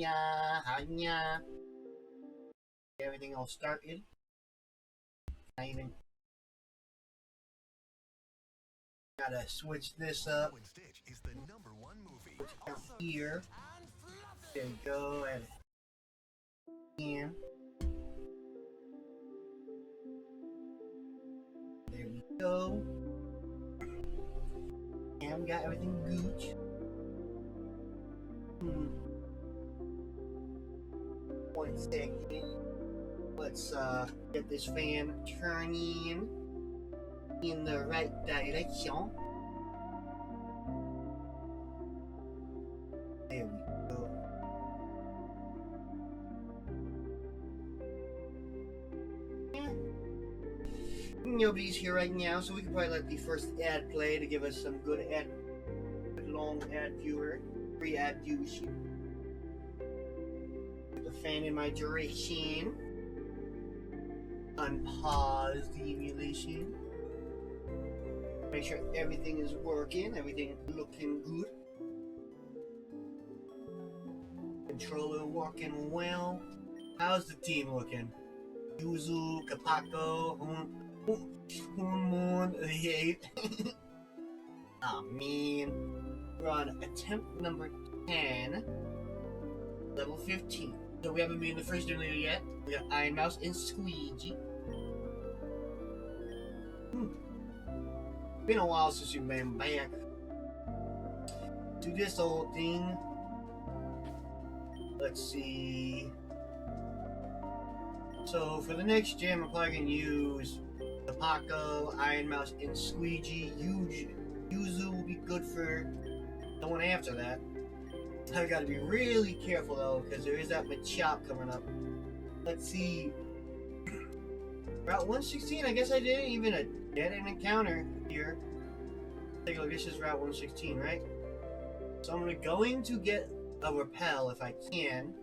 hiya, hiya. Everything all started. I even gotta switch this up. And Stitch is the #1 movie. Here. There you go. And here. There we go. And we got everything gooch. One second. Let's get this fan turning in the right direction. There we go. Nobody's here right now, so we can probably let the first ad play to give us some good long ad viewer, free ad viewership. Put the fan in my direction. Unpause the emulation. Make sure everything is working, everything looking good. Controller working well. How's the team looking? Yuzu, Kapako, Moon, 8. Oh man. We're on attempt number 10, level 15. So we haven't been in the first area yet. We got Iron Mouse and Squeegee. Been a while since we've been back. Do this old thing. Let's see. So for the next gym, I'm probably gonna use the Paco, Iron Mouse, and Squeegee. Yuzu will be good for the one after that. I gotta be really careful though, because there is that Machop coming up. Let's see. Route 116, I guess I didn't even get an encounter here. Take a look, this is Route 116, right? So I'm going to get a repel if I can.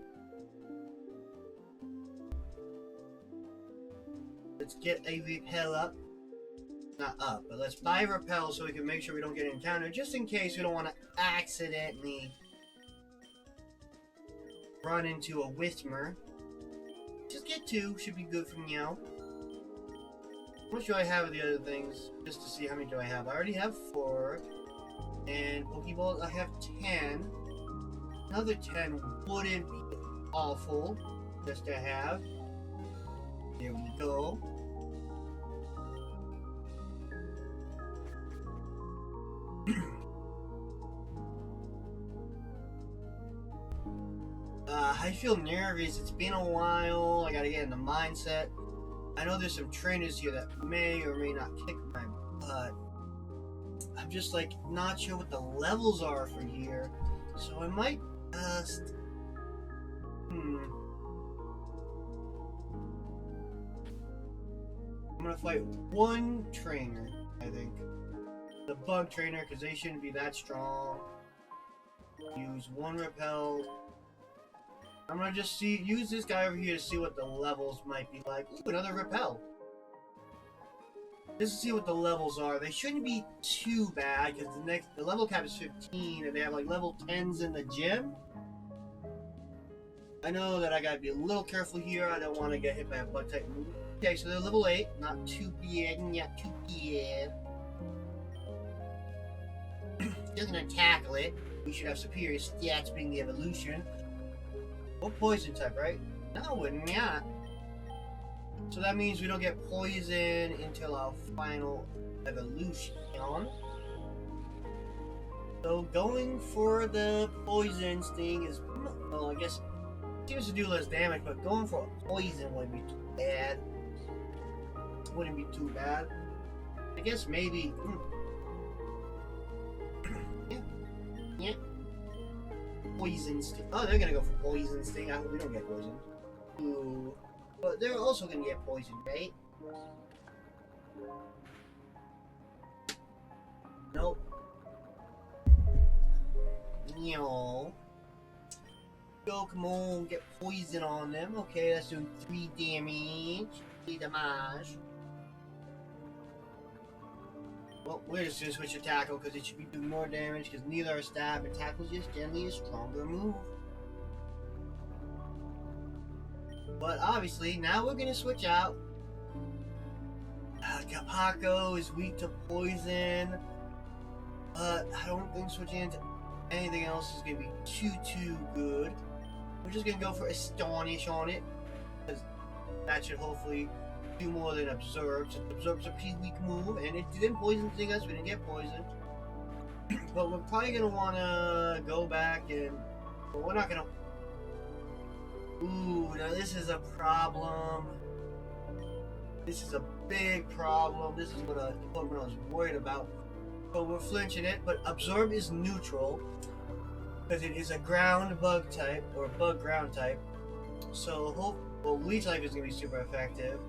Let's get a repel up. Not up, but let's buy a repel so we can make sure we don't get an encounter, just in case we don't want to accidentally run into a Whismer. Just get 2, should be good for Meow. How much do I have of the other things? Just to see how many do I have. I already have 4. And Pokeballs, I have 10. Another 10 wouldn't be awful just to have. There we go. I feel nervous. It's been a while. I gotta get in the mindset. I know there's some trainers here that may or may not kick my butt. I'm just like not sure what the levels are for here. So I might just... I'm gonna fight one trainer, I think. The bug trainer, because they shouldn't be that strong. Use one repel. I'm gonna just use this guy over here to see what the levels might be like. Ooh, another repel. Just to see what the levels are. They shouldn't be too bad because the level cap is 15 and they have like level 10s in the gym. I know that I gotta be a little careful here. I don't want to get hit by a bug type move. Okay, so they're level 8. Not too bad. Not too bad. Just gonna tackle it. We should have superior stats being the evolution. What poison type, right? No, we're not. So that means we don't get poison until our final evolution. So going for the poison sting is, well, I guess it seems to do less damage, but going for poison wouldn't be too bad. Wouldn't be too bad. I guess maybe. Yeah. Poison sting. Oh, they're gonna go for poison sting. I hope we don't get poisoned. Ooh. But they're also gonna get poisoned, right? Nope. No. Go, come on, get poison on them. Okay, that's doing 3 damage. 3 damage. Well, we're just gonna switch to tackle because it should be doing more damage because neither are stab, but tackle's just generally a stronger move. But obviously, now we're gonna switch out. Capaccio is weak to poison, but I don't think switching into anything else is gonna be too good. We're just gonna go for Astonish on it, because that should hopefully do more than Absorb. So Absorb's a pretty weak move, and it didn't poison us. We didn't get poisoned. But we're probably gonna wanna go back and. But we're not gonna. Ooh, now this is a problem. This is a big problem. This is what I was worried about. But we're flinching it. But Absorb is neutral, because it is a ground bug type, or bug ground type. So, Leech Life is going to be super effective.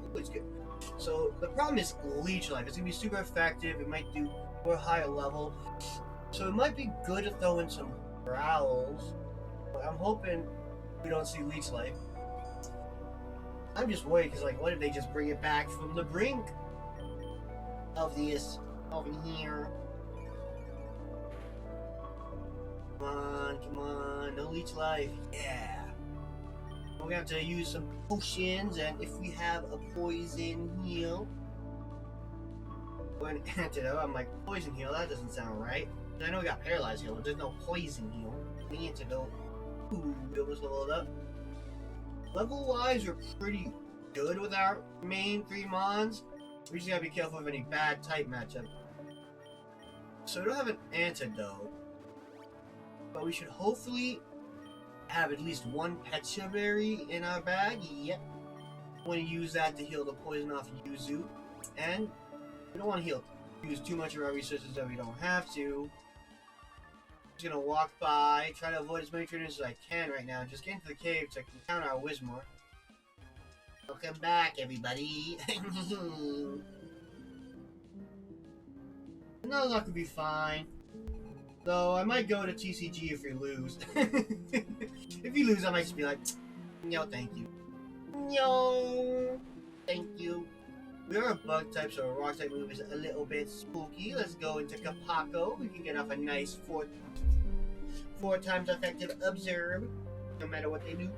So, the problem is Leech Life. It's going to be super effective. It might do for a higher level. So, it might be good to throw in some Growls. But I'm hoping we don't see Leech Life. I'm just worried because, like, what if they just bring it back from the brink of this over here? Come on, no Leech Life. Yeah. We're gonna have to use some potions, and if we have a poison heal or an antidote, I'm like, poison heal, that doesn't sound right. I know we got paralyzed heal, but there's no poison heal. The antidote. Ooh, it was leveled up. Level-wise, we're pretty good with our main 3 mons. We just gotta be careful of any bad type matchup. So we don't have an antidote, but we should hopefully have at least 1 Pecha Berry in our bag. Yep. We want to use that to heal the poison off Yuzu. And we don't want to use too much of our resources that we don't have to. Just gonna walk by, try to avoid as many trainers as I can right now. Just get into the cave so I can counter our Wismore. Welcome back, everybody. Nuzlock could be fine. Though I might go to TCG if we lose. If you lose, I might just be like, no, thank you. No, thank you. We are a bug type, so a rock type move is a little bit spooky. Let's go into Capaccio. We can get off a nice 4 times effective Observe, no matter what they do.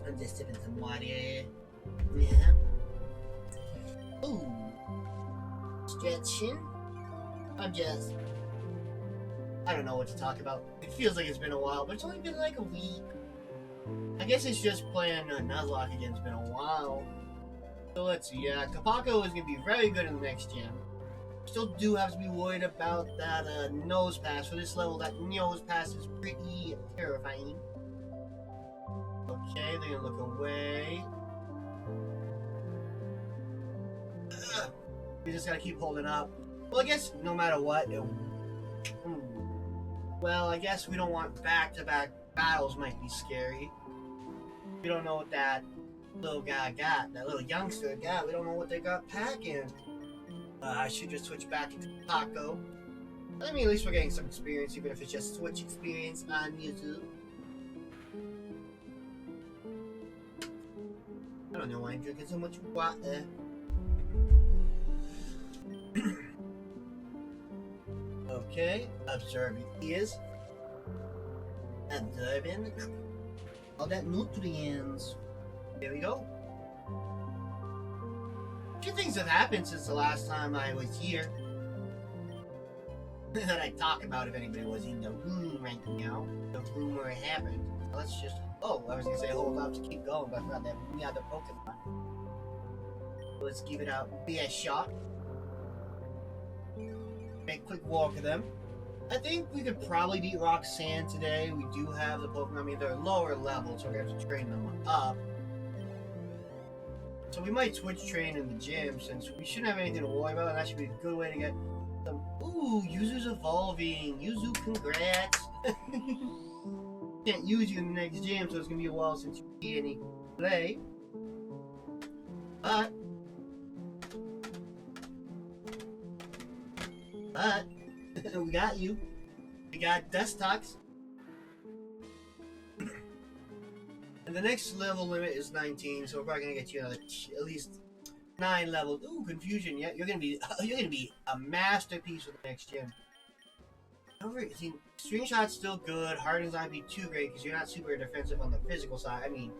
I'm just sipping some water. Yeah. Ooh. Stretching. I don't know what to talk about. It feels like it's been a while, but it's only been like a week. I guess it's just playing Nuzlock again. It's been a while. So let's see. Yeah, Capaccio is going to be very good in the next gen. Still do have to be worried about that nose pass. For this level, that nose pass is pretty terrifying. Okay, they're going to look away. Ugh. We just got to keep holding up. Well, I guess no matter what, well, I guess we don't want back-to-back battles might be scary. We don't know what that little guy got, that little youngster got. We don't know what they got packing. I should just switch back into Taco. I mean, at least we're getting some experience, even if it's just Switch experience on YouTube. I don't know why I'm drinking so much water. Okay, observing is observing all that nutrients. There we go. A few things have happened since the last time I was here that I talk about if anybody was in the room right now. The rumor happened. Let's just. Oh, I was gonna say hold up to keep going, but I forgot that we have the Pokemon. Let's give it a shot. Make a quick walk of them. I think we could probably beat Roxanne today. We do have the Pokemon. I mean, they're lower level, so we're gonna have to train them up. So we might switch train in the gym since we shouldn't have anything to worry about. That should be a good way to get some. Ooh, Yuzu's evolving. Yuzu, congrats. Can't use you in the next gym, so it's gonna be a while since you see any play. But we got you. We got Dustox. And the next level limit is 19, so we're probably gonna get you another at least 9 levels. Ooh, confusion. Yeah, you're gonna be a masterpiece with the next gym. See, Extreme Shot's still good. Harden's not be too great because you're not super defensive on the physical side. I mean,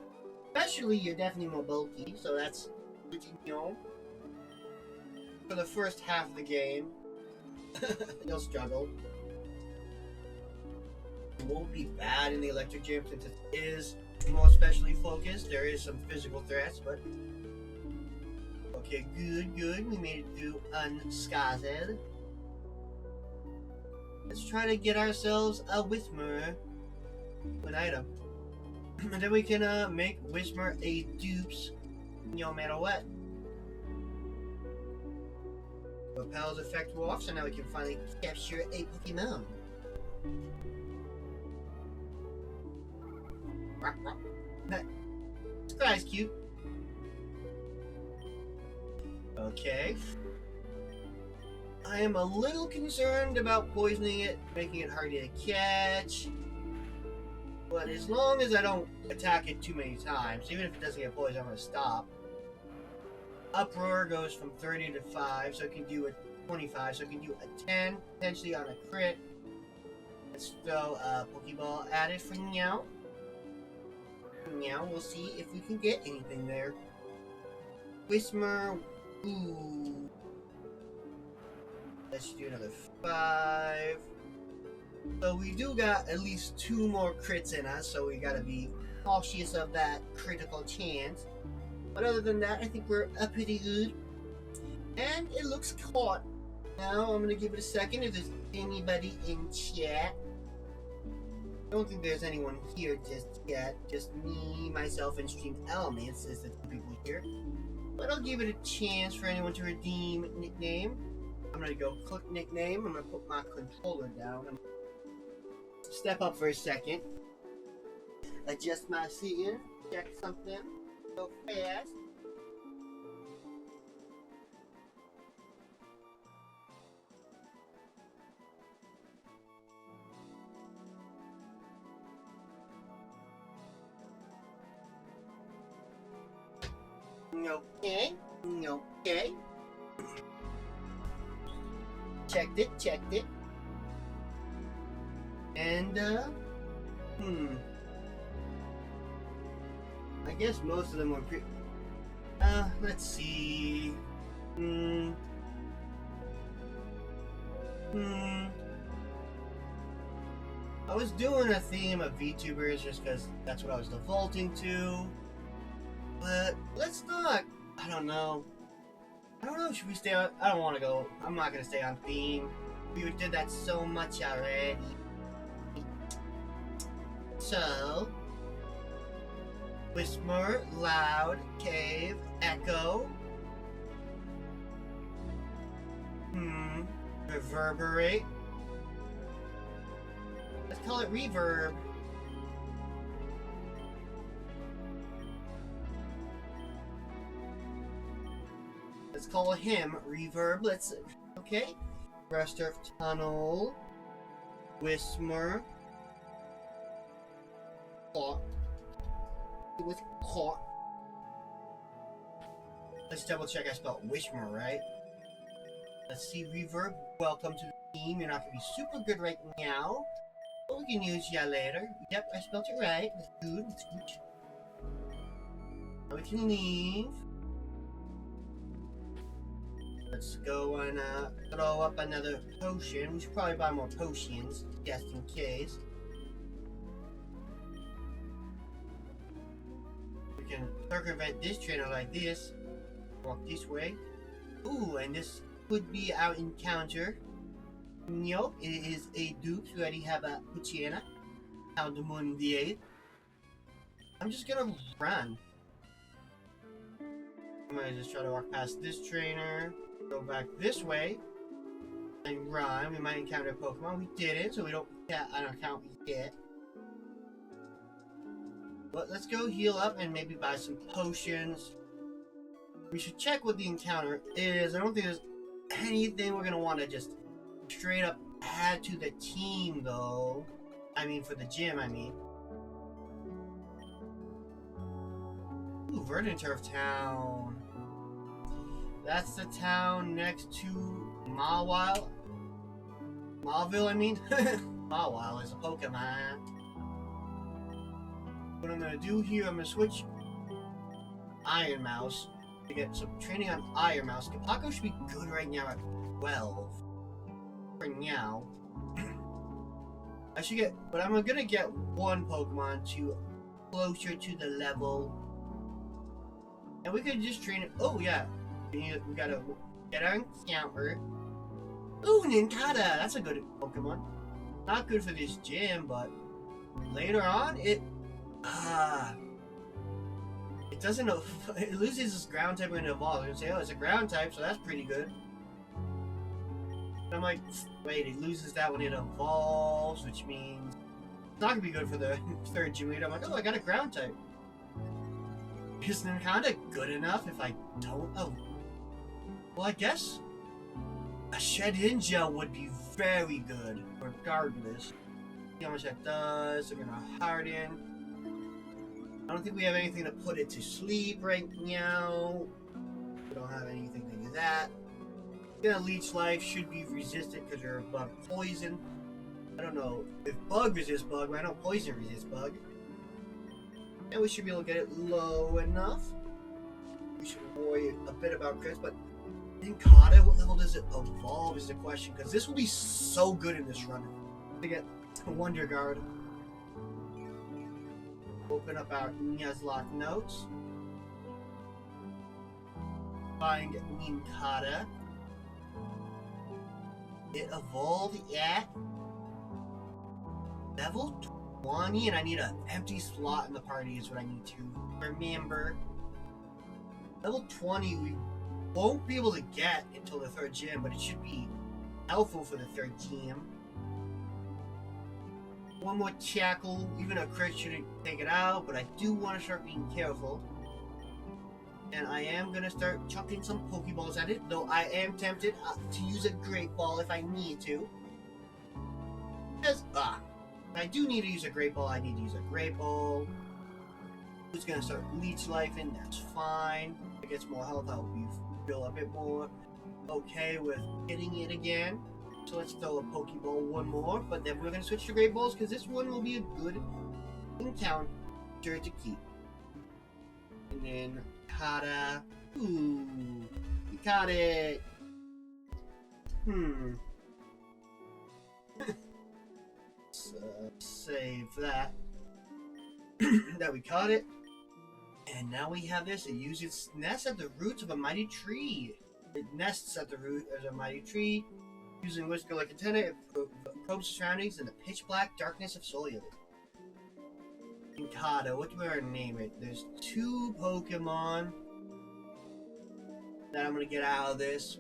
especially you're definitely more bulky, so that's good to know. For the first half of the game, you'll struggle. It won't be bad in the electric gym since it is more specially focused. There is some physical threats, but okay, good. We made it through unscathed. Let's try to get ourselves a Whismer, an item, and then we can make Whismer a dupes, no matter what. Repel's effect wore off, so now we can finally capture a Pokemon. This guy's cute. Okay. I am a little concerned about poisoning it, making it hard to catch. But as long as I don't attack it too many times, even if it doesn't get poisoned, I'm going to stop. Uproar goes from 30 to 5, so it can do a 25, so it can do a 10, potentially on a crit. Let's throw a Pokeball at it for now. Now we'll see if we can get anything there. Whismer, ooh. Let's do another 5. So we do got at least 2 more crits in us, so we gotta be cautious of that critical chance. But other than that, I think we're pretty good. And it looks caught. Now I'm gonna give it a second if there's anybody in chat. I don't think there's anyone here just yet. Just me, myself, and Stream Elements is the 2 people here. But I'll give it a chance for anyone to redeem nickname. I'm gonna go click nickname. I'm gonna put my controller down. I'm gonna step up for a second. Adjust my seating. Check something. Go fast. Okay. Checked it. And, I guess most of them were let's see. I was doing a theme of VTubers just because that's what I was defaulting to. But let's not. I don't know. Should we stay on? I don't want to go. I'm not going to stay on theme. We did that so much already. So, Whisper, Loud, Cave, Echo. Reverberate. Let's call it Reverb. Let's call him Reverb. Okay. Rest of Tunnel. Whismer. Caught. It was caught. Let's double check I spelled Whismer right. Let's see, Reverb. Welcome to the team. You're not going to be super good right now, but we can use ya later. Yep, I spelled it right. That's good. That's good. Now we can leave. Let's go and throw up another potion. We should probably buy more potions, just in case. We can circumvent this trainer like this. Walk this way. Ooh, and this could be our encounter. Nope, it is a dupe. We already have a Puchiana. How the moon the 8th. I'm just gonna run. I'm gonna just try to walk past this trainer. Go back this way and run. We might encounter a Pokemon. We didn't, so we don't. Yeah, I don't count yet. But let's go heal up and maybe buy some potions. We should check what the encounter is. I don't think there's anything we're gonna want to just straight up add to the team, though. I mean, for the gym. I mean. Ooh, Verdant Turf Town. That's the town next to Mawile. Mauville, I mean. Mawile is a Pokemon. What I'm gonna do here, I'm gonna switch Iron Mouse to get some training on Iron Mouse. Kapako should be good right now at 12. For now. I should get, but I'm gonna get one Pokemon to closer to the level. And we could just train it. Oh, yeah. We gotta get our encounter. Ooh, Nincada! That's a good Pokemon. Not good for this gym, but later on, it doesn't. It loses its ground type when it evolves. You say, oh, it's a ground type, so that's pretty good. And I'm like, wait, it loses that when it evolves, which means it's not gonna be good for the third gym leader. I'm like, oh, I got a ground type. Is Nincada good enough if I don't? Oh, well, I guess a Shed-In Gel would be very good, regardless. See how much that does. I'm gonna harden. I don't think we have anything to put it to sleep right now. We don't have anything to do that. Gonna Leech Life, should be resistant because you're above poison. I don't know if Bug resists Bug, but I know Poison resists Bug. And we should be able to get it low enough. We should worry a bit about crits, but Nincada, what level does it evolve is the question, because this will be so good in this run. To get Wonder Guard. Open up our Nuzlock notes. Find Nincada. It evolved at level 20, and I need an empty slot in the party is what I need to remember. Level 20 we won't be able to get until the third gym, but it should be helpful for the third gym. One more Tackle, even a crit shouldn't take it out, but I do want to start being careful. And I am going to start chucking some Pokeballs at it, though I am tempted to use a Great Ball if I need to. Because, if I do need to use a Great Ball, I need to use a Great Ball. Who's going to start Leech Lifing, that's fine. If it gets more health, I'll feel a bit more okay with hitting it again. So let's throw a Pokeball one more, but then we're going to switch to Great Balls because this one will be a good encounter to keep. And then Kata. Ooh, we caught it. Save that. That we caught it. And now we have this. It uses its nest at the roots of a mighty tree. It nests at the root of a mighty tree. Using Whisker-like antenna, it probes surroundings in the pitch black darkness of soil. Nincada, what do we name it? There's 2 Pokemon that I'm gonna get out of this.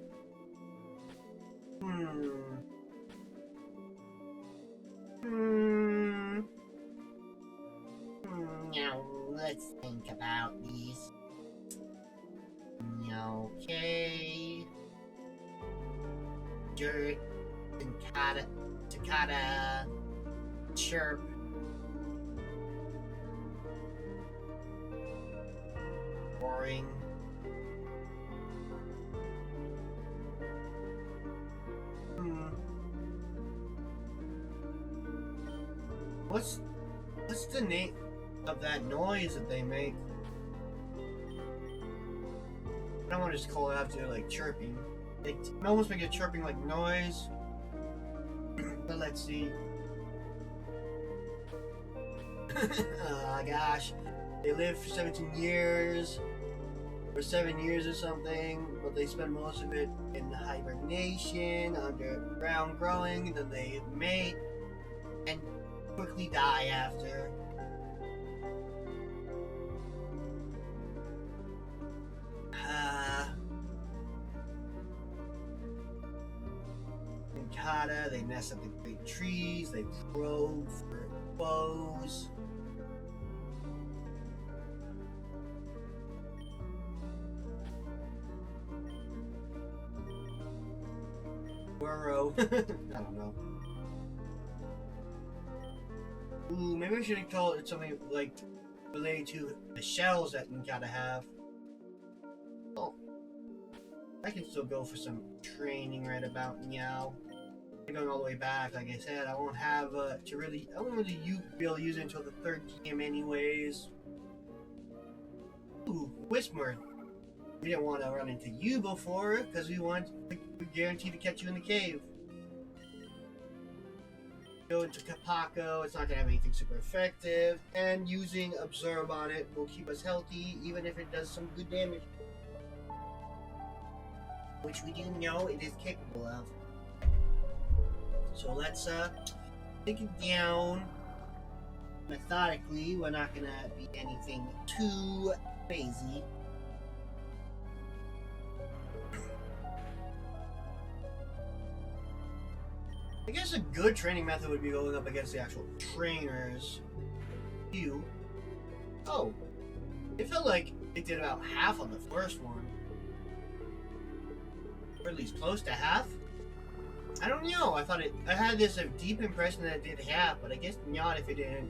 Now let's think about these. Okay. Dirt, Cicada, Chirp. Boring. What's the name of that noise that they make? I don't want to just call it after like chirping. It almost make a chirping like noise. But let's see. Oh gosh. They live for 17 years. Or 7 years or something. But they spend most of it in hibernation, underground growing. Then they mate. And quickly die after. Nincada, they nest up in great trees, they probe for foes. Burrow. I don't know. Ooh, maybe I should call it something like related to the shells that Nincada have. Oh. I can still go for some training right about now. going all the way back, like I said, I won't have I won't really be able to use it until the third game anyways. Ooh, Whisper. We didn't want to run into you before, because we guaranteed to catch you in the cave. Go into Kapako, it's not going to have anything super effective, and using Absorb on it will keep us healthy, even if it does some good damage. Which we do know it is capable of. So let's take it down methodically. We're not gonna be anything too crazy. I guess a good training method would be going up against the actual trainers. You. Oh. It felt like it did about half on the first one. Or at least close to half. I don't know. I had this deep impression that it did half, but I guess not if it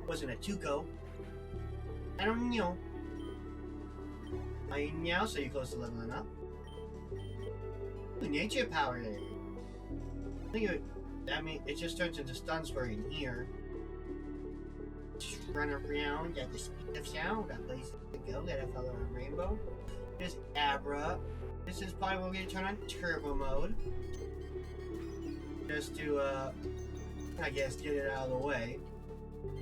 wasn't a Tuco. I don't know. I now so you're close to leveling up. Ooh, nature power there. I think it just turns into stun spur in here. Just run around at the speed of sound. That place to go. Let it follow a rainbow. There's Abra. This is probably where we're gonna turn on turbo mode. Just to, I guess, get it out of the way.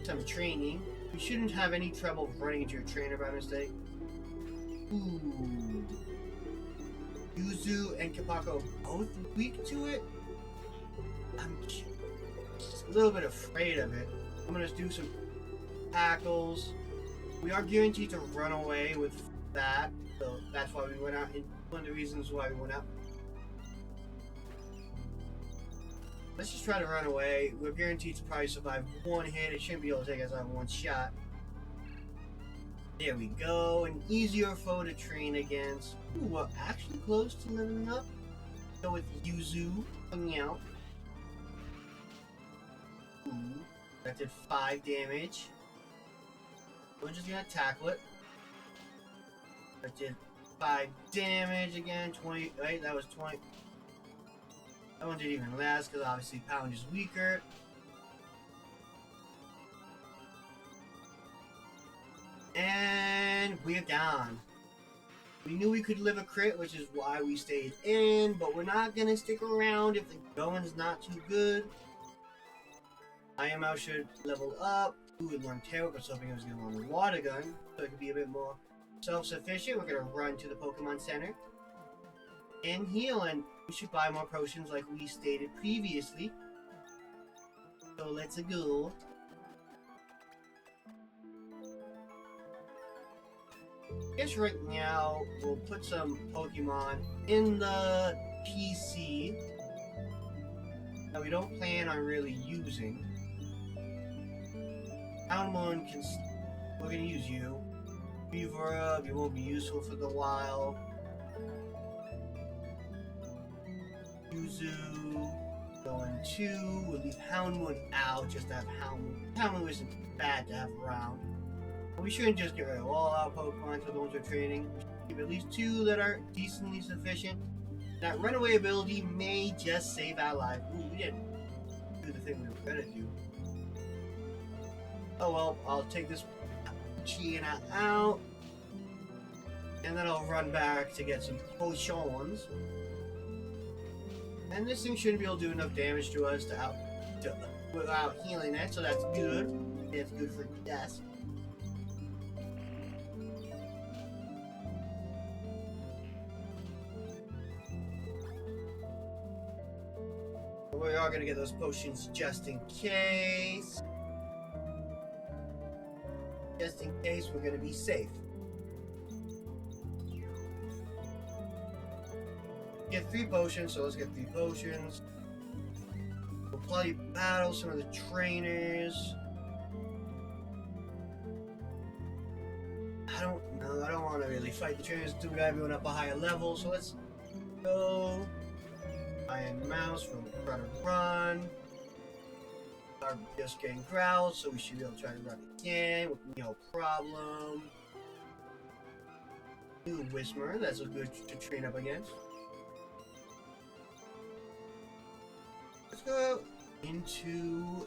Some training. You shouldn't have any trouble running into your trainer by mistake. Ooh. Yuzu and Kapako both weak to it? I'm a little bit afraid of it. I'm gonna do some tackles. We are guaranteed to run away with that, so that's why we went out. One of the reasons why we went out. Let's just try to run away. We're guaranteed to probably survive one hit. It shouldn't be able to take us out in one shot. There we go. An easier foe to train against. Ooh, we're actually close to leveling up. Go with Yuzu coming out. Ooh, that did 5 damage. We're just gonna tackle it. That did 5 damage again. 20. Right, that was 20. That one didn't even last because obviously Pound is weaker. And we're down. We knew we could live a crit, which is why we stayed in, but we're not gonna stick around if the going's not too good. IML should level up. Ooh, we learned Terror, but hoping I was gonna learn the water gun, so it could be a bit more self-sufficient. We're gonna run to the Pokemon Center and heal, and we should buy more potions like we stated previously. So let's go. I guess right now we'll put some Pokemon in the PC that we don't plan on really using. Houndmoon we're gonna use you. Beaver, you won't be useful for the while. Yuzu, going 2. We'll leave Houndmoon out just to have Houndmoon. Houndmoon isn't bad to have around. But we shouldn't just get rid of all our Pokemon for the ones we're training. We should keep at least 2 that are decently sufficient. That runaway ability may just save our life. Ooh, we didn't do the thing we were gonna do. Oh well, I'll take this Chiana out. And then I'll run back to get some potions. And this thing shouldn't be able to do enough damage to us without healing it, so that's good. That's good for death. We are going to get those potions just in case. Just in case we're going to be safe. Get 3 potions, so let's get 3 potions. We'll probably battle some of the trainers. I don't know, I don't want to really fight the trainers until we got everyone up a higher level, so let's go. Iron Mouse, we'll try to run. Are just getting growled, so we should be able to try to run again with no problem. New Whisper, that's a good to train up against. Let's into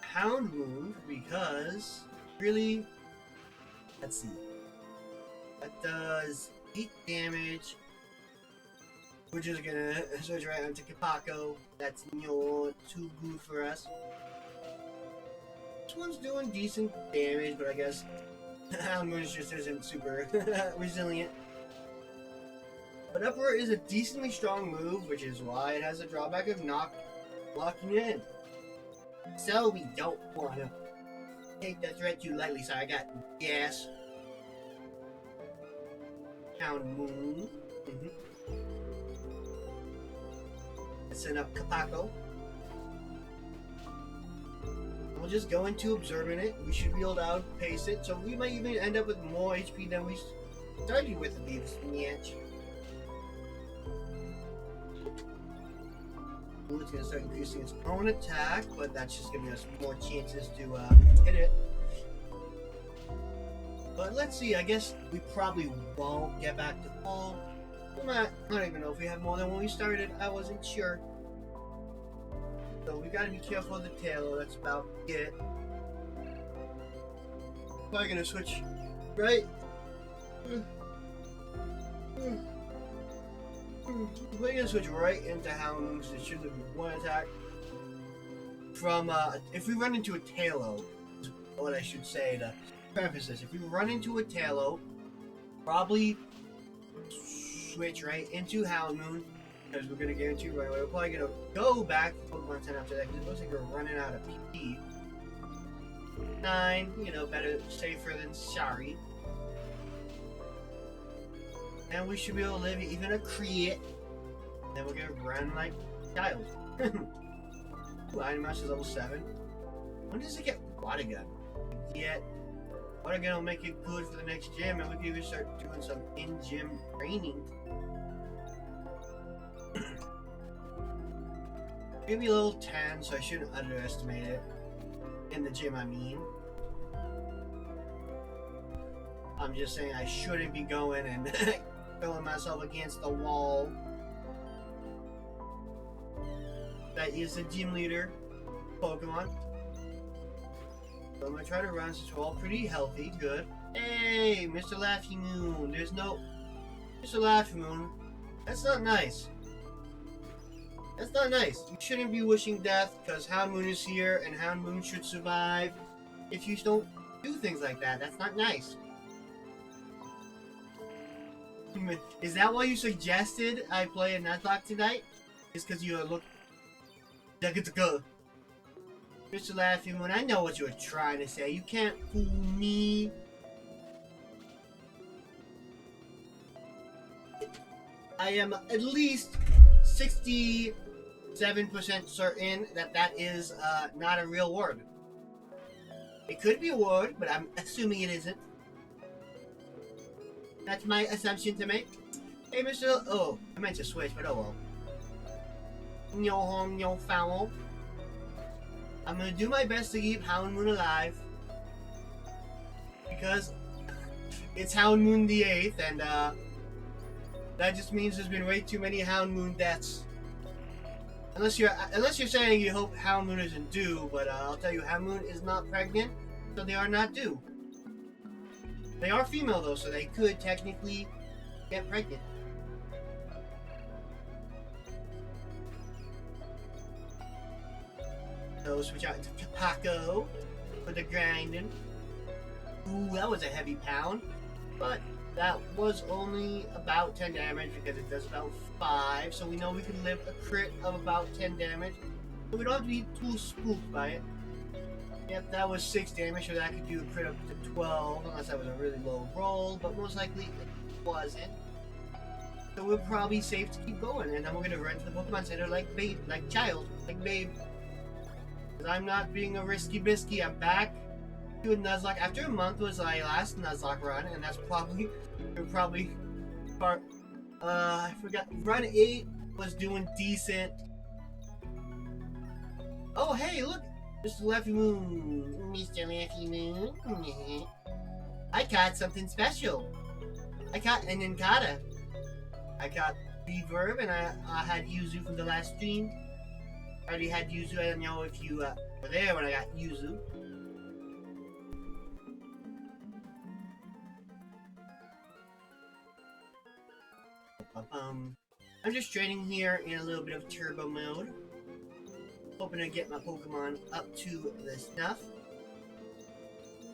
Hound Moon because really, let's see, that does 8 damage. We're just gonna switch right onto Kapako. That's not too good for us. This one's doing decent damage, but I guess Hound Moon just isn't super resilient. But Upper is a decently strong move, which is why it has a drawback of locking you in. So we don't want to take the threat too lightly, so I got gas. Hound Moon. Let's send up Kapako. We'll just go into observing it. We should be able to outpace it, so we might even end up with more HP than we started with this match. It's going to start increasing its own attack, but that's just giving us more chances to hit it. But let's see, I guess we probably won't get back to full. I don't even know if we have more than when we started. I wasn't sure. So we gotta be careful of the tail. That's about it. Probably gonna switch, right? We're gonna switch right into Hound Moon, so it should have one attack. From, if we run into a Tailo, what I should say to preface this, if we run into a Tailo, probably switch right into Hound Moon, because we're gonna guarantee right away. We're probably gonna go back to Pokemon 10 after that, because it looks like we're running out of PP. 9, you know, better safer than sorry. And we should be able to live even a crit. Then we're gonna run like child. Iron Mouse is level 7. When does it get Water Gun? Yet Water Gun will make it good for the next gym, and we can even start doing some in-gym training. Maybe level 10, so I shouldn't underestimate it. In the gym, I mean. I'm just saying I shouldn't be going and throwing myself against the wall. That is the gym leader Pokemon. So I'm gonna try to run since we're all pretty healthy. Good. Hey, Mr. Laffy Moon. There's no Mr. Laffy Moon. That's not nice. That's not nice. You shouldn't be wishing death because Hound Moon is here and Hound Moon should survive. If you don't do things like that, that's not nice. Is that why you suggested I play a Nuzlock tonight? Is because you look. Mr. Laffy Moon, I know what you were trying to say. You can't fool me. I am at least 67% certain that that is not a real word. It could be a word, but I'm assuming it isn't. That's my assumption to make. Hey, Mr. Oh, I meant to switch, but oh well. No harm, no foul. I'm gonna do my best to keep Hound Moon alive. Because it's Hound Moon the 8th, and that just means there's been way too many Hound Moon deaths. Unless you're saying you hope Hound Moon isn't due, but I'll tell you, Hound Moon is not pregnant, so they are not due. They are female though, so they could technically get pregnant. So switch out to Kapako for the grinding. Ooh, that was a heavy pound, but that was only about 10 damage because it does about 5, so we know we can live a crit of about 10 damage. So we don't have to be too spooked by it. Yep, that was 6 damage, so that could do a crit up to 12, unless that was a really low roll, but most likely it wasn't. So we're probably safe to keep going, and then we're gonna run to the Pokemon Center like Babe, like Child, like Babe. Because I'm not being a risky bisky, I'm back to a Nuzlock. After a month was my last Nuzlock run, and that's probably, I forgot, run 8 was doing decent. Oh hey, look! Mr. Laffy Moon. Mr. Laffy Moon. I caught something special. I caught an Encata. I caught Reverb, and I had Yuzu from the last stream. I already had Yuzu. I don't know if you were there when I got Yuzu. I'm just training here in a little bit of turbo mode. Hoping to get my Pokemon up to the snuff.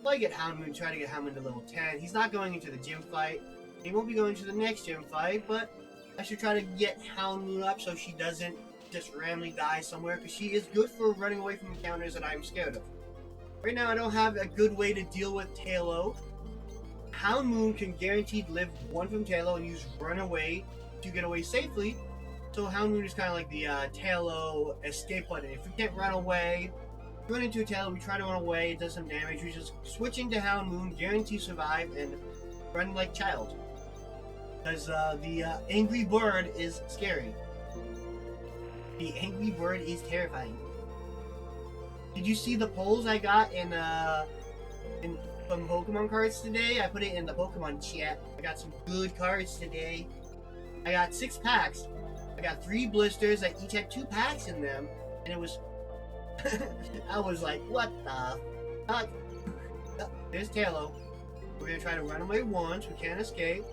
I'll get Houndmoon, try to get Houndmoon to level 10. He's not going into the gym fight. He won't be going to the next gym fight, but I should try to get Houndmoon up so she doesn't just randomly die somewhere, because she is good for running away from encounters that I'm scared of. Right now, I don't have a good way to deal with Tailo. Houndmoon can guaranteed live one from Tailo and use Run Away to get away safely. So Houndmoon is kind of like the Tailo escape button. If we can't run away, run into a Tailo, we try to run away, it does some damage, we just switch into Houndmoon, guarantee survive, and run like child. Because the angry bird is scary. The angry bird is terrifying. Did you see the polls I got in from Pokemon cards today? I put it in the Pokemon chat. I got some good cards today. I got 6 packs. I got 3 blisters that each had 2 packs in them, and it was I was like, what the fuck? Oh, there's Tailo. We're gonna try to run away once, we can't escape.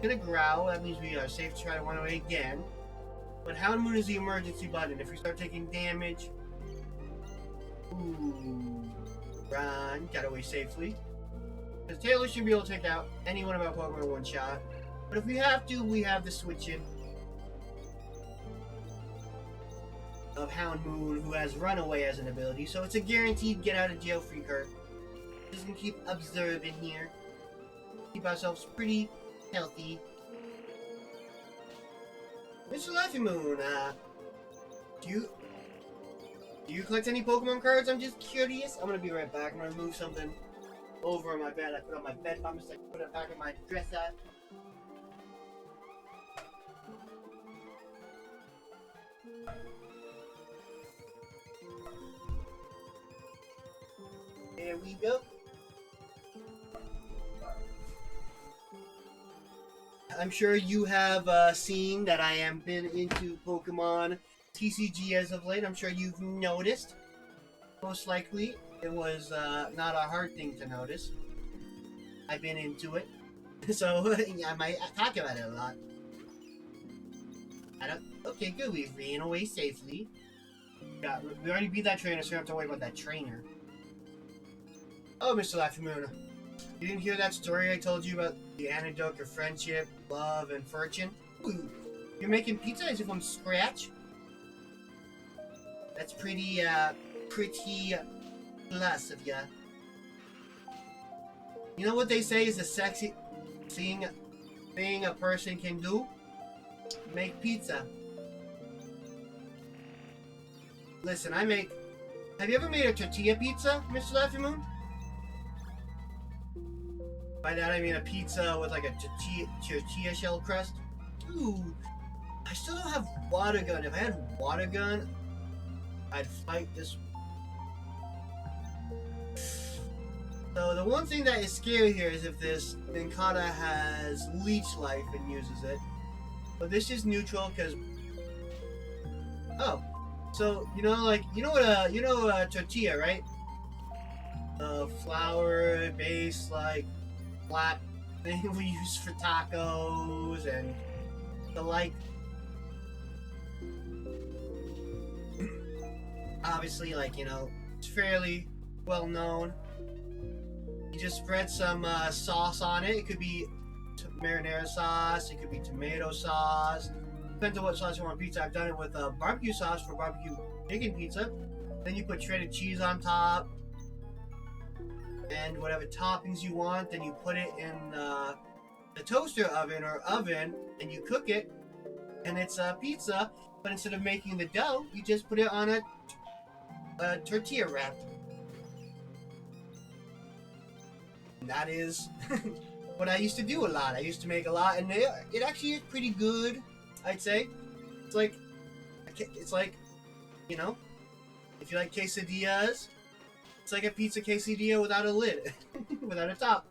We're gonna growl, that means we are safe to try to run away again. But Houndmoon is the emergency button. If we start taking damage, ooh, run, got away safely. Because Tailo should be able to take out any one of our Pokemon in one shot. But if we have to, we have the switch in of Houndmoon, who has Runaway as an ability, so it's a guaranteed get out of jail free card. Just gonna keep observing here. Keep ourselves pretty healthy. Mr. Laffymoon, do you collect any Pokemon cards? I'm just curious. I'm gonna be right back. I'm gonna move something over on my bed. I put on my bed bumps, I put it back in my dresser. There we go. I'm sure you have seen that I am been into Pokemon TCG as of late. I'm sure you've noticed. Most likely, it was not a hard thing to notice. I've been into it. So, I might talk about it a lot. Okay, good. We ran away safely. We already beat that trainer, so we don't have to worry about that trainer. Oh, Mr. Laffymoon. You didn't hear that story I told you about the anecdote of friendship, love, and fortune? Ooh, you're making pizza as if from scratch? That's pretty plus of ya. You know what they say is the sexy thing a person can do? Make pizza. Listen, have you ever made a tortilla pizza, Mr. Laffymoon? By that I mean a pizza with like a tortilla shell crust. Ooh, I still don't have water gun. If I had water gun, I'd fight this. So the one thing that is scary here is if this Nincada has leech life and uses it. But this is neutral because. Oh, so you know what tortilla, right? Flour base like flat thing we use for tacos and the like. Obviously, it's fairly well known. You just spread some sauce on it. It could be marinara sauce, it could be tomato sauce. Depends on what sauce you want on pizza. I've done it with barbecue sauce for barbecue chicken pizza. Then you put shredded cheese on top. And whatever toppings you want, then you put it in the toaster oven or oven, and you cook it, and it's a pizza. But instead of making the dough, you just put it on a tortilla wrap. And that is what I used to do a lot. I used to make a lot, and it actually is pretty good, I'd say. It's like, if you like quesadillas, it's like a pizza quesadilla without a lid, without a top.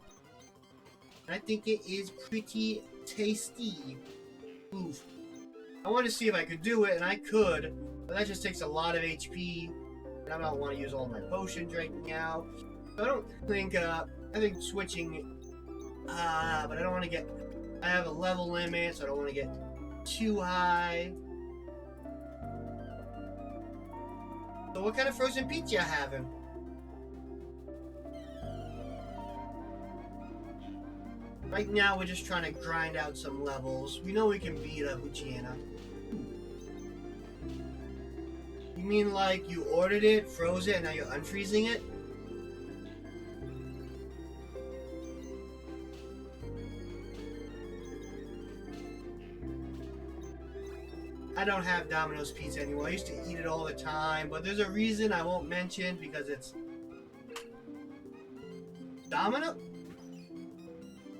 And I think it is pretty tasty. Oof. I wanted to see if I could do it, and I could. But that just takes a lot of HP, and I don't want to use all my potions right now. So I don't think, I think switching, but I don't want to get, I have a level limit, so I don't want to get too high. So what kind of frozen pizza you having? Right now, we're just trying to grind out some levels. We know we can beat a Huchiana. You mean like you ordered it, froze it, and now you're unfreezing it? I don't have Domino's pizza anymore. I used to eat it all the time, but there's a reason I won't mention because it's Domino?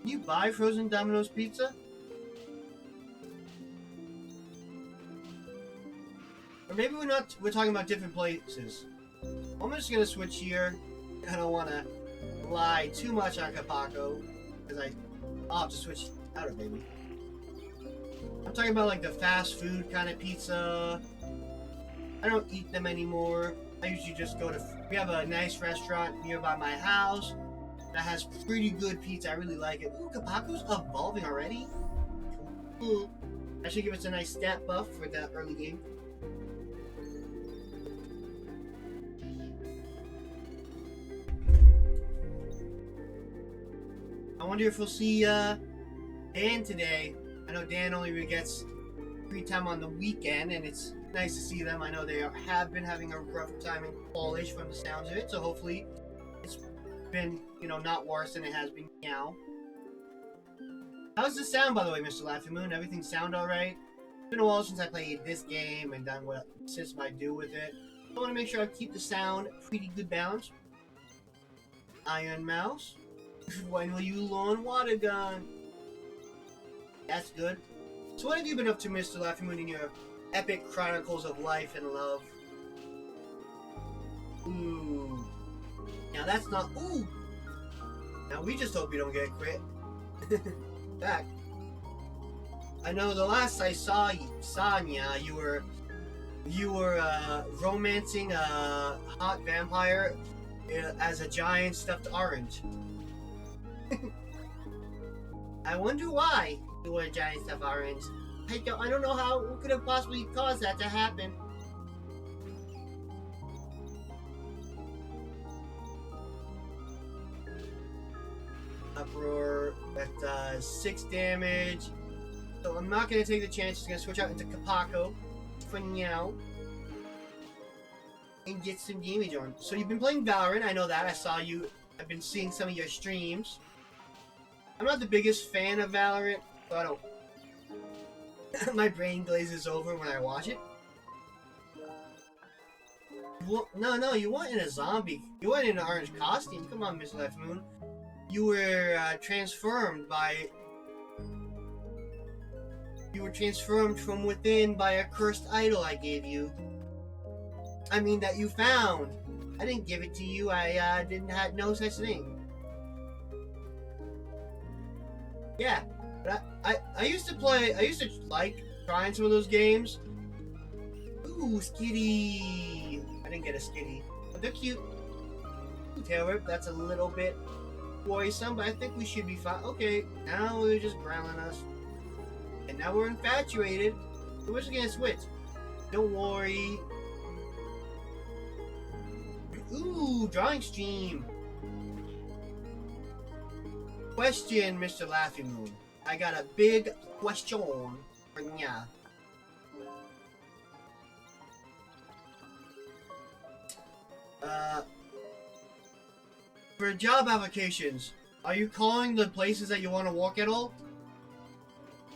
Can you buy frozen Domino's pizza? Or maybe we're talking about different places. I'm just gonna switch here. I don't wanna rely too much on Capaco because I'll have to switch out of maybe. I'm talking about like the fast food kind of pizza. I don't eat them anymore. I usually just go to, we have a nice restaurant nearby my house that has pretty good pizza. I really like it. Ooh, Capaco's evolving already? Cool. That should give us a nice stat buff for that early game. I wonder if we'll see Dan today. I know Dan only gets free time on the weekend, and it's nice to see them. I know they have been having a rough time in college from the sounds of it, so hopefully it's been, you know, not worse than it has been now. How's the sound, by the way, Mr. Laughing Moon? Everything sound alright? It's been a while since I played this game and done what Sis might do with it. I want to make sure I keep the sound pretty good balance. Iron Mouse. When will you learn water gun? That's good. So what have you been up to, Mr. Laughing Moon, in your epic chronicles of life and love? Ooh. Now that's not... Ooh! Now we just hope you don't get quit. Back. I know the last I saw Sonya, you were romancing a hot vampire as a giant stuffed orange. I wonder why you were a giant stuffed orange. I don't know what could have possibly caused that to happen. Uproar, that does 6 damage. So I'm not going to take the chance. Just going to switch out into Capaco for now. And get some damage on. So you've been playing Valorant, I know that. I saw you. I've been seeing some of your streams. I'm not the biggest fan of Valorant, so I don't... My brain glazes over when I watch it. Well, no, you weren't in a zombie. You weren't in an orange costume. Come on, Miss Left Moon. You were transformed by... You were transformed from within by a cursed idol I gave you. I mean, that you found. I didn't give it to you. I didn't have no such thing. Yeah, but I used to like trying some of those games. Ooh, Skitty. I didn't get a Skitty, but they're cute. Tail Whip, that's a little bit worrisome, but I think we should be fine. Okay, now they're just growling us. And now we're infatuated. So we're just gonna switch. Don't worry. Ooh, drawing stream. Question, Mr. Laughing Moon. I got a big question for ya. For job applications, are you calling the places that you want to work at all?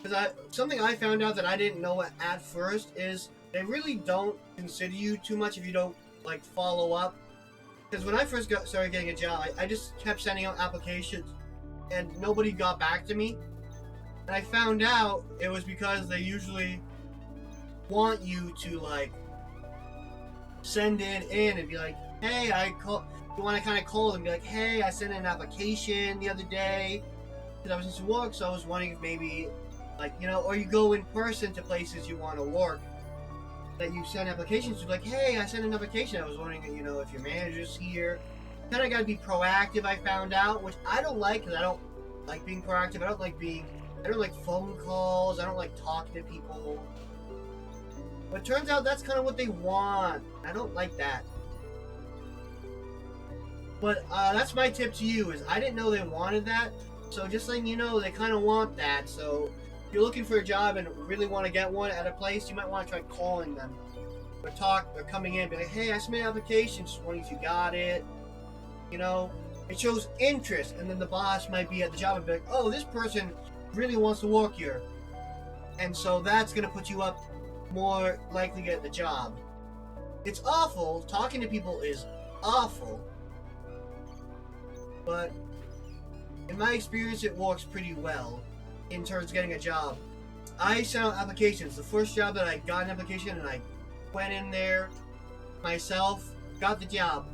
Because something I found out that I didn't know at first is they really don't consider you too much if you don't like follow up. Because when I first started getting a job, I just kept sending out applications and nobody got back to me. And I found out it was because they usually want you to like send it in and be like, hey, you want to kind of call them and be like, hey, I sent in an application the other day because I was into work, so I was wondering if maybe, like, you know, or you go in person to places you want to work that you send applications to, like, hey, I sent an application. I was wondering, you know, if your manager's here. Kind of got to be proactive. I found out, which I don't like, because I don't like being proactive. I don't like phone calls. I don't like talking to people. But it turns out that's kind of what they want. I don't like that. But that's my tip to you, is I didn't know they wanted that. So just letting you know, they kind of want that. So if you're looking for a job and really want to get one at a place, you might want to try calling them. Or coming in, be like, hey, I submitted an application, just wondering if you got it. You know, it shows interest, and then the boss might be at the job and be like, oh, this person really wants to work here. And so that's going to put you up more likely to get the job. It's awful. Talking to people is awful. But in my experience, it works pretty well in terms of getting a job. I sent out applications. The first job that I got an application, and I went in there myself, got the job.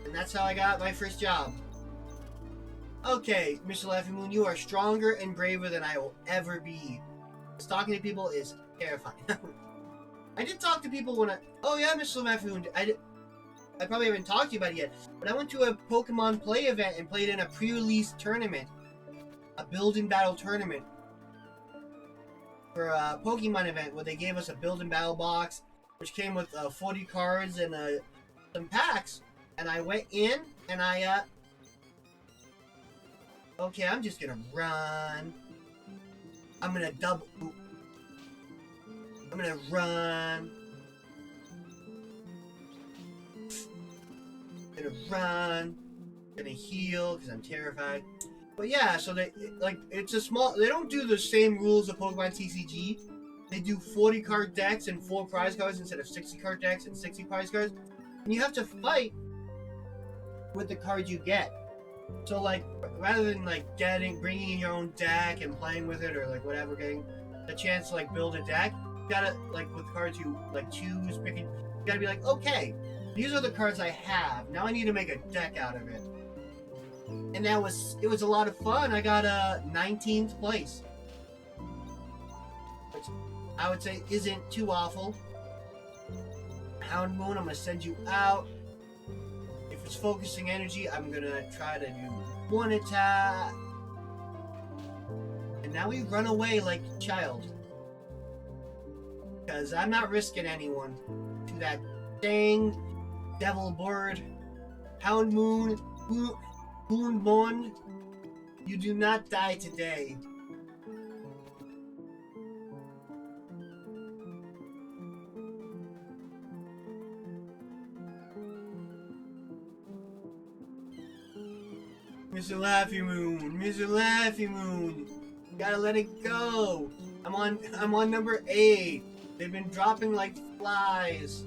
And that's how I got my first job. Okay, Mr. Laughing Moon, you are stronger and braver than I will ever be. Talking to people is terrifying. I did talk to people when oh yeah, Mr. Laughing Moon, I probably haven't talked to you about it yet, but I went to a Pokemon Play event and played in a pre-release tournament. A build and battle tournament. For a Pokemon event where they gave us a build and battle box, which came with 40 cards and some packs. And I went in, and okay, I'm just gonna run. I'm gonna run. Gonna heal, because I'm terrified. But yeah, so it's a small, they don't do the same rules of Pokemon TCG. They do 40 card decks and 4 prize cards instead of 60 card decks and 60 prize cards. And you have to fight with the cards you get. So like, rather than like bringing in your own deck and playing with it, or like whatever, getting the chance to like build a deck, you gotta, like with cards you like choose, picking, you gotta be like, okay, these are the cards I have. Now I need to make a deck out of it. And it was a lot of fun. I got 19th place, which I would say isn't too awful. Hound Moon, I'm gonna send you out. If it's focusing energy, I'm gonna try to do 1 attack. And now we run away like a child, because I'm not risking anyone to that dang devil bird. Hound Moon, Moon, you do not die today. Mr. Laffy Moon, gotta let it go. I'm on number 8. They've been dropping like flies.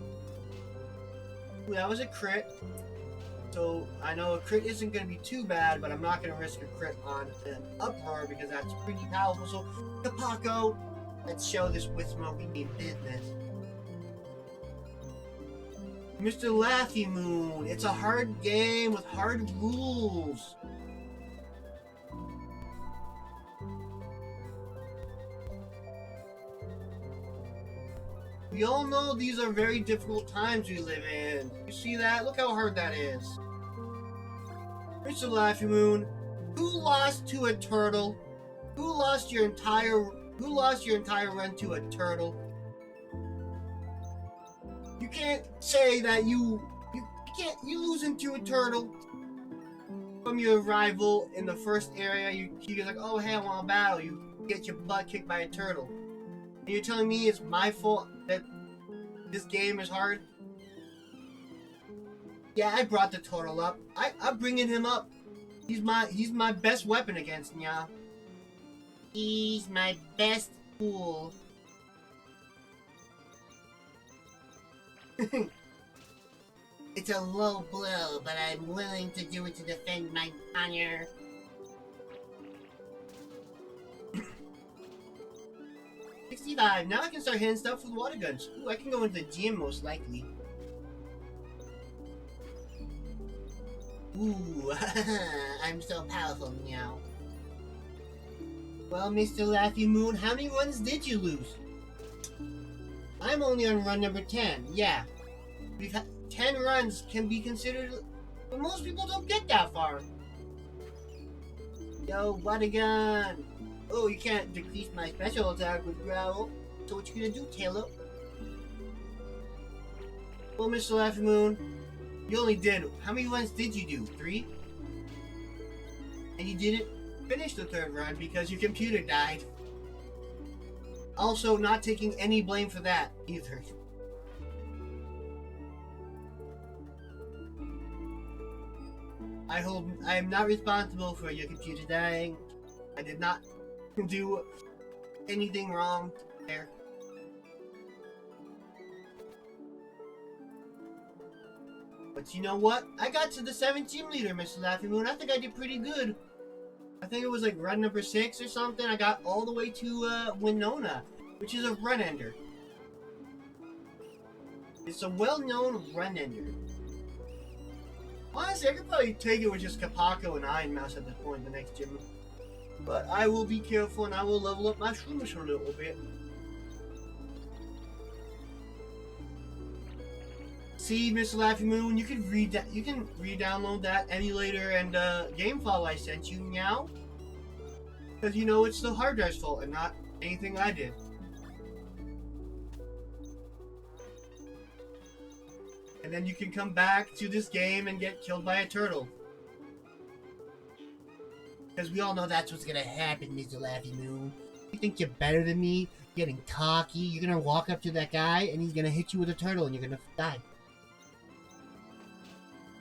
Ooh, that was a crit. So I know a crit isn't gonna be too bad, but I'm not gonna risk a crit on an uproar because that's pretty powerful. So Kapako, let's show this Whismo we mean business. Mr. Laffy Moon, it's a hard game with hard rules. We all know these are very difficult times we live in. You see that? Look how hard that is. Mr. Laffy Moon, who lost to a turtle? Who lost your entire run to a turtle? You can't say that you losing to a turtle from your rival in the first area. You're like, oh hey, I want a battle. You get your butt kicked by a turtle. And you're telling me it's my fault that this game is hard? Yeah, I brought the turtle up. I'm bringing him up. He's my best weapon against Nya. He's my best tool. It's a low blow, but I'm willing to do it to defend my honor. $65. Now I can start hitting stuff with water guns. Ooh, I can go into the gym most likely. Ooh, I'm so powerful now. Well, Mr. Laffy Moon, how many runs did you lose? I'm only on run number 10. Yeah. We've had 10 runs can be considered, but most people don't get that far. Yo, what a gun! Oh, you can't decrease my special attack with Growl. So what you gonna do, Taylor? Well, Mr. Laffy Moon, you only did, how many runs did you do? 3? And you didn't finish the 3rd run because your computer died. Also, not taking any blame for that, either. I am not responsible for your computer dying. I did not do anything wrong there. But you know what? I got to the 7th gym leader, Mr. Laffy Moon. I think I did pretty good. I think it was like run number 6 or something. I got all the way to Winona, which is a run ender. It's a well-known run ender. Honestly, I could probably take it with just Kapako and Iron Mouse at this point in the next gym. But I will be careful and I will level up my Shroomish a little bit. See, Mr. Laffy Moon, you can re-download that emulator and game file I sent you now. Because you know it's the hard drive's fault and not anything I did. And then you can come back to this game and get killed by a turtle. Because we all know that's what's gonna happen, Mr. Laffy Moon. You think you're better than me? You're getting cocky. You're gonna walk up to that guy and he's gonna hit you with a turtle and you're gonna die.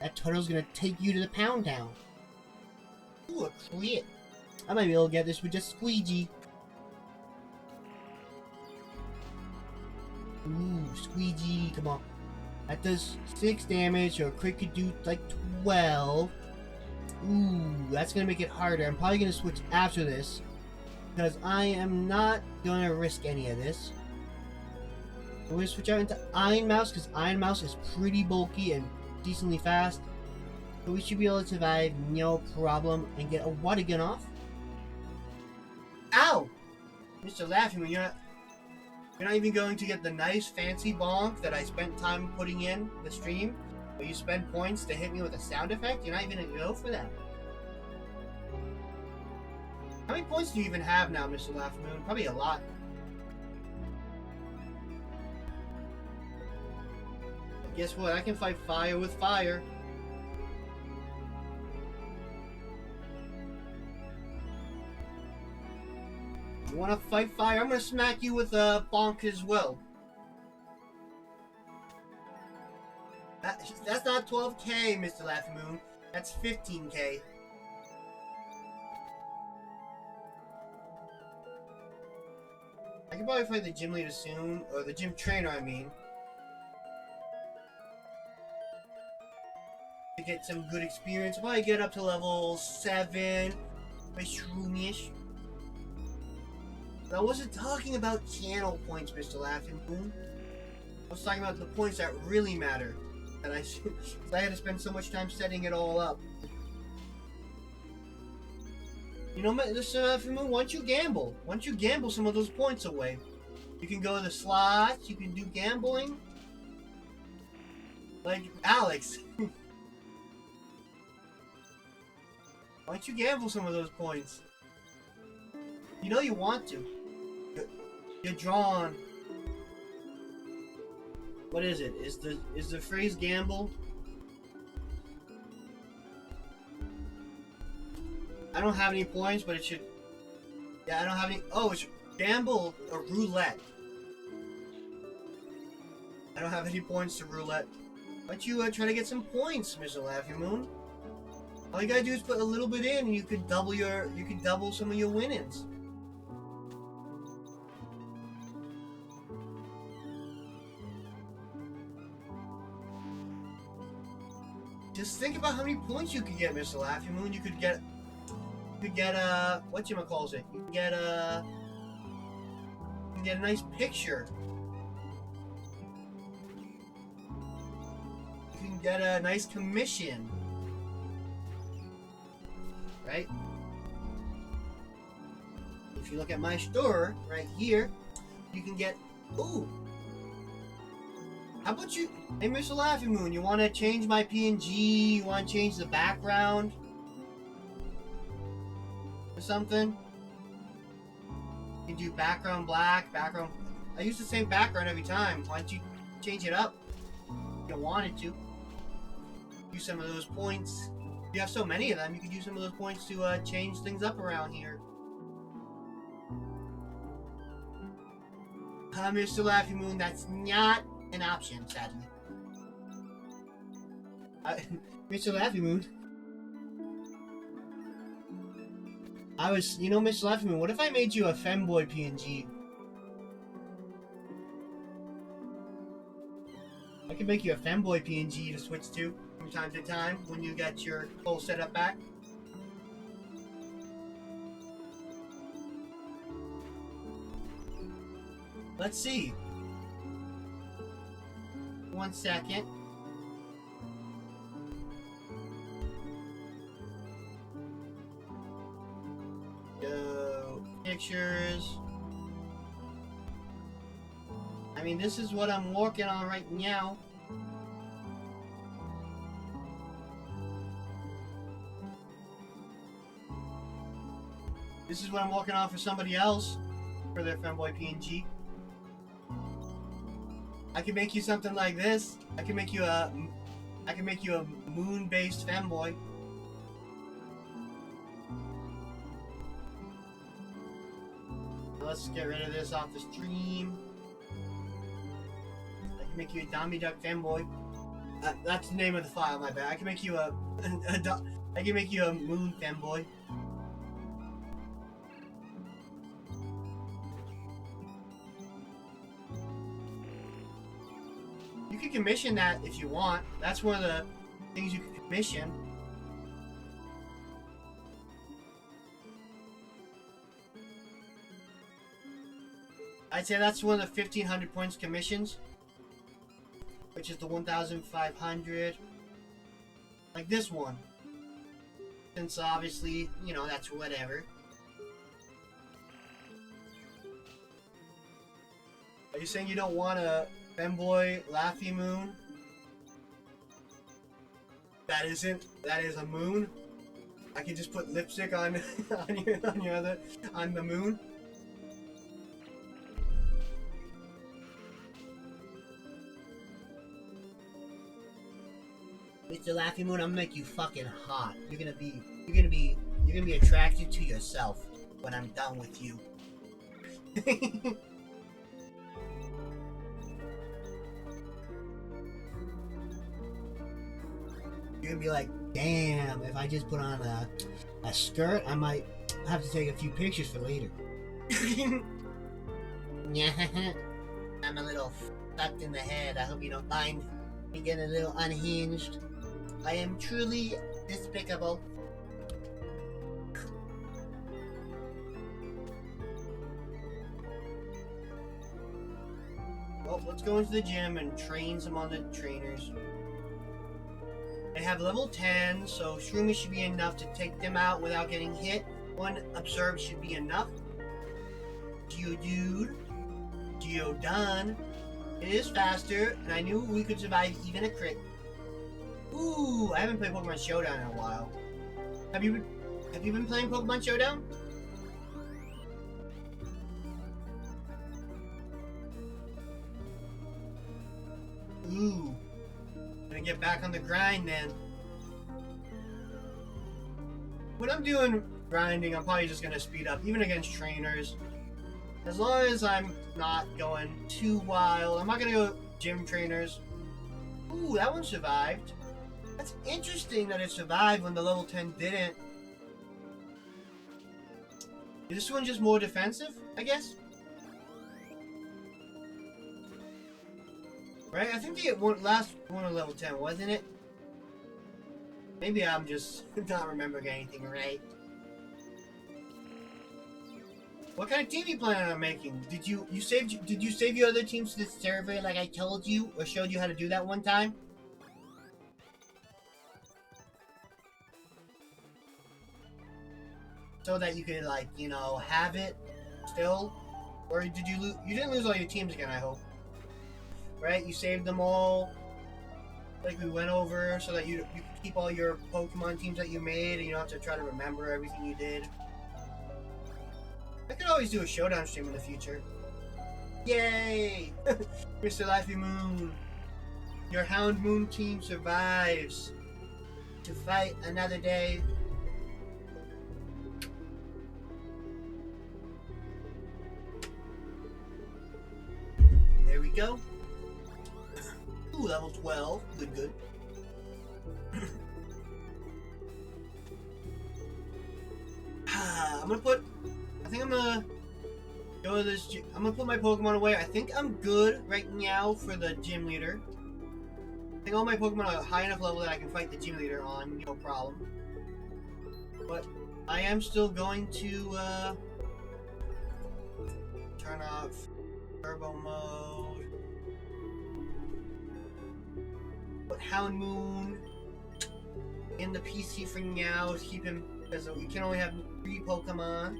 That turtle's gonna take you to the pound town. Ooh, a crit. I might be able to get this with just Squeegee. Ooh, Squeegee, come on. That does 6 damage, or a crit could do like 12. Ooh, that's gonna make it harder. I'm probably gonna switch after this, because I am not gonna risk any of this. I'm gonna switch out into Iron Mouse, because Iron Mouse is pretty bulky and decently fast. So we should be able to survive, no problem, and get a water gun off. Ow! Mr. Laffy Moon, you're not even going to get the nice fancy bonk that I spent time putting in the stream, where you spend points to hit me with a sound effect. You're not even gonna go for that. How many points do you even have now, Mr. Laffy Moon? Probably a lot. But guess what? I can fight fire with fire. You wanna fight fire? I'm gonna smack you with a bonk as well. That's not 12k, Mr. Laffy Moon. That's 15k. I can probably fight the gym leader soon, or the gym trainer, I mean. To get some good experience. I'll probably get up to level 7 with Shroomish. I wasn't talking about channel points, Mr. Laffy Moon. I was talking about the points that really matter. That I had to spend so much time setting it all up. You know, Mr. Laffy Moon, once you gamble some of those points away. You can go to the slots, you can do gambling. Like Alex. Why don't you gamble some of those points? You know you want to. You're drawn. What is it? Is the phrase gamble? I don't have any points, but it should. Yeah, I don't have any. Oh, it's gamble or roulette. I don't have any points to roulette. Why don't you try to get some points, Mr. Laffy Moon? All you gotta do is put a little bit in, and you could double some of your winnings. Just think about how many points you could get, Mr. Laffy Moon. You could get whatchamacallit? You can get a nice picture. You can get a nice commission. Right? if you look at my store right here, you can get. Ooh. How about you? Hey, Mr. Laughing Moon, you want to change my PNG? You want to change the background? Or something? You can do background black, background. I use the same background every time. Why don't you change it up? If you wanted to. Use some of those points. You have so many of them, you could use some of those points to change things up around here. Mr. Laughing Moon, that's not an option, sadly. Mr. Laughing Moon. Mr. Laughing Moon, what if I made you a femboy PNG? I could make you a femboy PNG to switch to from time to time when you get your whole setup back. Let's see. 1 second. Go pictures. I mean, this is what I'm working on right now. This is what I'm working on for somebody else for their femboy PNG. I can make you something like this. I can make you a moon-based femboy. Now let's get rid of this off the stream. I can make you a Dummy Duck femboy. That's the name of the file, my bad. I can make you a moon femboy. You can commission that if you want. That's one of the things you can commission. I'd say that's one of the 1,500 points commissions, which is the 1,500. Like this one. Since obviously, that's whatever. Are you saying you don't want a femboy Laffy Moon? That is a moon? I can just put lipstick on on the moon? Mr. Laffy Moon, I'm gonna make you fucking hot. You're gonna be attracted to yourself when I'm done with you. You're gonna be like, damn, if I just put on a skirt, I might have to take a few pictures for later. I'm a little fucked in the head. I hope you don't mind me getting a little unhinged. I am truly despicable. Well, let's go into the gym and train some other trainers. They have level 10, so Shroomy should be enough to take them out without getting hit. 1 Observe should be enough. Geodude. Geodon. It is faster, and I knew we could survive even a crit. Ooh, I haven't played Pokemon Showdown in a while. Have you been playing Pokemon Showdown? Ooh. Gonna get back on the grind then. When I'm doing grinding, I'm probably just gonna speed up, even against trainers. As long as I'm not going too wild. I'm not gonna go gym trainers. Ooh, that one survived. That's interesting that it survived when the level 10 didn't. Is this one just more defensive, I guess? Right? I think the last one on level 10, wasn't it? Maybe I'm just not remembering anything right. What kind of team you planning on making? Did you save your other teams to the server like I told you or showed you how to do that one time? So that you could have it Still? Or did you lose? You didn't lose all your teams again, I hope. Right? You saved them all, like we went over, so that you can keep all your Pokemon teams that you made, and you don't have to try to remember everything you did. I could always do a showdown stream in the future. Yay! Mr. Laffy Moon, your Hound Moon team survives to fight another day. There we go. Ooh, level 12. Good, good. I'm gonna put... I think I'm gonna go to this... I'm gonna put my Pokemon away. I think I'm good right now for the gym leader. I think all my Pokemon are high enough level that I can fight the gym leader on, no problem. But I am still going to turn off Turbo Mode. Put Hound Moon in the PC for now to keep him, because you can only have 3 Pokemon.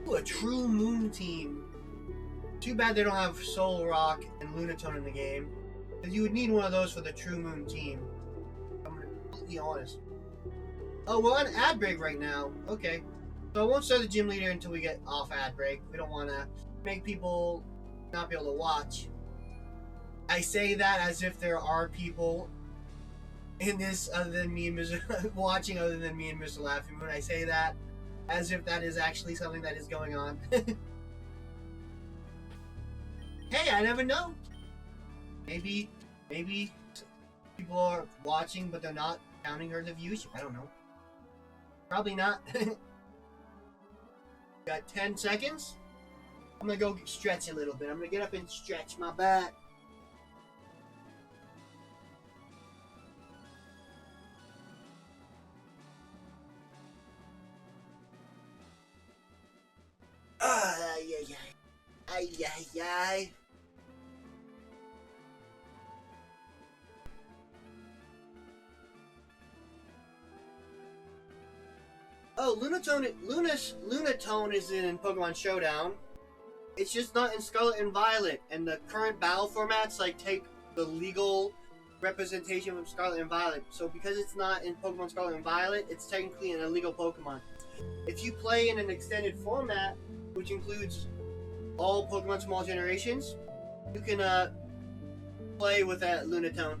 Ooh, a True Moon team. Too bad they don't have Solrock and Lunatone in the game. Because you would need one of those for the True Moon team. I'm gonna be completely honest. Oh, we're on ad break right now. Okay. So I won't start the gym leader until we get off ad break. We don't want to make people not be able to watch. I say that as if there are people in this other than me and Mr. watching other than me and Mr. Laughing Moon. I say that as if that is actually something that is going on. Hey, I never know. Maybe people are watching, but they're not counting the views. I don't know. Probably not. Got 10 seconds. I'm gonna go stretch a little bit. I'm gonna get up and stretch my back. Ay, ay, ay. Ay, ay, ay. Oh, Lunatone is in Pokemon Showdown. It's just not in Scarlet and Violet, and the current battle formats like take the legal representation from Scarlet and Violet. So because it's not in Pokemon Scarlet and Violet, it's technically an illegal Pokemon. If you play in an extended format, which includes all Pokemon from all generations, you can play with that Lunatone.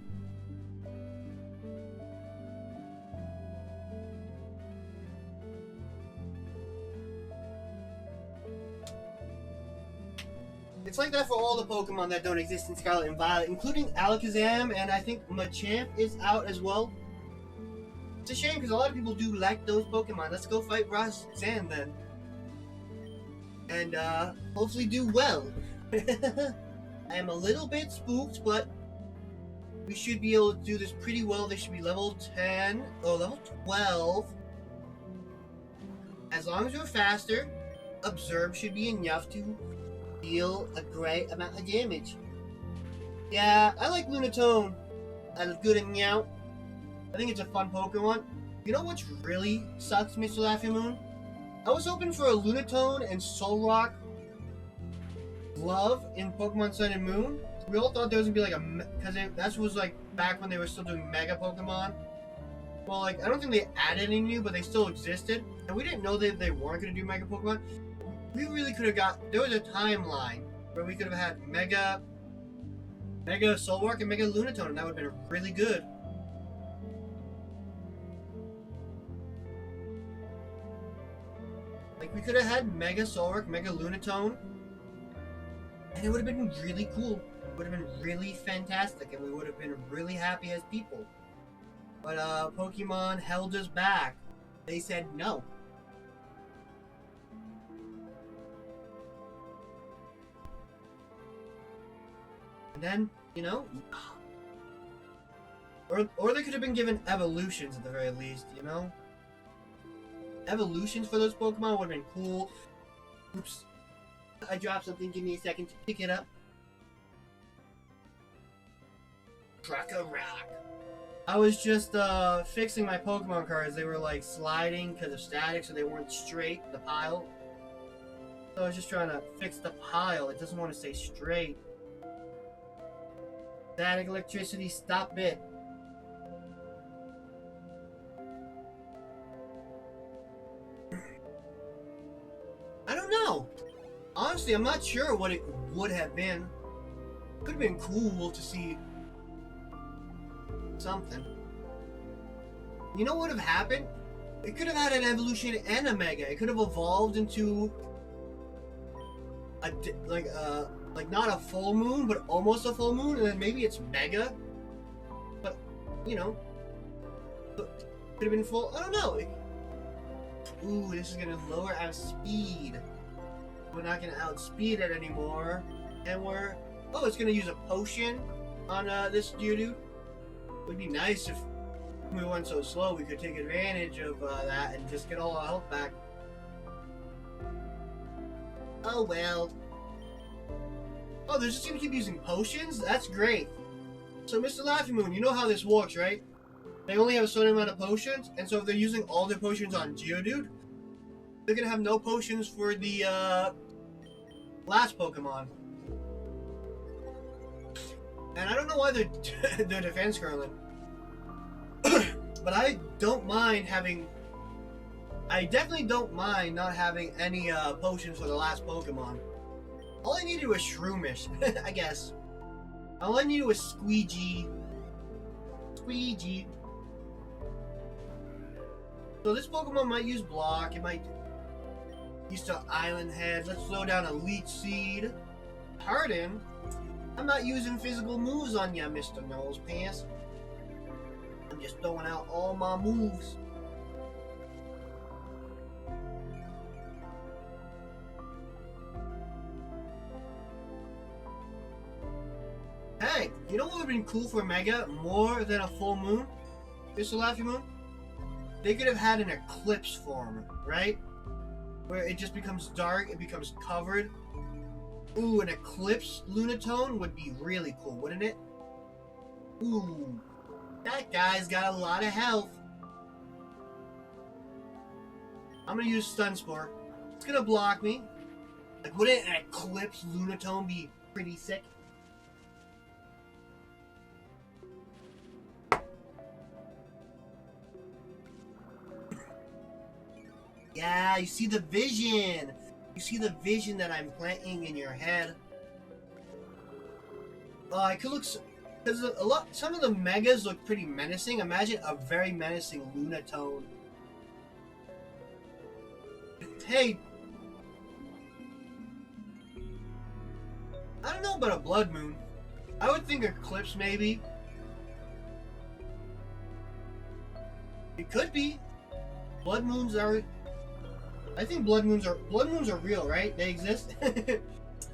It's like that for all the Pokemon that don't exist in Scarlet and Violet, including Alakazam, and I think Machamp is out as well. It's a shame because a lot of people do like those Pokemon. Let's go fight Roxanne then. And hopefully do well. I am a little bit spooked, but we should be able to do this pretty well. They should be level 10, or level 12. As long as we're faster, Observe should be enough to deal a great amount of damage. Yeah, I like Lunatone a good amount. I think it's a fun Pokemon. You know what's really sucks, Mr. Laughing Moon? I was hoping for a Lunatone and Solrock glove in Pokemon Sun and Moon. We all thought there was gonna be like a, because that was like back when they were still doing Mega Pokemon. Well, like I don't think they added any new, but they still existed, and we didn't know that they weren't gonna do Mega Pokemon. We really could have got. There was a timeline where we could have had Mega Solrock and Mega Lunatone, and that would have been really good. Like we could have had Mega Solrock, Mega Lunatone, and it would have been really cool. It would have been really fantastic, and we would have been really happy as people. But Pokemon held us back. They said no. And then, you know, or they could have been given evolutions at the very least, you know? Evolutions for those Pokemon would have been cool. Oops. I dropped something, give me a second to pick it up. Rock. I was just fixing my Pokemon cards. They were like sliding because of static, so they weren't straight in the pile. So I was just trying to fix the pile. It doesn't want to stay straight. Static electricity, stop it. I don't know. Honestly, I'm not sure what it would have been. Could have been cool to see something. You know what would have happened? It could have had an evolution and a mega. It could have evolved into like not a full moon, but almost a full moon, and then maybe it's mega. But you know, could have been full. I don't know. Ooh, this is gonna lower our speed. We're not gonna outspeed it anymore, and we're it's gonna use a potion on this dude. It would be nice if we went so slow we could take advantage of that and just get all our health back. Oh well. Oh, they're just gonna keep using potions? That's great. So, Mr. Laughing Moon, you know how this works, right? They only have a certain amount of potions, and so if they're using all their potions on Geodude, they're gonna have no potions for the last Pokemon. And I don't know why they're defense curling. But I don't mind having... I definitely don't mind not having any potions for the last Pokemon. All I needed was Shroomish, I guess. All I needed was Squeegee. Squeegee. So this Pokemon might use Block. It might use the Island Head. Let's slow down a Leech Seed. Pardon? I'm not using physical moves on ya, Mr. Nosepants. I'm just throwing out all my moves. Hey, you know what would have been cool for Mega more than a full moon? Mr. Laughing Moon? They could have had an eclipse form, right? Where it just becomes dark, it becomes covered. Ooh, an eclipse Lunatone would be really cool, wouldn't it? Ooh, that guy's got a lot of health. I'm gonna use Stun Spore. It's gonna block me. Like, wouldn't an eclipse Lunatone be pretty sick? Yeah, you see the vision. You see the vision that I'm planting in your head. I could look, because some of the megas look pretty menacing. Imagine a very menacing Lunatone. Hey, I don't know about a Blood Moon. I would think Eclipse maybe. It could be. Blood Moons are. I think blood moons are real, right? They exist.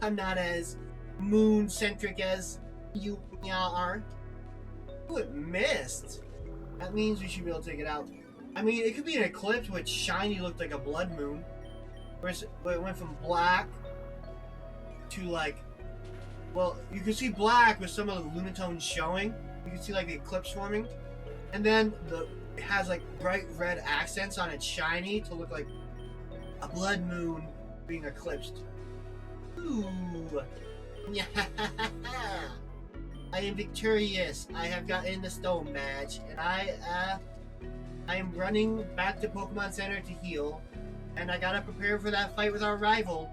I'm not as moon-centric as you are. Ooh, it missed. That means we should be able to take it out. I mean, it could be an eclipse which shiny looked like a blood moon. Where it went from black to like... Well, you can see black with some of the Lunatones showing. You can see like the eclipse forming. And then it has like bright red accents on its shiny to look like a blood moon being eclipsed. Ooh. I am victorious. I have gotten the stone badge, and I am running back to Pokemon Center to heal, and I gotta prepare for that fight with our rival.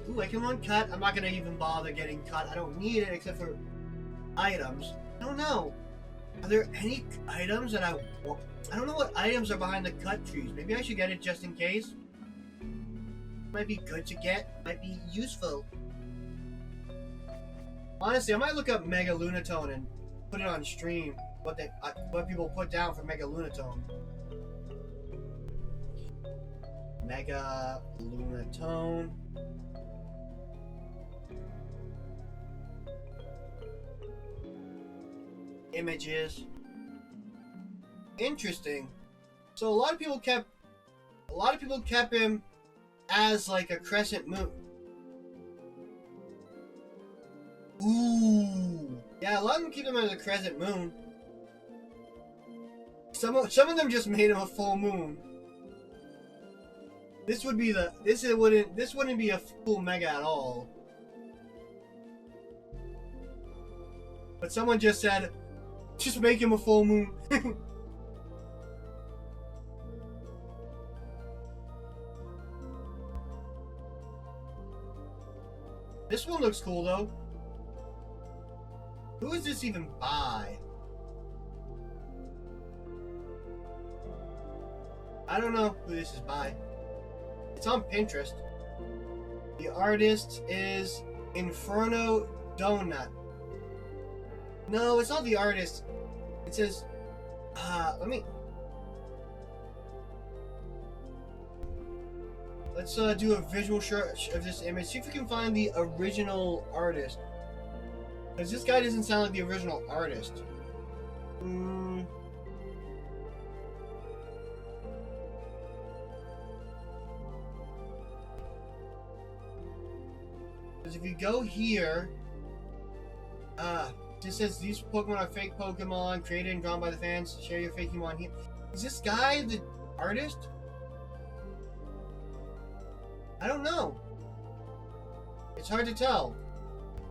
Ooh, I can run cut. I'm not gonna even bother getting cut. I don't need it except for items. I don't know. Are there any items that I don't know what items are behind the cut trees. Maybe I should get it just in case. Might be good to get. Might be useful. Honestly, I might look up Mega Lunatone and put it on stream. What people put down for Mega Lunatone. Mega Lunatone. Images. Interesting. So a lot of people kept him as like a crescent moon. Ooh. Yeah, a lot of them keep him as a crescent moon. Some of them just made him a full moon. This would be this wouldn't be a full mega at all. But someone just said, just make him a full moon. This one looks cool though. Who is this even by? I don't know who this is by. It's on Pinterest. The artist is Inferno Donut. No, it's not the artist. It says, let's do a visual search of this image. See if we can find the original artist. Because this guy doesn't sound like the original artist. Because if you go here, it says these Pokemon are fake Pokemon created and drawn by the fans. Share your fake Pokemon here. Is this guy the artist? I don't know. It's hard to tell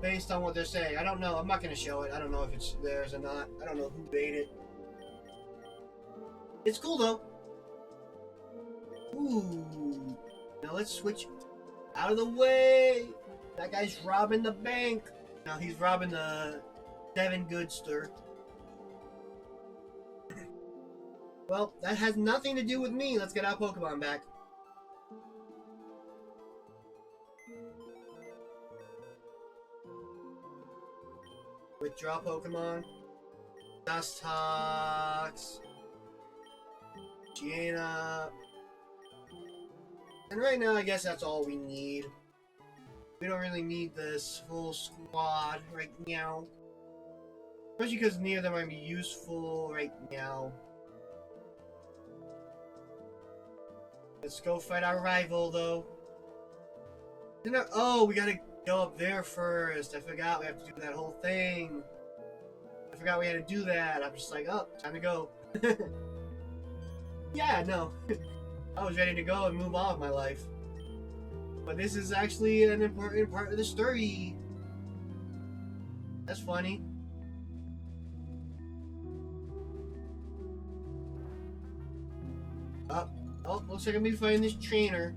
based on what they're saying. I don't know. I'm not going to show it. I don't know if it's theirs or not. I don't know who made it. It's cool though. Ooh. Now let's switch out of the way. That guy's robbing the bank. Now he's robbing the Devin Good store. Well, that has nothing to do with me. Let's get our Pokemon back. Withdraw Pokemon. Dustox. Gianna. And right now, I guess that's all we need. We don't really need this full squad right now. Especially because neither of them might be useful right now. Let's go fight our rival, though. Oh, we gotta go up there first. I forgot we have to do that whole thing. I forgot we had to do that. I'm just like, oh, time to go. Yeah, no. I was ready to go and move on with my life. But this is actually an important part of the story. That's funny. Oh, looks like I'm gonna be fighting this trainer.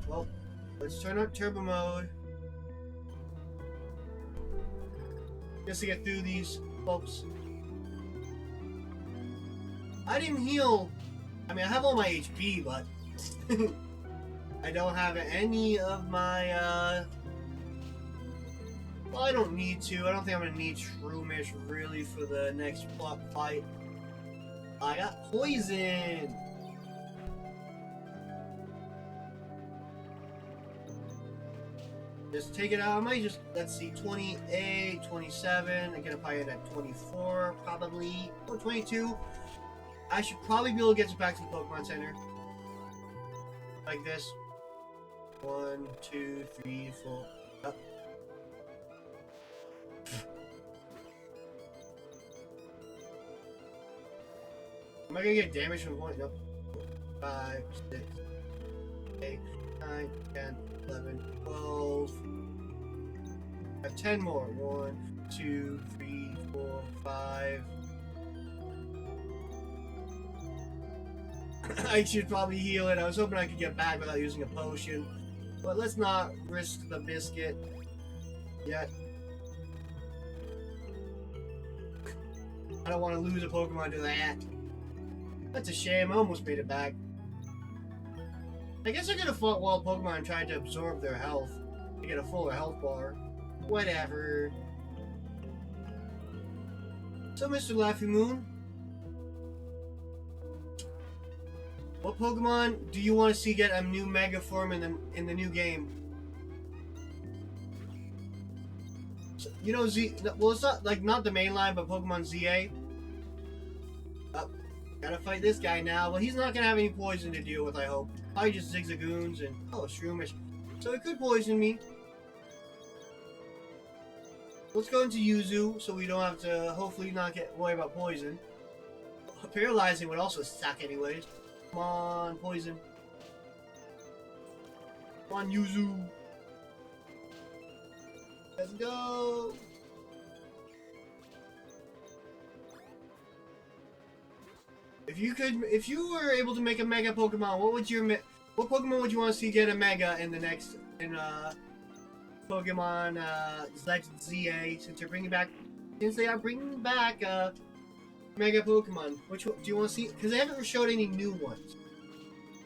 Well, let's turn up turbo mode. Just to get through these folks. I didn't heal. I mean, I have all my HP, but I don't have any of my, well, I don't need to. I don't think I'm gonna need Shroomish really for the next plot fight. I got poison! Just take it out. I might just, let's see, 28, 27. I'm gonna probably end at 24, probably. Or 22. I should probably be able to get back to the Pokemon Center. Like this. 1, 2, 3, 4. Up. Am I gonna get damage from one? Nope. 5, 6, 8, 9, 10, 11, 12. I have 10 more. 1, 2, 3, 4, 5. I should probably heal it. I was hoping I could get back without using a potion. But let's not risk the biscuit yet. I don't want to lose a Pokemon to that. That's a shame. I almost made it back. I guess I could have fought wild Pokemon and tried to absorb their health to get a fuller health bar. Whatever. So, Mr. Laffy Moon, what Pokemon do you want to see get a new Mega Form in the new game? So, you know, well, it's not like not the main line, but Pokemon ZA. Oh, gotta fight this guy now. Well, he's not gonna have any poison to deal with, I hope. Probably just Zigzagoons and Shroomish. So it could poison me. Let's go into Yuzu, so we don't have to hopefully not worry about poison. Paralyzing would also suck anyways. Come on, poison. Come on, Yuzu. Let's go. If you were able to make a Mega Pokemon, what Pokemon would you want to see get a Mega in the next Pokemon Legend ZA? Since they are bringing back Mega Pokemon, which do you want to see? Because they haven't showed any new ones.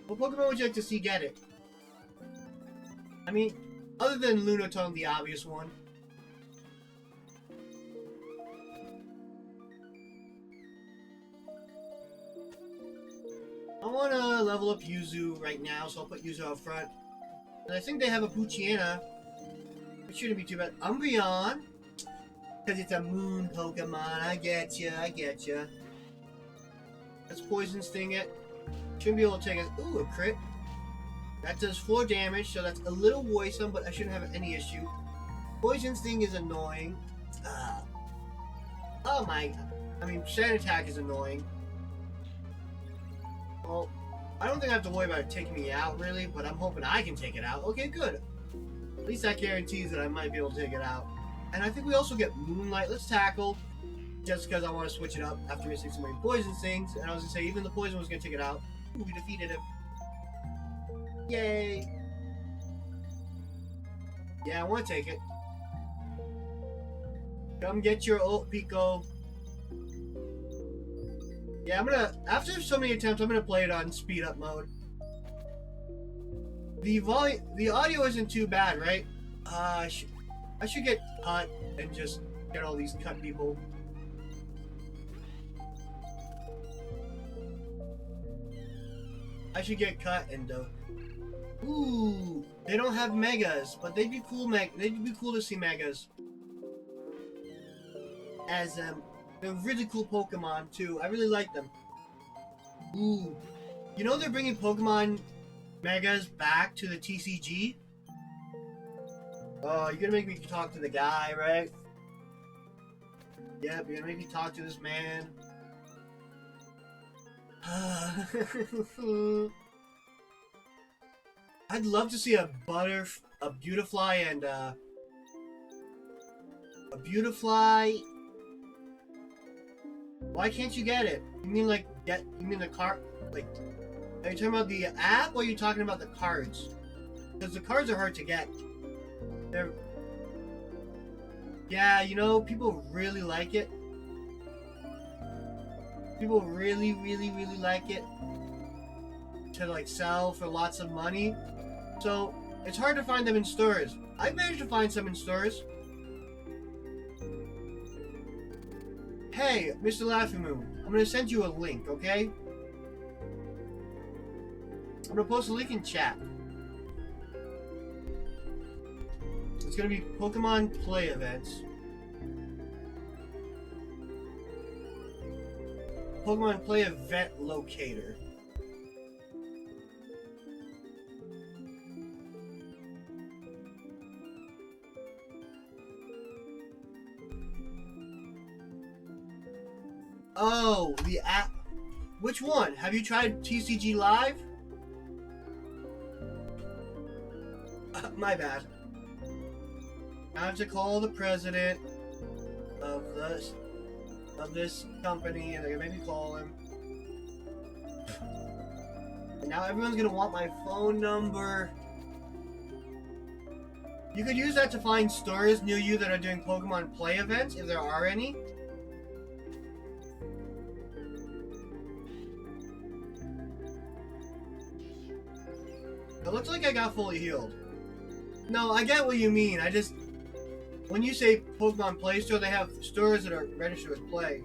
What Pokemon would you like to see get it? I mean, other than Lunatone, the obvious one. I want to level up Yuzu right now, so I'll put Yuzu out front. And I think they have a Poochyena. It shouldn't be too bad. Umbreon, because it's a moon Pokemon. I get ya. Let's Poison Sting it. Shouldn't be able to take it. Ooh, a crit. That does 4 damage, so that's a little worrisome, but I shouldn't have any issue. Poison Sting is annoying. Oh my. I mean, Sand Attack is annoying. Well, I don't think I have to worry about it taking me out, really, but I'm hoping I can take it out. Okay, good. At least that guarantees that I might be able to take it out. And I think we also get Moonlight. Let's Tackle, just because I want to switch it up after missing so many Poison Stings. And I was going to say, even the Poison was going to take it out. Ooh, we defeated him. Yay! Yeah, I want to take it. Come get your ult, Pico. Yeah, after so many attempts, I'm gonna play it on speed up mode. The audio isn't too bad, right? I should get cut and just get all these cut people. I should get cut and ooh, they don't have megas, but they'd be cool. They'd be cool to see megas. As they're really cool Pokemon too. I really like them. Ooh, you know they're bringing Pokemon Megas back to the TCG. Oh, you're gonna make me talk to the guy, right? Yep, you're gonna make me talk to this man. I'd love to see a Beautifly and a Beautifly. Why can't you get it? You mean you mean the card? Like, are you talking about the app or are you talking about the cards? Because the cards are hard to get. Yeah, you know, people really like it. People really like it to like sell for lots of money. So it's hard to find them in stores. I've managed to find some in stores. Hey, Mr. Laffymoon, I'm gonna send you a link, okay? I'm gonna post a link in chat. It's gonna be Pokemon Play Events. Pokemon Play Event Locator. Oh, the app. Which one? Have you tried TCG Live? My bad. I have to call the president of this company, and they're gonna make me call him. And now everyone's gonna want my phone number. You could use that to find stores near you that are doing Pokemon Play events, if there are any. It looks like I got fully healed. No, I get what you mean. When you say Pokemon Play Store, they have stores that are registered with Play.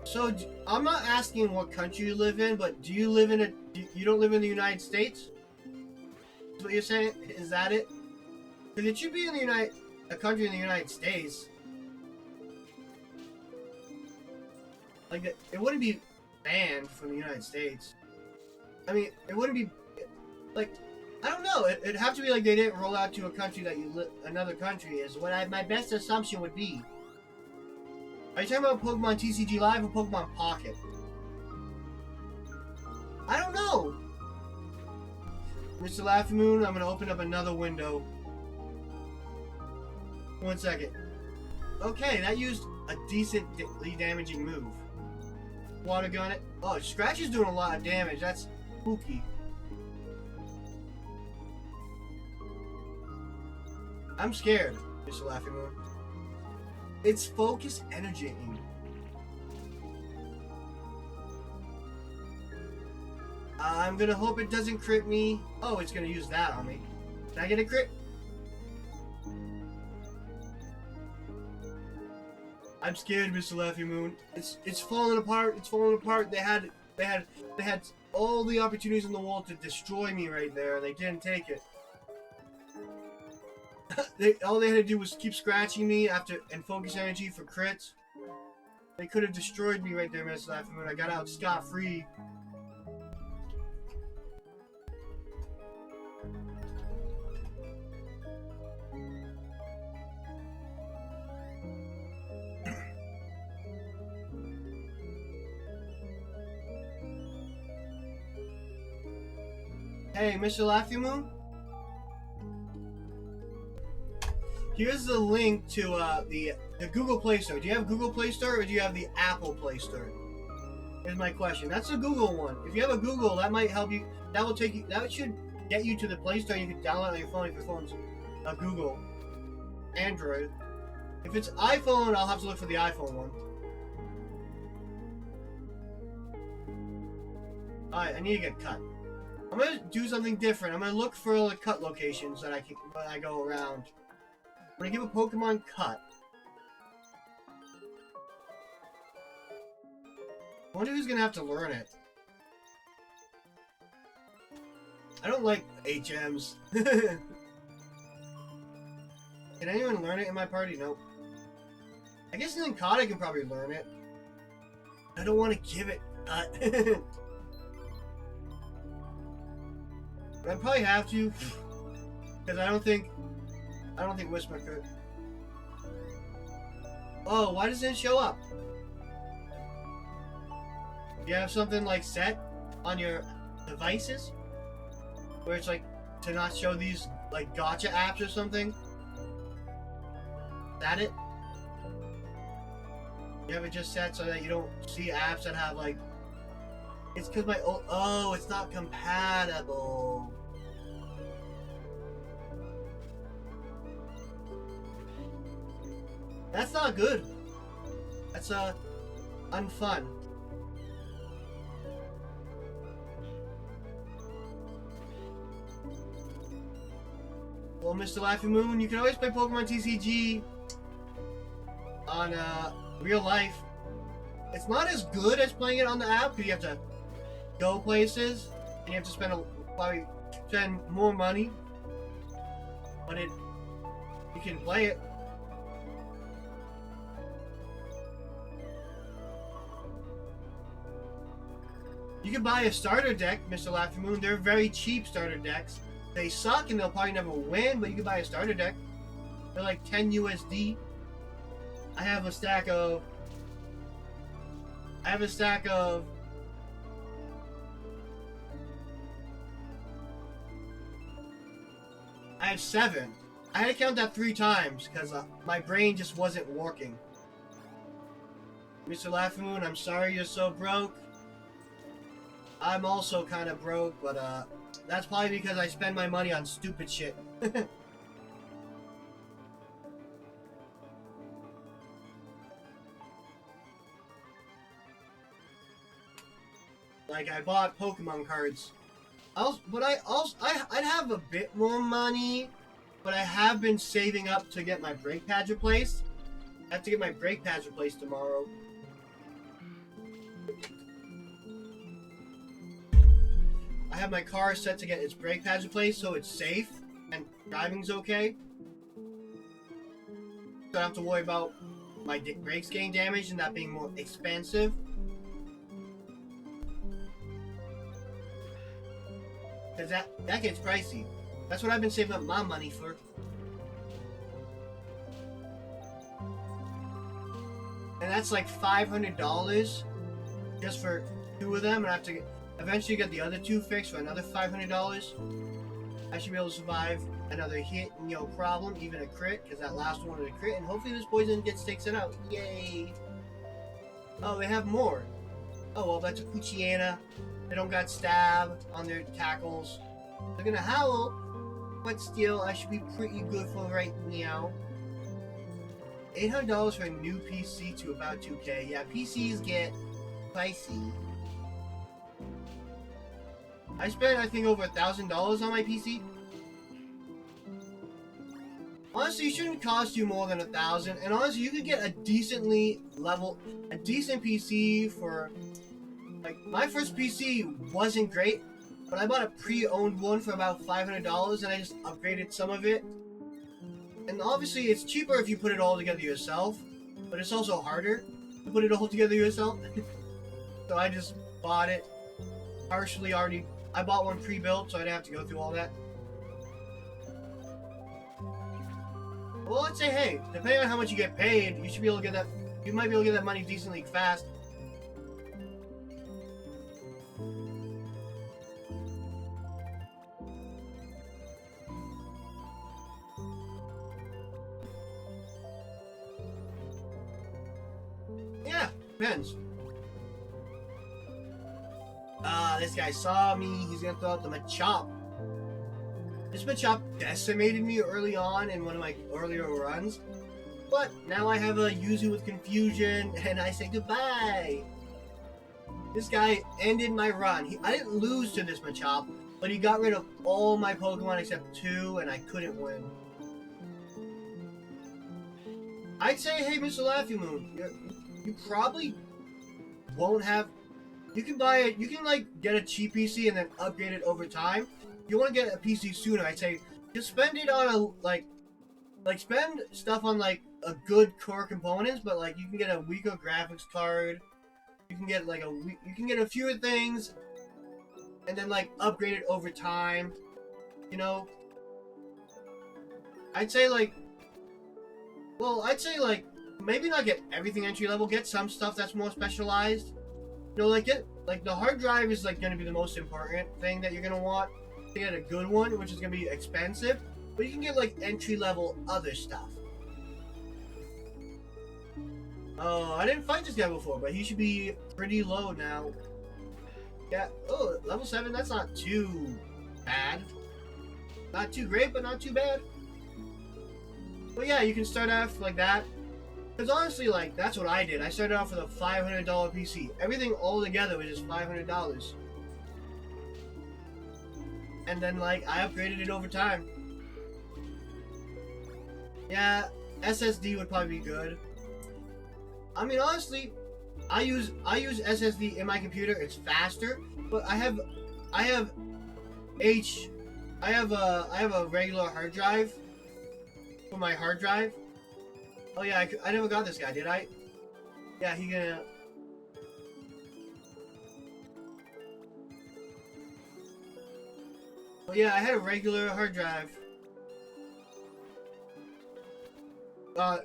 So, I'm not asking what country you live in, but do you live in you don't live in the United States? Is what you're saying? Is that it? Because it should be in a country in the United States. Like, it wouldn't be banned from the United States. I mean, it wouldn't be like, I don't know. It'd have to be like they didn't roll out to a country that another country is. What my best assumption would be. Are you talking about Pokemon TCG Live or Pokemon Pocket? I don't know. Mr. Laughing Moon, I'm gonna open up another window. 1 second. Okay, that used a decently damaging move. Water gun it. Oh, Scratch is doing a lot of damage. That's spooky. I'm scared, Mr. Laughing Moon. It's focus energy. I'm gonna hope it doesn't crit me. Oh, it's gonna use that on me. Can I get a crit? I'm scared, Mr. Laughing Moon. It's falling apart. It's falling apart. They had all the opportunities in the world to destroy me right there, and they didn't take it. All they had to do was keep scratching me and focus energy for crits. They could have destroyed me right there, Mr. Laughing Moon. I got out scot-free. Hey, Mr. Laughing Moon? Here's the link to the Google Play Store. Do you have Google Play Store or do you have the Apple Play Store? Here's my question. That's the Google one. If you have a Google, that might help you. That will take you. That should get you to the Play Store. You can download it on your phone if your phone's a Google, Android. If it's iPhone, I'll have to look for the iPhone one. Alright, I need to get cut. I'm gonna do something different. I'm gonna look for the cut locations that I can when I go around. I'm gonna give a Pokemon cut. I wonder who's gonna have to learn it. I don't like HMs. Can anyone learn it in my party? Nope. I guess Ninkata can probably learn it. I don't want to give it cut. But I probably have to, because I don't think Whisper could. Oh, why doesn't it show up? Do you have something like set on your devices, where it's like to not show these like gotcha apps or something? Is that it? You have it just set so that you don't see apps that have like. It's because my old. Oh, it's not compatible. That's not good. That's unfun. Well, Mr. Laughing Moon, you can always play Pokemon TCG on real life. It's not as good as playing it on the app because you have to go places and you have to probably spend more money. But you can play it. You can buy a starter deck, Mr. Laughing Moon. They're very cheap starter decks. They suck and they'll probably never win, but you can buy a starter deck. They're like 10 USD. I have a stack of I have 7. I had to count that 3 times because my brain just wasn't working. Mr. Laughing Moon, I'm sorry you're so broke. I'm also kind of broke, but that's probably because I spend my money on stupid shit. Like I bought Pokemon cards. I'd have a bit more money, but I have been saving up to get my brake pads replaced. I have to get my brake pads replaced tomorrow. I have my car set to get its brake pads replaced so it's safe and driving's okay. So I don't have to worry about my brakes getting damaged and that being more expensive. Because that gets pricey. That's what I've been saving up my money for. And that's like $500 just for 2 of them, and I eventually get the other two fixed for another $500. I should be able to survive another hit, no problem, even a crit, because that last one was a crit, and hopefully this poison takes it out. Yay! Oh, they have more. Oh, well, that's a Cuchiana. They don't got stab on their tackles. They're gonna howl, but still, I should be pretty good for right now. $800 for a new PC to about 2K. Yeah, PCs get pricey. I spent, I think, over $1,000 on my PC. Honestly, it shouldn't cost you more than $1,000. And honestly, you could get a decent PC for, like, my first PC wasn't great, but I bought a pre-owned one for about $500, and I just upgraded some of it. And obviously, it's cheaper if you put it all together yourself, but it's also harder to put it all together yourself. So I just bought it partially already. I bought one pre-built, so I didn't have to go through all that. Well, let's say, hey, depending on how much you get paid, you should be able to get that. You might be able to get that money decently fast. Yeah, depends. This guy saw me. He's gonna throw out the Machop. This Machop decimated me early on in one of my earlier runs, but now I have a Yuzu with Confusion, and I say goodbye. This guy ended my run. I didn't lose to this Machop, but he got rid of all my Pokemon except 2, and I couldn't win. I'd say, hey, Mr. Laffy Moon, you probably won't have. You can buy it. You can like get a cheap PC and then upgrade it over time. If you want to get a PC sooner, I'd say just spend it on a like spend stuff on like a good core components, but like you can get a weaker graphics card. You can get like you can get a fewer things, and then like upgrade it over time. You know, I'd say like maybe not get everything entry level. Get some stuff that's more specialized. You know, like the hard drive is like going to be the most important thing that you're going to want to get a good one, which is going to be expensive, but you can get like entry level other stuff. Oh, I didn't fight this guy before, but he should be pretty low now. Yeah, oh, level 7, that's not too bad. Not too great, but not too bad. But yeah, you can start off like that. Because honestly, like, that's what I did. I started off with a $500 PC. Everything all together was just $500. And then, like, I upgraded it over time. Yeah, SSD would probably be good. I mean, honestly, I use SSD in my computer. It's faster, but I have a regular hard drive for my hard drive. Oh yeah, I never got this guy, did I? Yeah, he gonna. Oh yeah, I had a regular hard drive.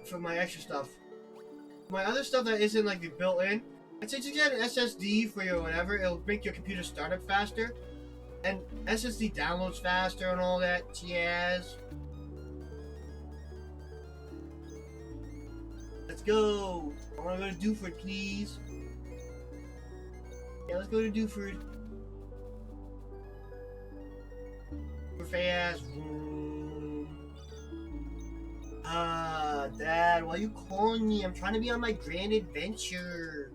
For my extra stuff. My other stuff that isn't like the built-in, I'd say just get an SSD for your whatever. It'll make your computer start up faster, and SSD downloads faster and all that jazz. Let's go. I want to go to Dewford, please. Yeah, let's go to Dewford. Super fast. Dad, why are you calling me? I'm trying to be on my grand adventure.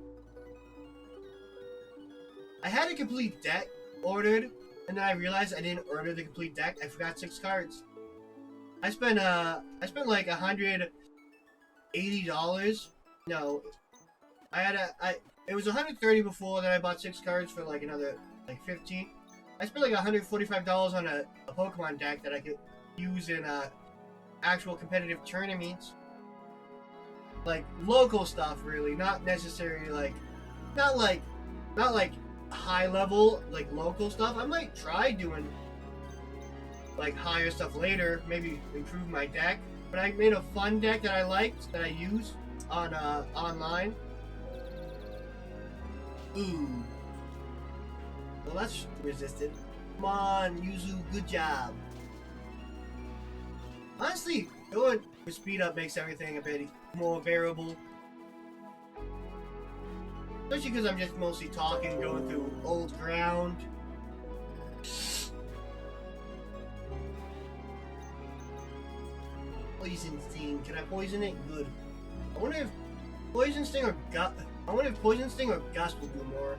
I had a complete deck ordered, and then I realized I didn't order the complete deck. I forgot 6 cards. I spent like $180. No, it was $130 before. Then I bought 6 cards for like another like $15. I spent like $145 on a Pokemon deck that I could use in actual competitive tournaments, like local stuff, really, not necessarily like, not like high level, like local stuff. I might try doing like higher stuff later, maybe improve my deck. But I made a fun deck that I liked, that I use on online. Ooh. Well, that's resisted. Come on, Yuzu, good job. Honestly, going with speed up makes everything a bit more bearable. Especially because I'm just mostly talking, going through old ground. Poison Sting. Can I poison it? Good. I wonder if Poison Sting or Gust will do more.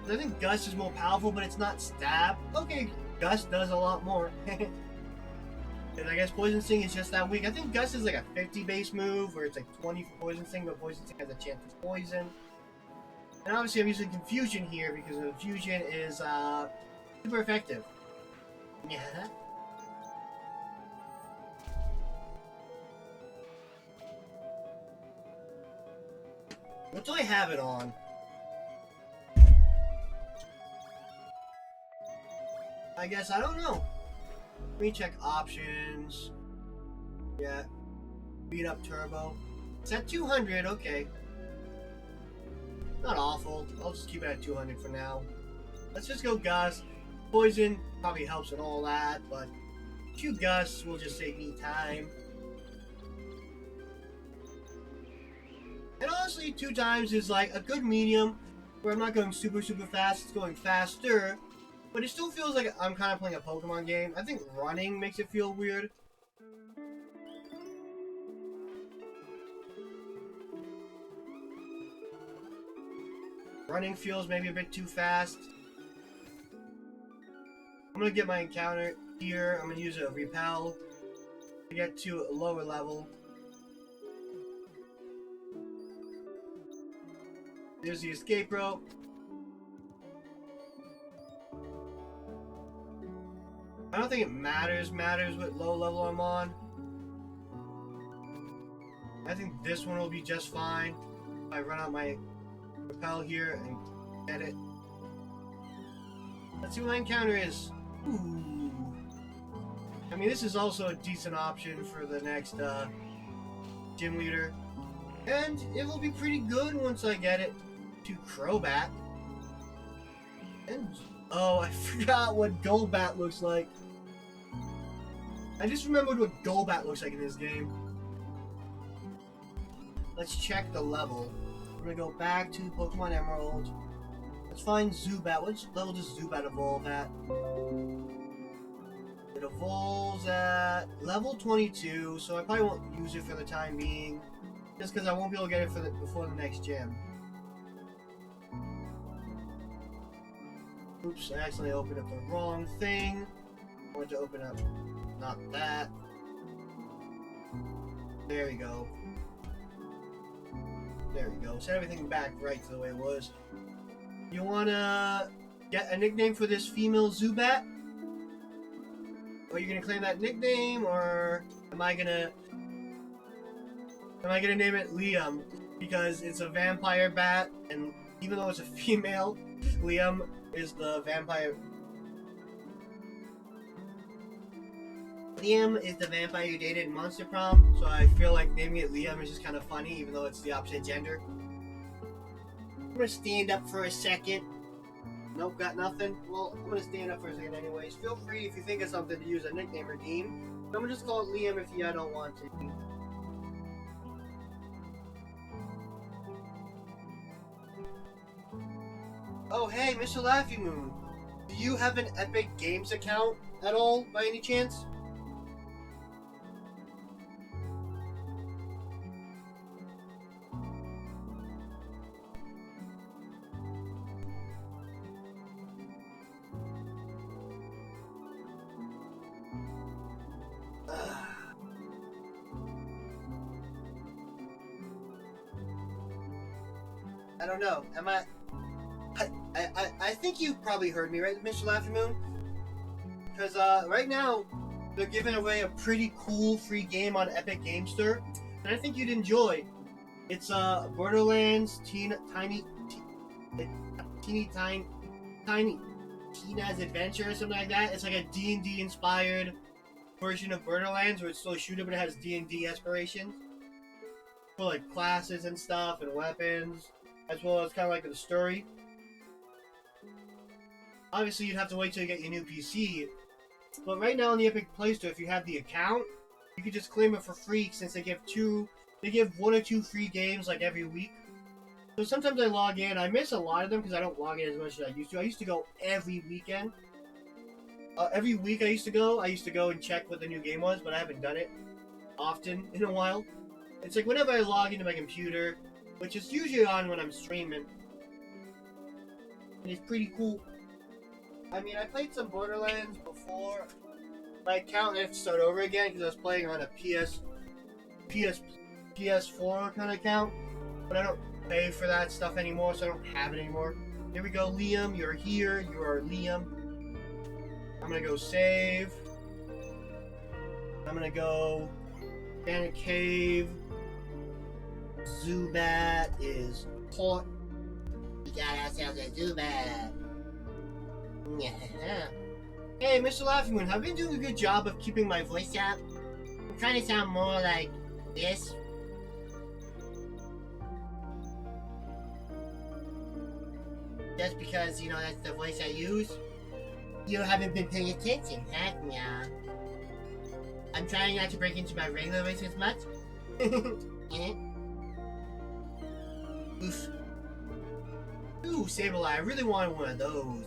I think Gust is more powerful, but it's not stab. Okay, Gust does a lot more. And I guess Poison Sting is just that weak. I think Gust is like a 50 base move, where it's like 20 for Poison Sting, but Poison Sting has a chance to poison. And obviously I'm using Confusion here, because Confusion is super effective. Yeah. What do I have it on? I guess I don't know. Let me check options. Yeah. Beat up turbo. It's at 200, okay. Not awful. I'll just keep it at 200 for now. Let's just go Gust. Poison probably helps in all that, but 2 Gusts will just save me time. And honestly, 2 times is like a good medium, where I'm not going super fast, it's going faster, but it still feels like I'm kind of playing a Pokemon game. I think running makes it feel weird. Running feels maybe a bit too fast. I'm gonna get my encounter here. I'm gonna use a repel to get to a lower level. There's the escape rope. I don't think it matters what low level I'm on. I think this one will be just fine. If I run out my repel here and get it. Let's see what my encounter is. Ooh. I mean, this is also a decent option for the next gym leader. And it will be pretty good once I get it to Crobat. And oh, I forgot what Golbat looks like. I just remembered what Golbat looks like in this game. Let's check the level. We're gonna go back to Pokemon Emerald. Let's find Zubat. What level does Zubat evolve at? It evolves at level 22, so I probably won't use it for the time being. Just because I won't be able to get it before the next gym. Oops, I accidentally opened up the wrong thing. I want to open up, not that. There we go. There we go. Set everything back right to the way it was. You want to get a nickname for this female Zubat? Are you going to claim that nickname, or am I going to name it Liam? Because it's a vampire bat, and even though it's a female, Liam is the vampire. Liam is the vampire you dated in Monster Prom, so I feel like naming it Liam is just kind of funny, even though it's the opposite gender. I'm gonna stand up for a second. Nope, got nothing. Well, I'm gonna stand up for a second anyways. Feel free if you think of something to use a nickname redeem. I'm gonna just call it Liam if you don't want to. Oh hey, Mr. Laffy Moon. Do you have an Epic Games account at all, by any chance? I don't know. Am I think you probably heard me, right, Mr. Laffy Moon? Because right now they're giving away a pretty cool free game on Epic Games Store, and I think you'd enjoy. It's Borderlands Tiny Tina's Adventure or something like that. It's like a D&D inspired version of Borderlands, where it's still a shooter, but it has D&D aspirations for like classes and stuff and weapons, as well as kind of like the story. Obviously, you'd have to wait till you get your new PC. But right now on the Epic Play Store, if you have the account, you can just claim it for free since they give 1 or 2 free games like every week. So sometimes I log in. I miss a lot of them because I don't log in as much as I used to. I used to go every weekend. Every week I used to go and check what the new game was, but I haven't done it often in a while. It's like whenever I log into my computer, which is usually on when I'm streaming. And it's pretty cool. I mean, I played some Borderlands before. My account had to start over again because I was playing on a PS4 kind of account. But I don't pay for that stuff anymore, so I don't have it anymore. Here we go, Liam. You're here. You are Liam. I'm gonna go save. I'm gonna go Bandit Cave. Zubat is caught. We got ourselves a Zubat. Yeah. Hey, Mr. Laughing Moon, have you been doing a good job of keeping my voice up? I'm trying to sound more like this. Just because, you know, that's the voice I use. You haven't been paying attention, huh? Yeah. I'm trying not to break into my regular voice as much. Oof. Ooh, Sableye, I really wanted one of those.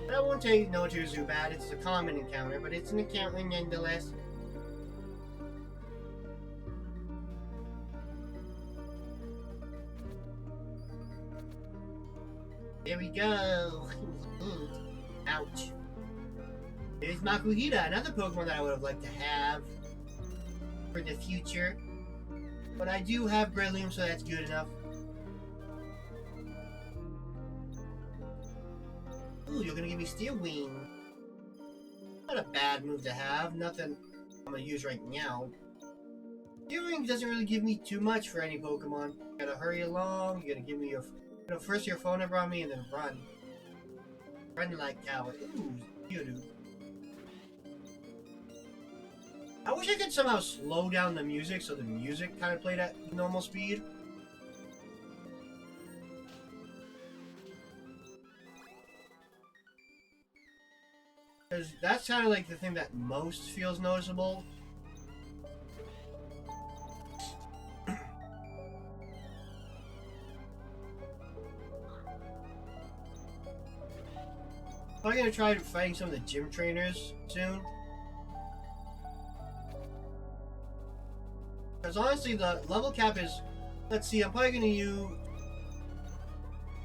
But I won't say no to Zubat. It's a common encounter, but it's an encounter nonetheless. There we go. Ouch. There's Makuhita, another Pokemon that I would have liked to have for the future. But I do have Breloom, so that's good enough. Ooh, you're gonna give me Steel Wing. Not a bad move to have. Nothing I'm gonna use right now. Steel Wing doesn't really give me too much for any Pokemon. You gotta hurry along. You gotta give me your, first your phone number on me and then run. Run like coward. Ooh, Geodude. I wish I could somehow slow down the music so the music kind of played at normal speed. Because that's kind of like the thing that most feels noticeable. I'm gonna try fighting some of the gym trainers soon. Because honestly, the level cap is... Let's see, I'm probably gonna use...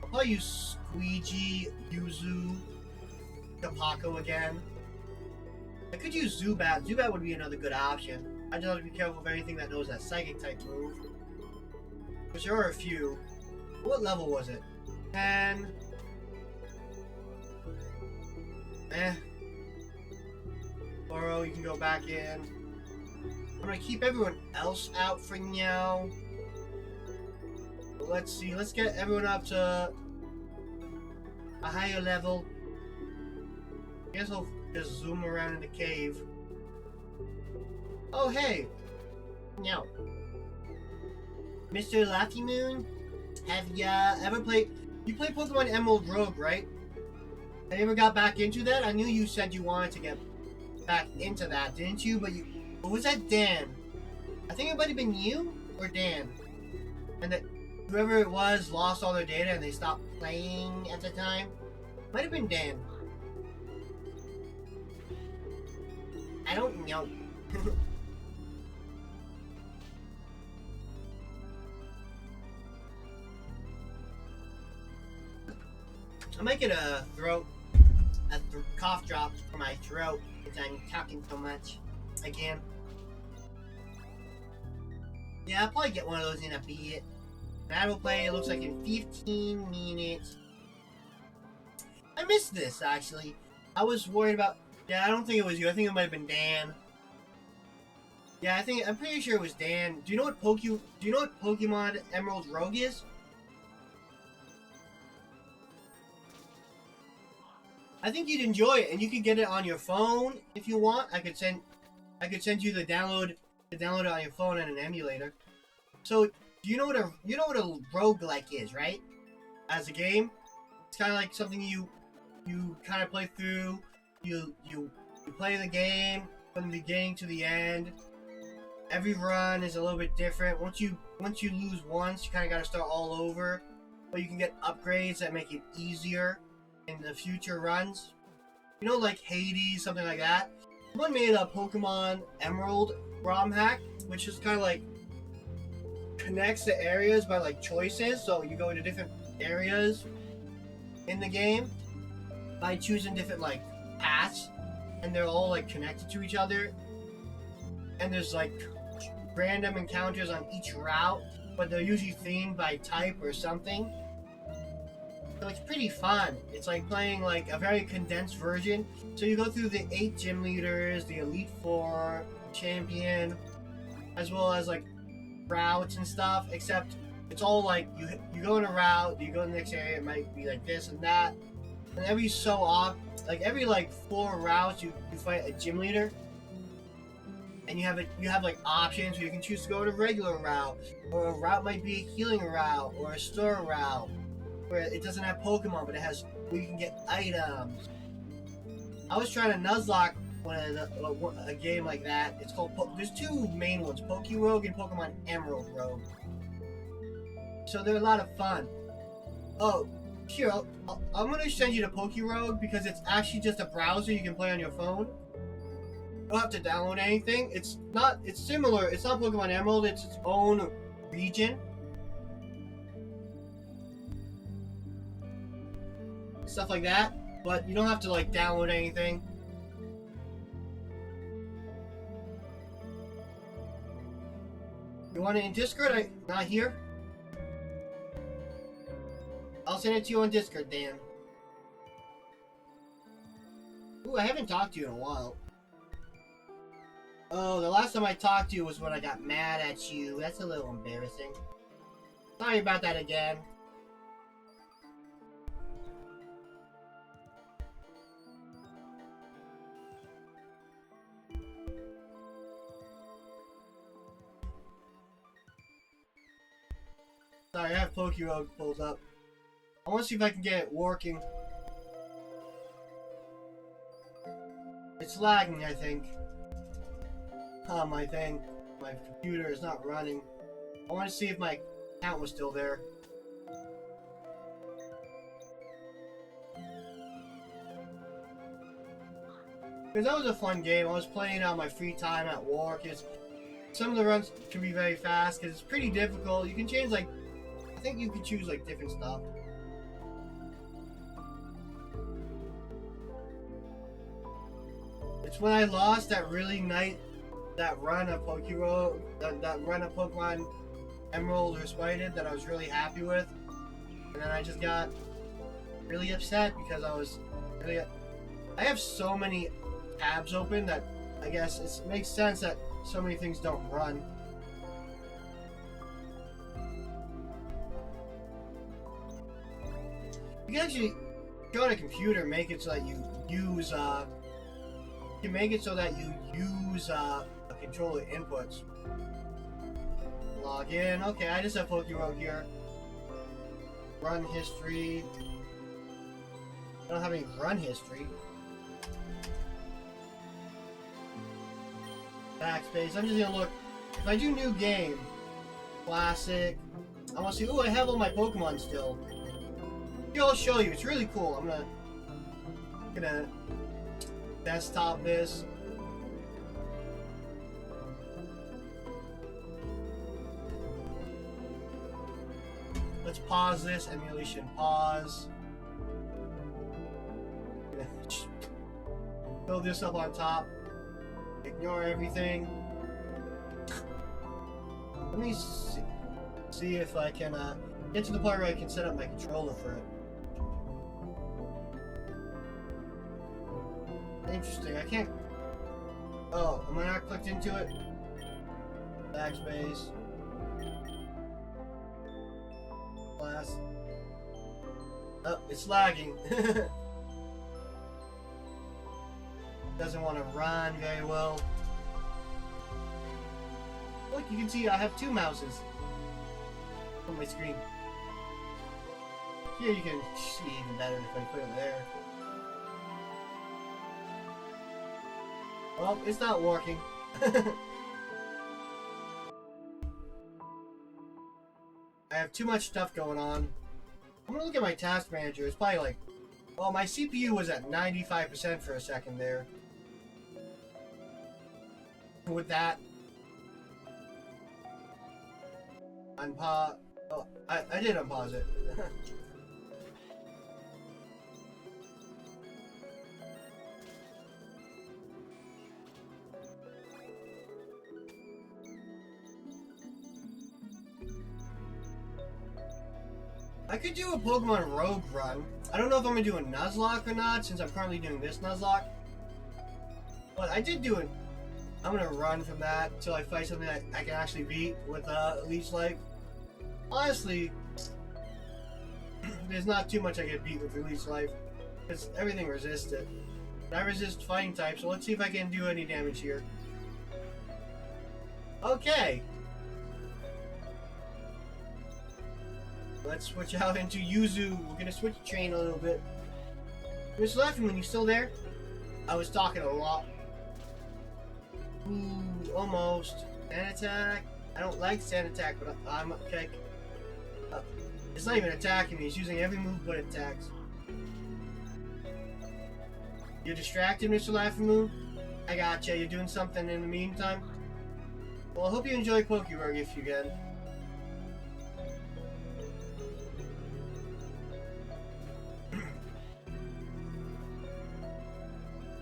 I'll probably use Squeegee, Yuzu, Tapaco again. I could use Zubat. Zubat would be another good option. I just have to be careful of anything that knows that Psychic type move. Which there are a few. What level was it? 10... Oro, you can go back in. I'm gonna keep everyone else out for now. But let's see, let's get everyone up to a higher level. I guess I'll just zoom around in the cave. Oh hey! No. Mr. Lucky Moon? Have ya ever played... You played Pokemon Emerald Rogue, right? Have you ever got back into that? I knew you said you wanted to get back into that, didn't you? But you... Or was that Dan? I think it might have been you or Dan. And that whoever it was lost all their data and they stopped playing at the time. Might have been Dan. I don't know. I might get a cough drop for my throat because I'm talking so much again. Yeah, I'll probably get one of those in a bit. That will play, it looks like in 15 minutes. I missed this, actually. I was worried about... Yeah, I don't think it was you. I think it might have been Dan. Yeah, I'm pretty sure it was Dan. Do you know what Pokemon Emerald Rogue is? I think you'd enjoy it, and you could get it on your phone if you want. I could send you the download it on your phone and an emulator. So, you know what a roguelike is, right? As a game, it's kind of like something you you kind of play through. You play the game from the beginning to the end. Every run is a little bit different. Once you lose once, you kind of got to start all over. But you can get upgrades that make it easier in the future runs. You know, like Hades, something like that. Someone made a Pokemon Emerald ROM hack, which is kind of like connects the areas by like choices. So you go into different areas in the game by choosing different like paths, and they're all like connected to each other. And there's like random encounters on each route, but they're usually themed by type or something. So it's pretty fun. It's like playing like a very condensed version. So you go through the 8 gym leaders, the Elite Four, Champion, as well as like routes and stuff, except it's all like you go in a route, you go to the next area, it might be like this and that. And every so often, like every like 4 routes, you fight a gym leader. And you have like options where you can choose to go to a regular route, or a route might be a healing route, or a store route, where it doesn't have Pokemon, but it has where you can get items. I was trying to Nuzlock a game like that. It's called there's 2 main ones, Rogue and Pokemon Emerald Rogue. So they're a lot of fun. Oh, here, I'm gonna send you to Rogue because it's actually just a browser you can play on your phone. You don't have to download anything. It's similar. It's not Pokemon Emerald. It's its own region. Stuff like that. But you don't have to like download anything. You want it in Discord? Not here? I'll send it to you on Discord, Dan. Ooh, I haven't talked to you in a while. Oh, the last time I talked to you was when I got mad at you. That's a little embarrassing. Sorry about that again. Sorry, I have Rogue pulled up. I want to see if I can get it working. It's lagging, I think. My computer is not running. I want to see if my account was still there. Because that was a fun game. I was playing it on my free time at work. Some of the runs can be very fast because it's pretty difficult. You can change like, I think you can choose like different stuff. It's when I lost that run of Pokemon Emerald Resprited that I was really happy with, and then I just got really upset because I have so many tabs open that I guess it makes sense that so many things don't run. You can actually go on a computer, make it so that you use you can make it so that you use a controller inputs. Log in. Okay, I just have Rogue here. Run history. I don't have any run history. Backspace. I'm just gonna look. If I do new game, classic. I want to see. Ooh, I have all my Pokemon still. Here, I'll show you. It's really cool. I'm gonna desktop this. Let's pause this. Emulation pause. Fill this up on top. Ignore everything. Let me see if I can get to the part where I can set up my controller for it. Interesting. I can't. Oh, am I not clicked into it? Backspace. Class. Oh, it's lagging. Doesn't want to run very well. Look, you can see I have 2 mouses on my screen. Here you can see even better if I put it there. Oh, it's not working. I have too much stuff going on. I'm gonna look at my task manager. It's probably like... Well, my CPU was at 95% for a second there. With that... Unpause... Oh, I did unpause it. I could do a Pokemon Rogue run. I don't know if I'm going to do a Nuzlock or not, since I'm currently doing this Nuzlock. But I did do it. I'm going to run from that until I fight something that I can actually beat with Leech Life. Honestly, there's not too much I can beat with Leech Life, because everything resists it. And I resist fighting types, so let's see if I can do any damage here. Okay. Let's switch out into Yuzu. We're gonna switch train a little bit. Mr. Laughingman, you still there? I was talking a lot. Ooh, almost. Sand attack. I don't like sand attack, but I'm okay. It's not even attacking me. It's using every move but attacks. You're distracted, Mr. Laughingman? I gotcha. You're doing something in the meantime? Well, I hope you enjoy Pokerug if you can.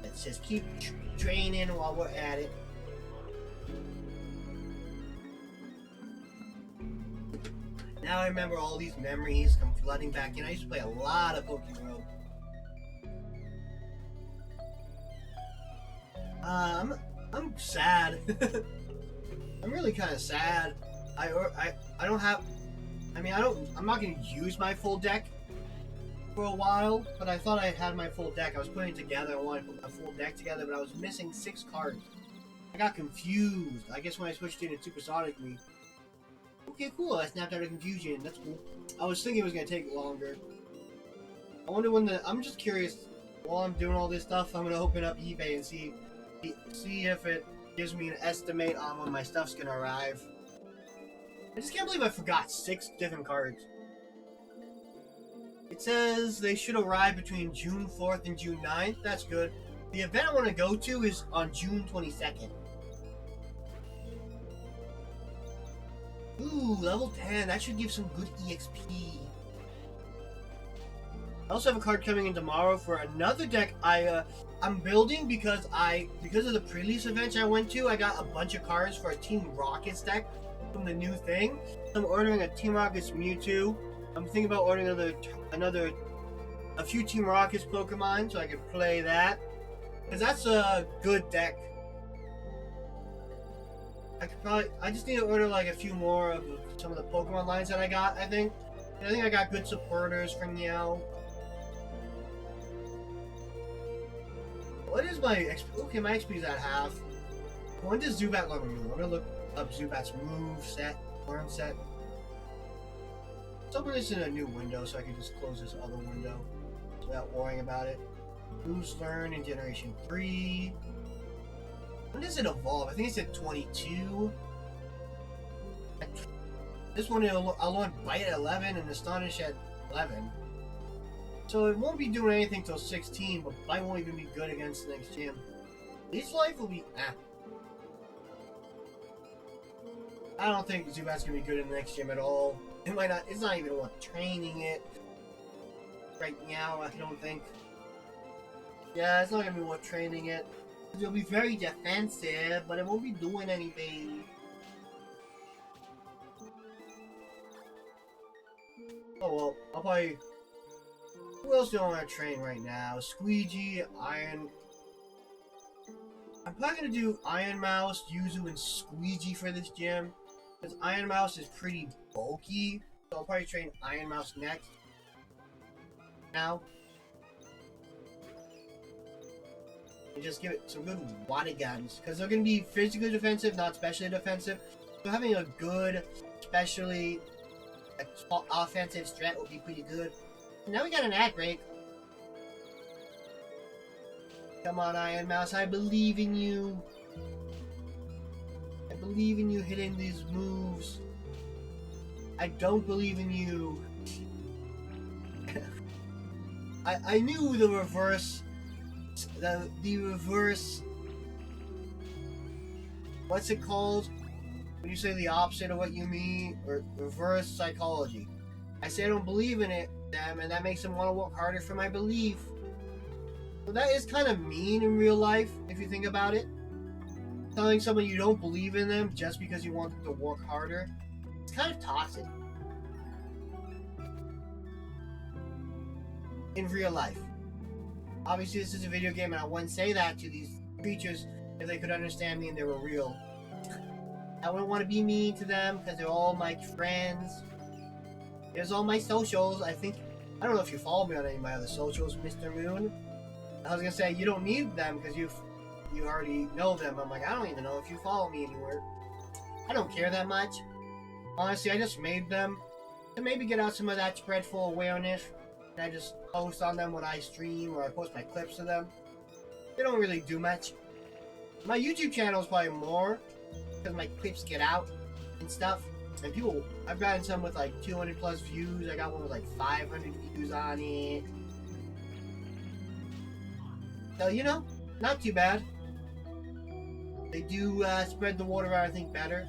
Let's just keep training while we're at it. Now I remember all these memories come flooding back in. I used to play a lot of Pokemon. I'm sad. I'm really kind of sad. I don't have. I mean, I'm not gonna use my full deck for a while, but I thought I had my full deck. I was putting it together. I wanted to put my full deck together, but I was missing 6 cards. I got confused. I guess when I switched into Supersonic Me. Okay, cool. I snapped out of confusion. That's cool. I was thinking it was gonna take longer. I wonder when I'm just curious. While I'm doing all this stuff, I'm gonna open up eBay and see if it gives me an estimate on when my stuff's gonna arrive. I just can't believe I forgot 6 different cards. It says they should arrive between June 4th and June 9th. That's good. The event I want to go to is on June 22nd. Ooh, level 10. That should give some good EXP. I also have a card coming in tomorrow for another deck I'm building because of the pre-release event I went to. I got a bunch of cards for a Team Rockets deck from the new thing. I'm ordering a Team Rockets Mewtwo. I'm thinking about ordering a few Team Rockets Pokemon so I can play that. Because that's a good deck. I just need to order like a few more of some of the Pokemon lines that I got, I think. And I think I got good supporters from Meow. What is my XP? Okay, my XP is at half. When does Zubat level move? I'm gonna look up Zubat's move set, form set. Let's open this in a new window so I can just close this other window without worrying about it. Moves learn in Generation 3. When does it evolve? I think it's at 22. This one I'll learn Bite at 11 and Astonish at 11. So it won't be doing anything till 16, but Bite won't even be good against the next gym. Leech Life will be I don't think Zubat's gonna be good in the next gym at all. It might not. It's not even worth training it right now. I don't think. Yeah, it's not gonna be worth training it. It'll be very defensive, but it won't be doing anything. Oh well, I'll probably. Who else do I want to train right now? Squeegee, Iron. I'm probably gonna do Iron Mouse, Yuzu, and Squeegee for this gym. Because Iron Mouse is pretty bulky, so I'll probably train Iron Mouse next. Now. And just give it some good water guns. Because they're going to be physically defensive, not specially defensive. So having a good, especially offensive strat would be pretty good. Now we got an ad break. Come on, Iron Mouse, I believe in you. I believe in you hitting these moves. I don't believe in you. I knew the reverse, the reverse, what's it called? When you say the opposite of what you mean, or reverse psychology. I say I don't believe in it, them, and that makes them want to work harder for my belief. So that is kind of mean in real life, if you think about it. Telling someone you don't believe in them just because you want them to work harder, it's kind of toxic. In real life. Obviously, this is a video game, and I wouldn't say that to these creatures if they could understand me and they were real. I wouldn't want to be mean to them because they're all my friends. There's all my socials. I don't know if you follow me on any of my other socials, Mr. Moon. I was gonna say you don't need them because you already know them. I'm like, I don't even know if you follow me anywhere. I don't care that much. Honestly, I just made them to maybe get out some of that spreadful awareness. And I just post on them when I stream or I post my clips to them. They don't really do much. My YouTube channel is probably more because my clips get out and stuff. And people, I've gotten some with like 200 plus views. I got one with like 500 views on it. So, you know, not too bad. They do spread the word around, I think, better.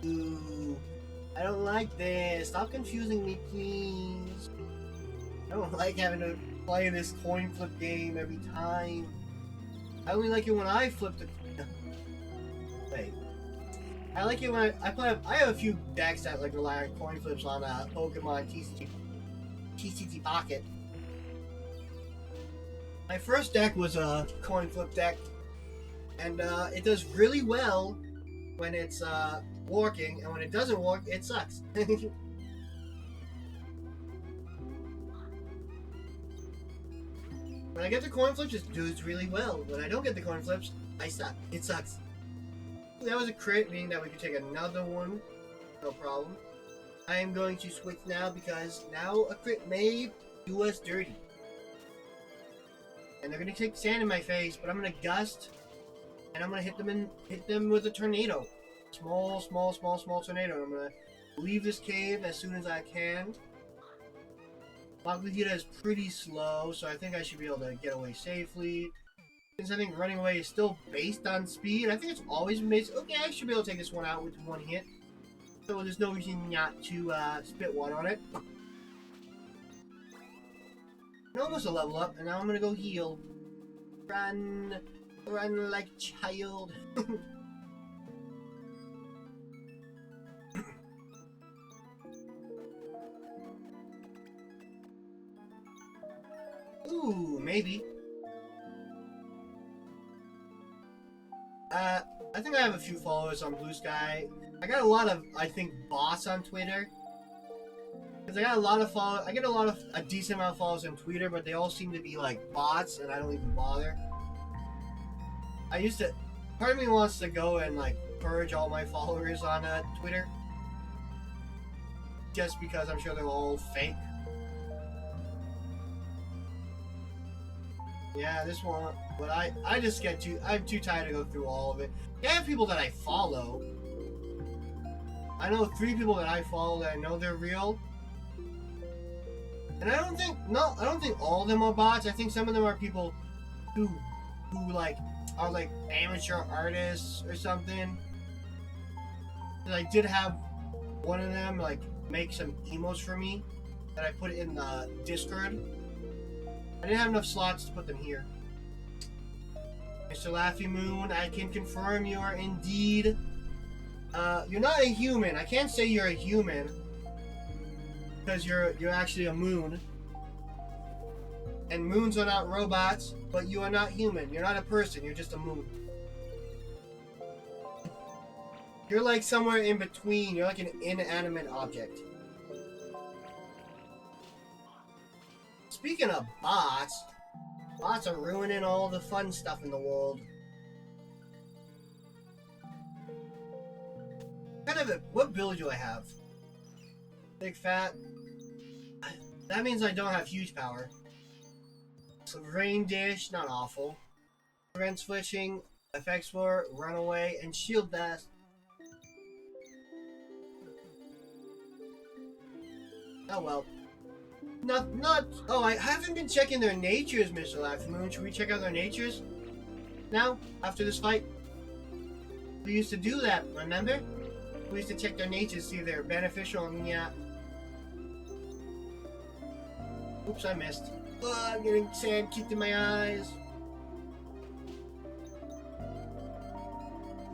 Ooh, I don't like this. Stop confusing me, please. I don't like having to play this coin flip game every time. I only like it when I flip the... Wait. I like it when I play... I have a few decks that like rely on coin flips on Pokemon TCG Pocket. My first deck was a coin flip deck. And it does really well when it's working, and when it doesn't work, it sucks. When I get the coin flips, it does really well. When I don't get the coin flips, I suck. It sucks. That was a crit, meaning that we could take another one. No problem. I am going to switch now because now a crit may do us dirty. And they're gonna take sand in my face, but I'm gonna gust, and I'm gonna hit them with a tornado. Small tornado. I'm gonna leave this cave as soon as I can. Vegeta is pretty slow, so I think I should be able to get away safely. Since I think running away is still based on speed, I think it's always been based. Okay, I should be able to take this one out with one hit. So there's no reason not to spit one on it. And almost a level up, and now I'm gonna go heal. Run like a child. Ooh, maybe. I think I have a few followers on Blue Sky. I got a lot of, I think, bots on Twitter. Because I got a lot of followers. I get a decent amount of followers on Twitter, but they all seem to be like bots, and I don't even bother. Part of me wants to go and like purge all my followers on Twitter. Just because I'm sure they're all fake. Yeah, this one, but I'm too tired to go through all of it. I have people that I follow. I know 3 people that I follow that I know they're real. And I don't think all of them are bots. I think some of them are people who like are like amateur artists or something. And I did have one of them like make some emotes for me that I put in the Discord. I didn't have enough slots to put them here. Mr. Laffy Moon, I can confirm you are indeed... you're not a human. I can't say you're a human. Because you're actually a moon. And moons are not robots, but you are not human. You're not a person, you're just a moon. You're like somewhere in between. You're like an inanimate object. Speaking of bots, bots are ruining all the fun stuff in the world. What build do I have? Big fat. That means I don't have huge power. So rain dish, not awful. Prevent switching, effects war, runaway, and shield blast. Oh well. Not. Oh, I haven't been checking their natures, Mr. Laughmoon. Should we check out their natures now after this fight? We used to do that, remember? We used to check their natures, see if they're beneficial, and yeah. Oops, I missed. Oh, I'm getting sand kicked in my eyes.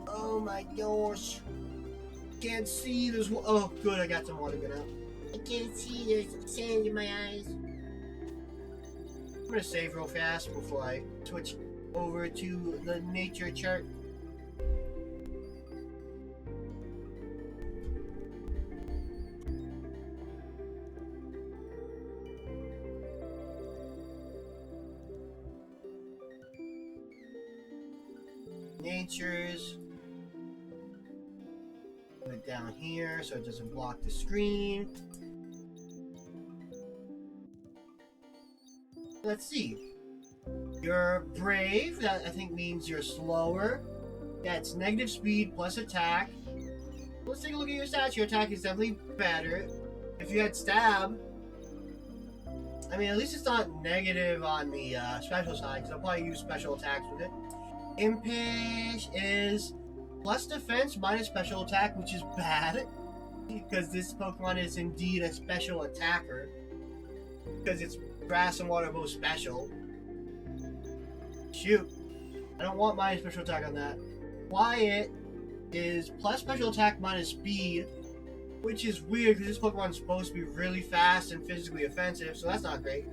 Oh my gosh. Can't see, there's one. Oh, good, I got some water good out. I can't see, there's sand in my eyes. I'm gonna save real fast before I switch over to the nature chart. Natures. Put it down here so it doesn't block the screen. Let's see. You're brave. That I think means you're slower. That's negative speed plus attack. Let's take a look at your stats. Your attack is definitely better. If you had stab, I mean, at least it's not negative on the special side, because I'll probably use special attacks with it. Impish is plus defense minus special attack, which is bad, because this Pokemon is indeed a special attacker, because it's grass and water both special. Shoot. I don't want minus special attack on that. Quiet is plus special attack minus speed, which is weird because this Pokemon is supposed to be really fast and physically offensive, so that's not great.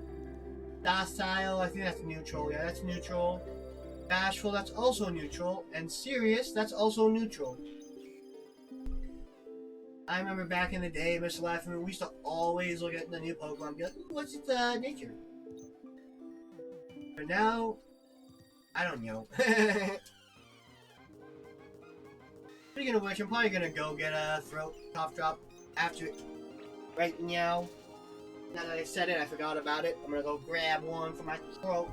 Docile, I think that's neutral. Yeah, that's neutral. Bashful, that's also neutral. And Serious, that's also neutral. I remember back in the day, Mr. Laughman, we used to always look at the new Pokemon and be like, what's its nature? But now, I don't know. Speaking of which, I'm probably gonna go get a throat cough drop after right now. Now that I said it, I forgot about it. I'm gonna go grab one for my throat.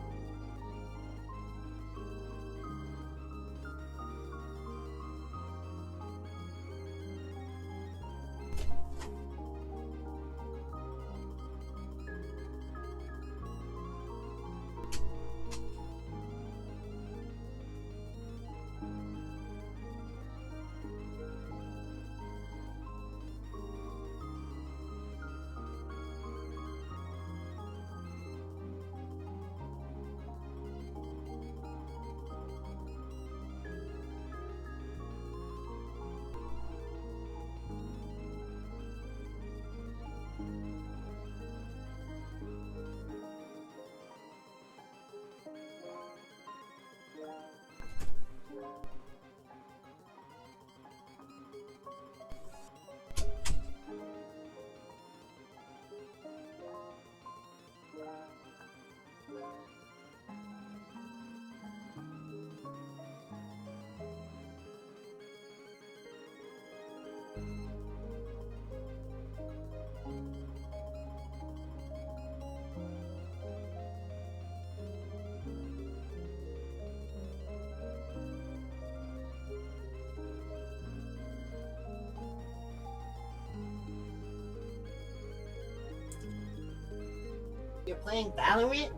You're playing Valorant?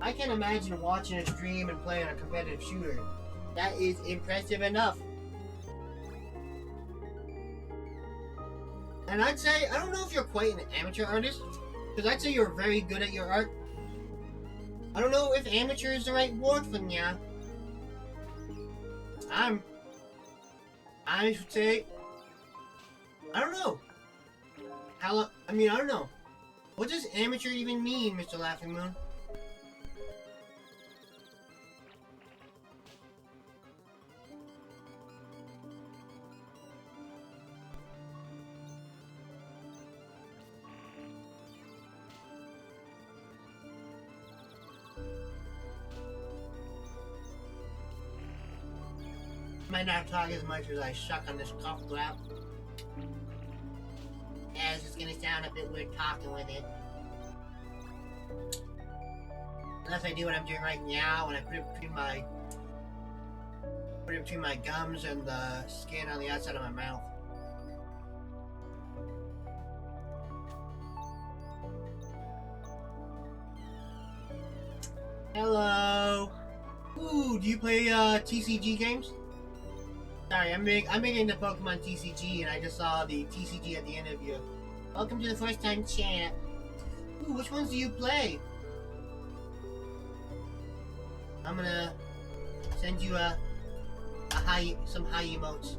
I can imagine watching a stream and playing a competitive shooter. That is impressive enough. And I'd say, I don't know if you're quite an amateur artist, because I'd say you're very good at your art. I don't know if amateur is the right word for ya. I should say, I don't know. I don't know. What does amateur even mean, Mr. Laughing Moon? Might not talk as much as I suck on this cough drop, as it's gonna sound a bit weird talking with it. Unless I do what I'm doing right now, when I put it between my gums and the skin on the outside of my mouth. Hello. Ooh, do you play TCG games? Sorry, I'm big into Pokemon TCG, and I just saw the TCG at the end of your. Welcome to the first time chat. Ooh, which ones do you play? I'm gonna send you some high emotes.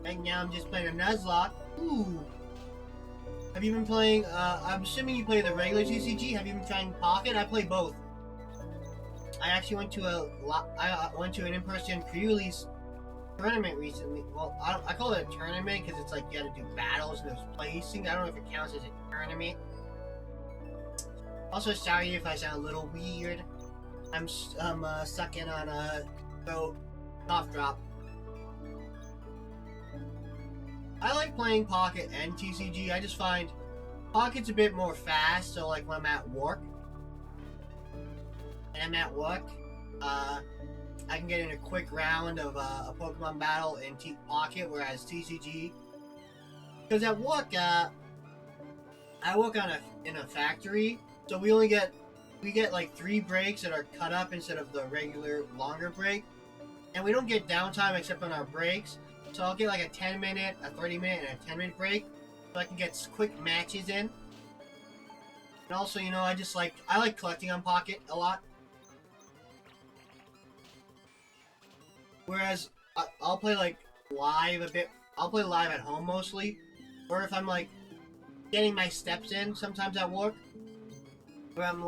Right now I'm just playing a Nuzlock. Ooh. Have you been playing, I'm assuming you play the regular TCG. Have you been trying Pocket? I play both. I actually went to went to an in-person pre-release tournament recently. Well, I call it a tournament because it's like you gotta do battles and there's placing. I don't know if it counts as a tournament. Also, sorry if I sound a little weird. I'm sucking on a cough drop. I like playing Pocket and TCG. I just find Pocket's a bit more fast. So like when I'm at work, I can get in a quick round of a Pokemon battle in Pocket, whereas TCG, because at work, I work in a factory, so we get like 3 breaks that are cut up instead of the regular longer break, and we don't get downtime except on our breaks. So I'll get like a 10-minute, a 30-minute, and a 10-minute break, so I can get quick matches in. And also, you know, I like collecting on Pocket a lot. Whereas I'll play like live a bit. I'll play live at home mostly, or if I'm like getting my steps in sometimes at work, where I'm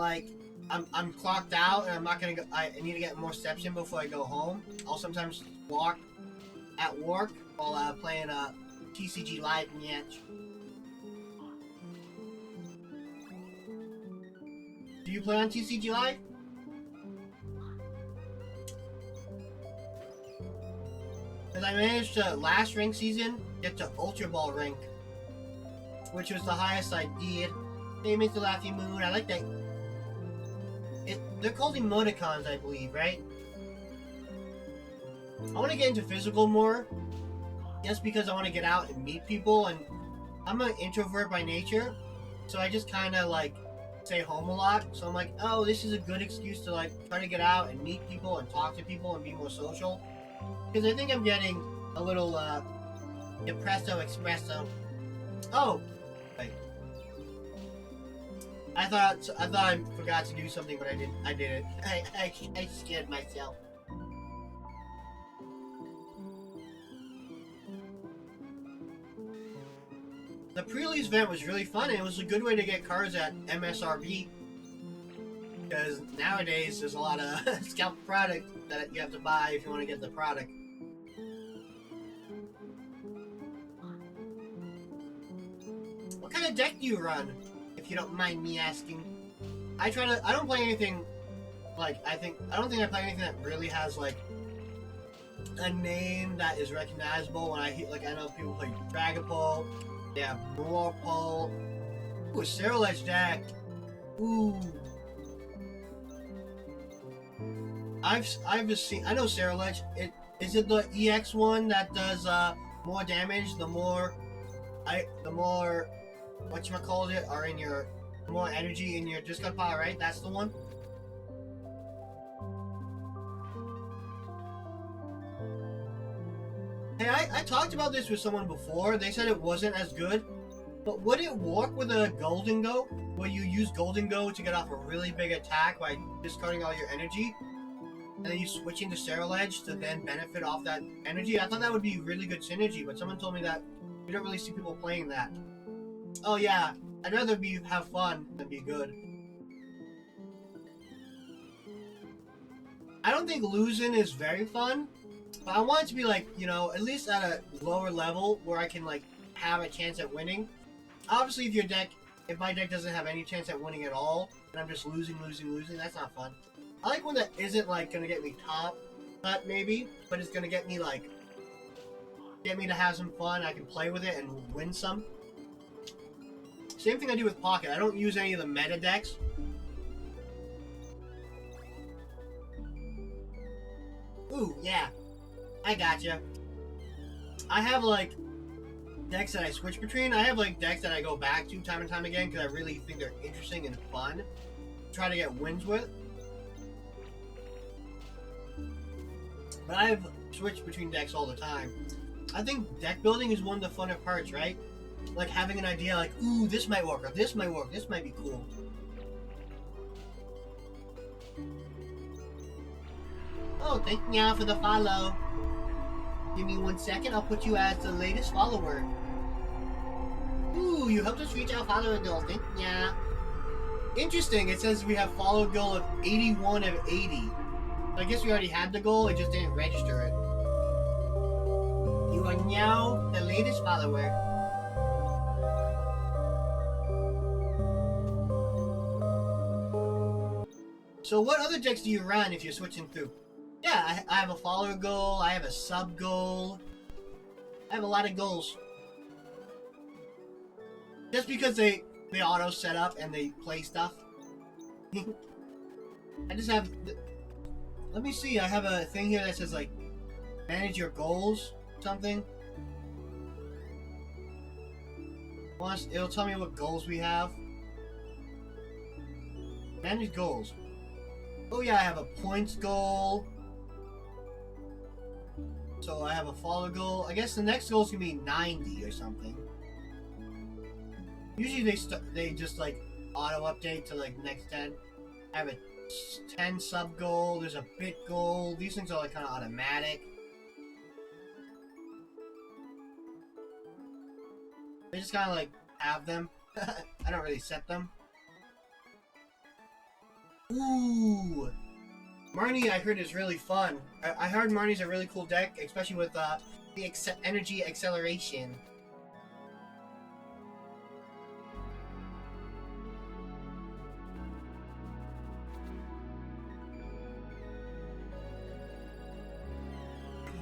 clocked out and I'm not gonna go. I need to get more steps in before I go home. I'll sometimes walk at work while playing a TCG live match. Do you play on TCG live? Because I managed to last rank season get to Ultra Ball rank, which was the highest I did. Hey, Mr. Laffy Moon, I like that. They're called emoticons, I believe, right? I want to get into physical more, just because I want to get out and meet people, and I'm an introvert by nature, so I just kind of like stay home a lot. So I'm like, oh, this is a good excuse to like try to get out and meet people and talk to people and be more social. Because I think I'm getting a little depresso espresso. Oh, wait. I thought I forgot to do something, but I didn't. I did it. I scared myself. The pre-release event was really fun, and it was a good way to get cards at MSRP. Because nowadays there's a lot of scalp product that you have to buy if you want to get the product. What kind of deck do you run, if you don't mind me asking? I don't play anything like I don't think I play anything that really has like a name that is recognizable. When I know people play Dragapult. Yeah, Morpole. Ooh, Ceruledge deck. Ooh. I know Ceruledge. Is it the EX one that does more damage the more whatchamacallit are in your more energy in your discard pile, right? That's the one. Hey, I talked about this with someone before. They said it wasn't as good. But would it work with a Golden Go? Where you use Golden Go to get off a really big attack by discarding all your energy? And then you switch into Ceruledge to then benefit off that energy? I thought that would be really good synergy, but someone told me that we don't really see people playing that. Oh yeah, I'd rather have fun than be good. I don't think losing is very fun. But I want it to be like, you know, at least at a lower level where I can like have a chance at winning. Obviously, if my deck doesn't have any chance at winning at all, and I'm just losing, that's not fun. I like one that isn't like gonna get me top cut maybe, but it's gonna get me to have some fun. I can play with it and win some. Same thing I do with Pocket. I don't use any of the meta decks. Ooh, yeah. I gotcha. I have, like, decks that I switch between. I have, like, decks that I go back to time and time again because I really think they're interesting and fun. Try to get wins with. But I've switched between decks all the time. I think deck building is one of the funner parts, right? Like having an idea like, ooh, this might work, or this might work, this might be cool. Oh, thank you for the follow. Give me 1 second, I'll put you as the latest follower. Ooh, you helped us reach our follower goal, thank ya. Interesting, it says we have follower goal of 81 of 80. I guess we already had the goal, it just didn't register it. You are now the latest follower. So what other decks do you run if you're switching through? Yeah, I have a follower goal, I have a sub goal. I have a lot of goals. Just because they auto set up and they play stuff. I just have... Let me see, I have a thing here that says like, manage your goals, something. It'll tell me what goals we have. Manage goals. Oh yeah, I have a points goal. So I have a follow goal. I guess the next goal is gonna be 90 or something. Usually they just like auto update to like next 10. I have a 10 sub goal. There's a bit goal. These things are like kind of automatic. They just kind of like have them. I don't really set them. Ooh, Marnie, I heard is really fun. I heard Marnie's a really cool deck, especially with the energy acceleration.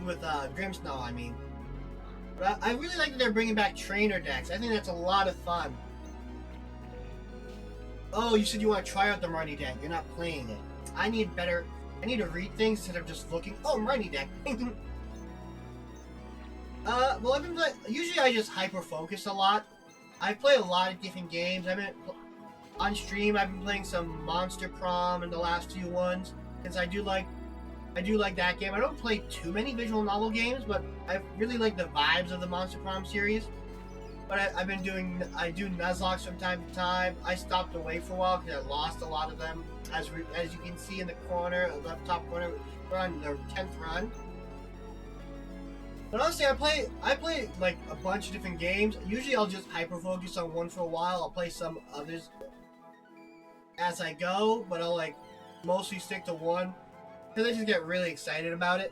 With Grimmsnarl, I mean. But I really like that they're bringing back trainer decks. I think that's a lot of fun. Oh, you said you want to try out the Marnie deck. You're not playing it. I need to read things instead of just looking. Oh, Marnie deck. Well, I've been usually I just hyper focus a lot. I play a lot of different games. On stream. I've been playing some Monster Prom in the last few ones, since I do like that game. I don't play too many visual novel games, but I really like the vibes of the Monster Prom series. But I do Nuzlocks from time to time. I stopped away for a while because I lost a lot of them. As you can see in the corner, left top corner, we're on the 10th run. But honestly, I play like a bunch of different games. Usually I'll just hyper focus on one for a while. I'll play some others as I go, but I'll like mostly stick to one because I just get really excited about it.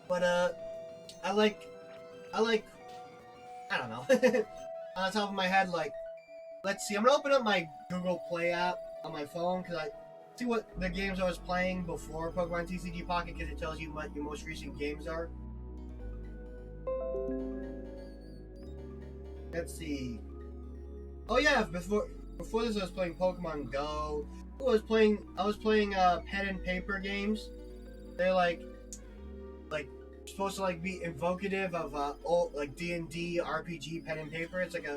But I like I don't know. On the top of my head, like, let's see. I'm gonna open up my Google Play app on my phone because I see what the games I was playing before Pokemon TCG Pocket, because it tells you what your most recent games are. Let's see. Oh yeah, before this I was playing Pokemon Go. I was playing pen and paper games. They're like supposed to like be evocative of old like D&D RPG pen and paper. It's like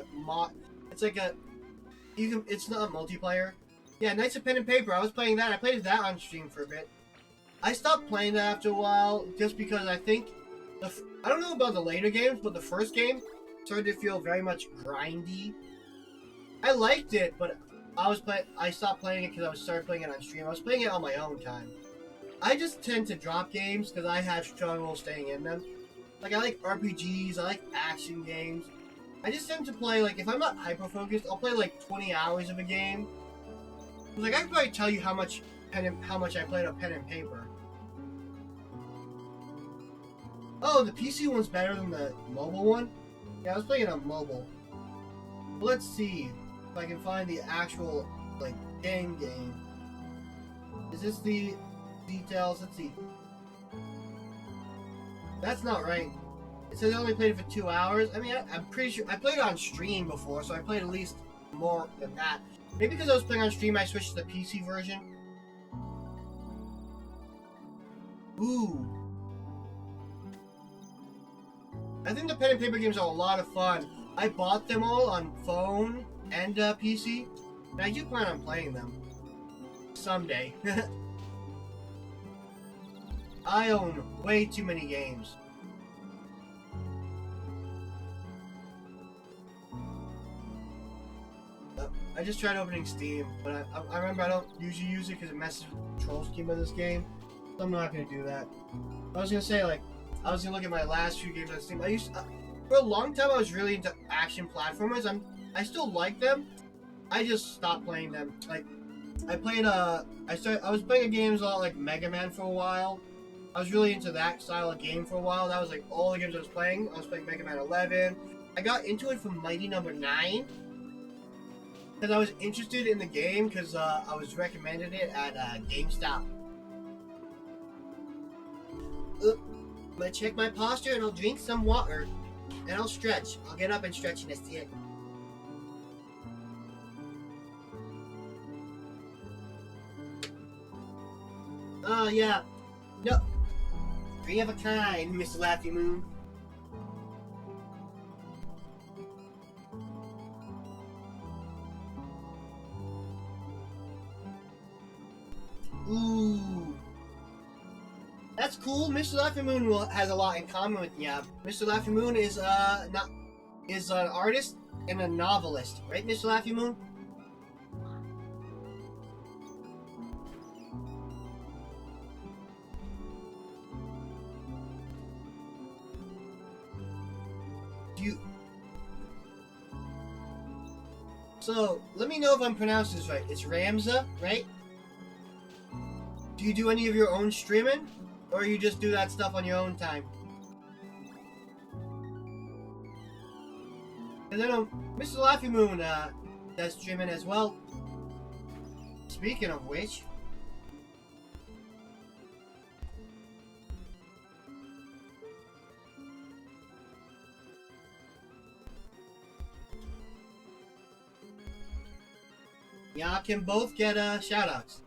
it's not multiplayer. Yeah, Knights of Pen and Paper. I was playing that. I played that on stream for a bit. I stopped playing that after a while just because I think I don't know about the later games, but the first game started to feel very much grindy. I liked it, but I stopped playing it because I started playing it on stream. I was playing it on my own time. I just tend to drop games because I have struggle staying in them. Like, I like RPGs, I like action games. I just tend to play, like, if I'm not hyper-focused, I'll play, like, 20 hours of a game. Like, I can probably tell you how much I played on pen and paper. Oh, the PC one's better than the mobile one? Yeah, I was playing it on mobile. But let's see if I can find the actual, like, game. Is this the details? Let's see. That's not right. It says I only played it for 2 hours. I mean, I'm pretty sure I played it on stream before, so I played at least more than that. Maybe because I was playing on stream, I switched to the PC version. Ooh. I think the pen and paper games are a lot of fun. I bought them all on phone and PC, and I do plan on playing them someday. I own way too many games. I just tried opening Steam, but I remember I don't usually use it because it messes with the control scheme of this game. So I'm not gonna do that. I was gonna say, like, I was gonna look at my last few games on Steam. For a long time I was really into action platformers. I still like them. I just stopped playing them. Like, I played I was playing games a lot like Mega Man for a while. I was really into that style of game for a while. That was like all the games I was playing. I was playing Mega Man 11. I got into it from Mighty Number 9 because I was interested in the game because I was recommended it at GameStop. I'm gonna check my posture and I'll drink some water and I'll stretch. I'll get up and stretch in a second. Oh yeah. No. Three of a kind, Mr. Laffy Moon. Ooh. That's cool. Mr. Laffy Moon has a lot in common with me. Mr. Laffy Moon is an artist and a novelist, right, Mr. Laffy Moon? So, let me know if I'm pronouncing this right. It's Ramza, right? Do you do any of your own streaming? Or you just do that stuff on your own time? And then Mr. Laffy Moon does streaming as well. Speaking of which... y'all can both get shoutouts.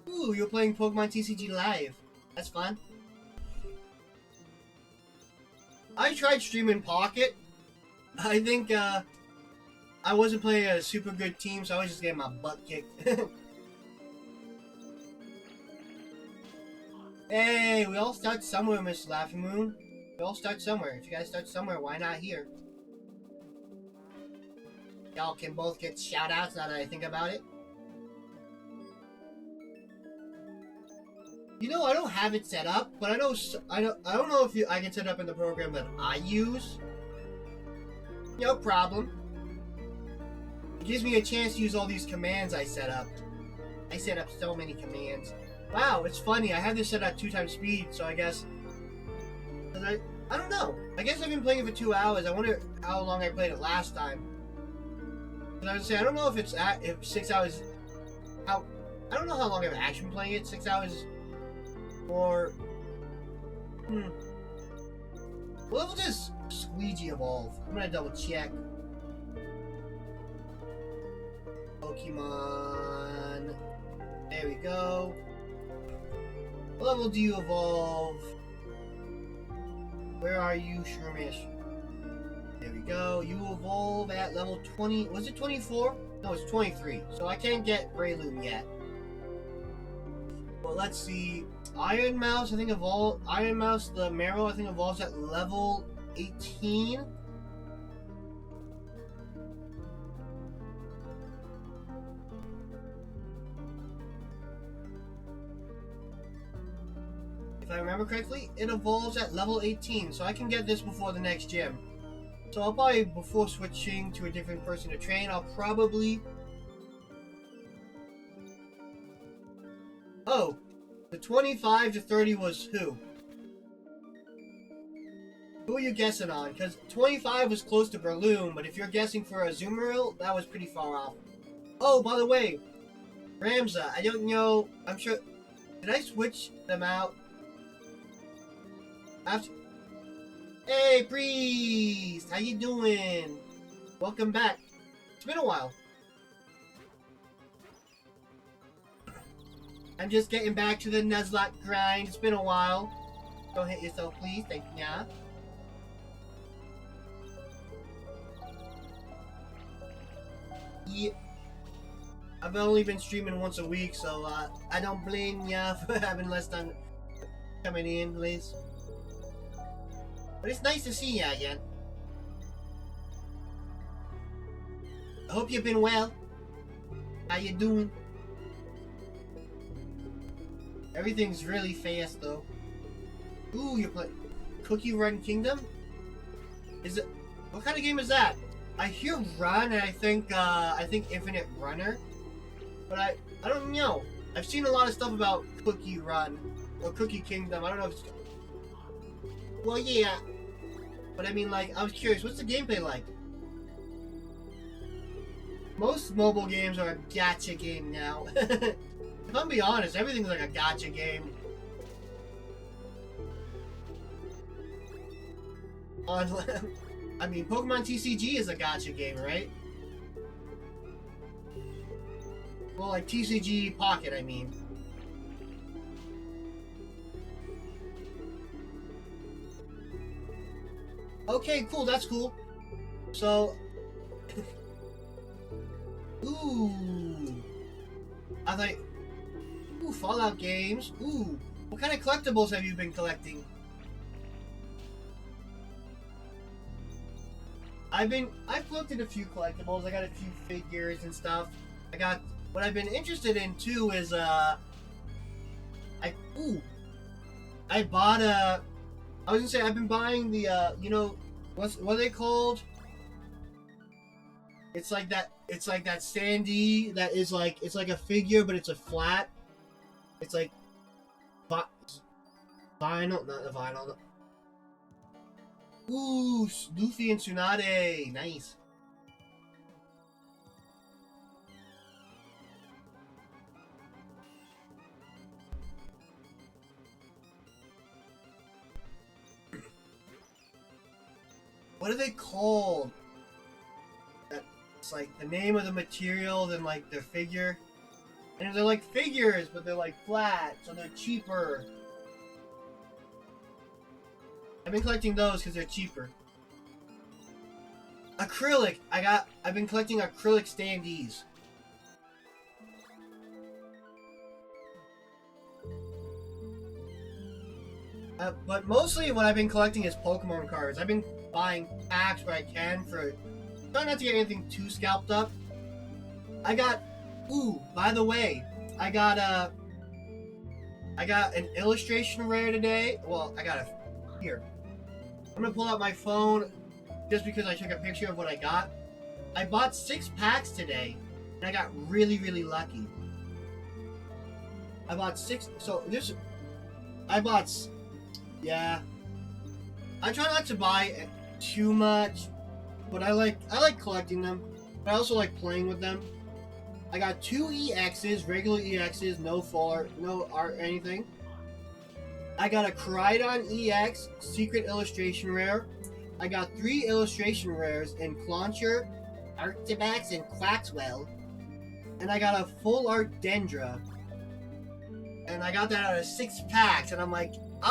Ooh, you're playing Pokemon TCG Live. That's fun. I tried streaming Pocket. I think I wasn't playing a super good team, so I was just getting my butt kicked. Hey, we all start somewhere, Mr. Laffy Moon. We all start somewhere. If you guys start somewhere, why not here? Y'all can both get shoutouts now that I think about it. You know, I don't have it set up, but I don't know if I can set up in the program that I use. No problem. It gives me a chance to use all these commands I set up. I set up so many commands. Wow, it's funny. I have this set at 2x speed, so I guess... I don't know. I guess I've been playing it for 2 hours. I wonder how long I played it last time. I would say, I don't know if 6 hours... I don't know how long I've actually been playing it. 6 hours... Or... What level does Squeegee evolve? I'm gonna double check. Pokemon... There we go. What level do you evolve? Where are you, Shroomish? There we go. You evolve at level 20... Was it 24? No, it's 23. So I can't get Breloom yet. Well, let's see. Iron Mouse, I think evolve. Iron Mouse, the Marrow, I think evolves at level 18. If I remember correctly, it evolves at level 18, so I can get this before the next gym. So I'll probably, before switching to a different person to train, I'll probably... Oh! The 25 to 30 was who? Who are you guessing on? Because 25 was close to Breloom, but if you're guessing for a Azumarill, that was pretty far off. Oh, by the way, Ramza, I don't know, I'm sure... Did I switch them out? After... Hey, Priest! How you doing? Welcome back. It's been a while. I'm just getting back to the Nuzlock grind. It's been a while. Don't hit yourself, please. Thank you. Yeah. Yeah. I've only been streaming once a week, so I don't blame ya for having less time coming in, Liz. But it's nice to see ya again. I hope you've been well. How you doing? Everything's really fast though. Ooh, you play Cookie Run Kingdom? Is it? What kind of game is that? I hear Run, and I think Infinite Runner, but I don't know. I've seen a lot of stuff about Cookie Run or Cookie Kingdom. I don't know if it's. Well, yeah, but I mean, like, I was curious. What's the gameplay like? Most mobile games are a gacha game now. If I'm being honest, everything's like a gacha game. I mean, Pokemon TCG is a gacha game, right? Well, like TCG Pocket, I mean. Okay, cool, that's cool. So... Ooh. I thought... Ooh, Fallout games. Ooh. What kind of collectibles have you been collecting? I've collected a few collectibles. I got a few figures and stuff. What I've been interested in too is I bought I was gonna say I've been buying the what are they called? It's like that Sandy that is like, it's like a figure but it's a flat. It's like vinyl, not the vinyl. Ooh, Luffy and Tsunade. Nice. What are they called? It's like the name of the material, then like their figure. And they're like figures, but they're like flat, so they're cheaper. I've been collecting those because they're cheaper. Acrylic. I've been collecting acrylic standees. But mostly what I've been collecting is Pokemon cards. I've been buying packs where I can for try not to get anything too scalped up. By the way, I got an illustration rare today. Well, here. I'm gonna pull out my phone just because I took a picture of what I got. I bought 6 packs today, and I got really, really lucky. I bought 6. Yeah. I try not to buy too much, but I like collecting them. But I also like playing with them. I got 2 EXs, regular EXs, no art, anything. I got a Koraidon EX Secret Illustration Rare. I got 3 illustration rares in Clauncher, Arctibax, and Quaxwell. And I got a full art Dendra. And I got that out of 6 packs, and I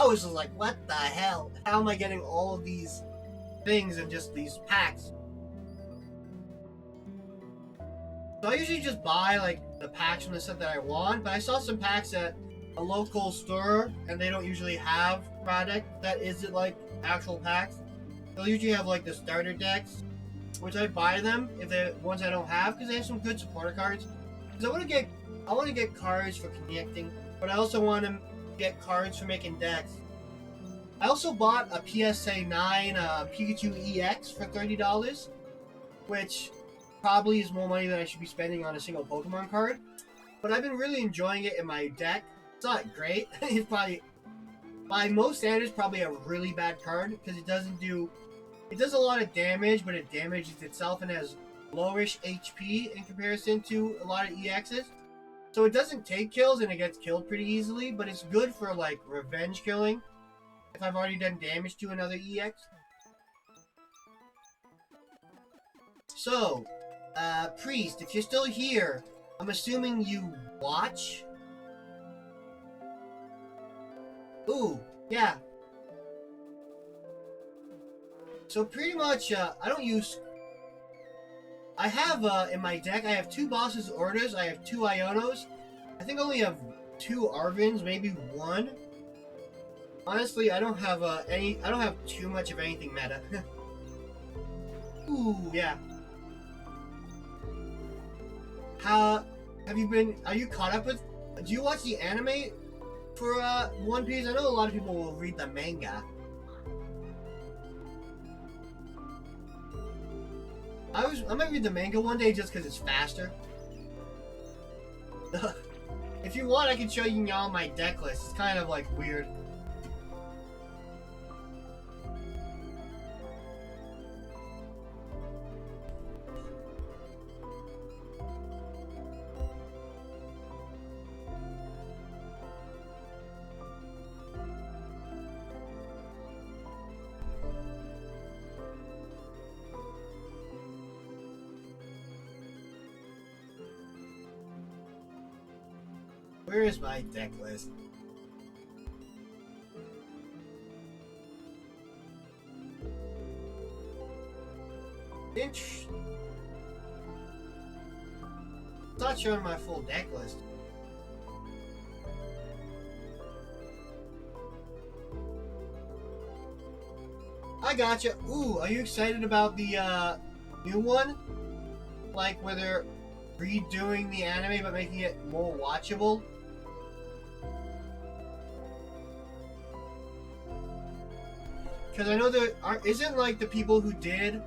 was just like, what the hell? How am I getting all of these things in just these packs? So I usually just buy like the packs from the set that I want, but I saw some packs at a local store, and they don't usually have product that isn't like actual packs. They'll usually have like the starter decks, which I buy them if they're ones I don't have, because they have some good supporter cards. Because I want to get cards for connecting, but I also want to get cards for making decks. I also bought a PSA 9 Pikachu EX for $30, which probably is more money than I should be spending on a single Pokemon card. But I've been really enjoying it in my deck. It's not great. It's probably, by most standards, probably a really bad card because it does a lot of damage, but it damages itself and has lowish HP in comparison to a lot of EXs. So it doesn't take kills and it gets killed pretty easily, but it's good for like revenge killing if I've already done damage to another EX. So, Priest, if you're still here, I'm assuming you watch? Ooh, yeah. So pretty much, I don't use... I have, in my deck, I have 2 Boss's Orders, I have 2 Ionos. I think I only have 2 Arvins, maybe 1. Honestly, I don't have, I don't have too much of anything meta. Ooh, yeah. Are you caught up with... Do you watch the anime for, One Piece? I know a lot of people will read the manga. I might read the manga one day just because it's faster. If you want, I can show you all my deck list. It's kind of like weird. Where is my deck list? It's not showing my full deck list. I gotcha. Ooh, are you excited about the new one? Like where they're redoing the anime but making it more watchable? Because I know there isn't like the people who did,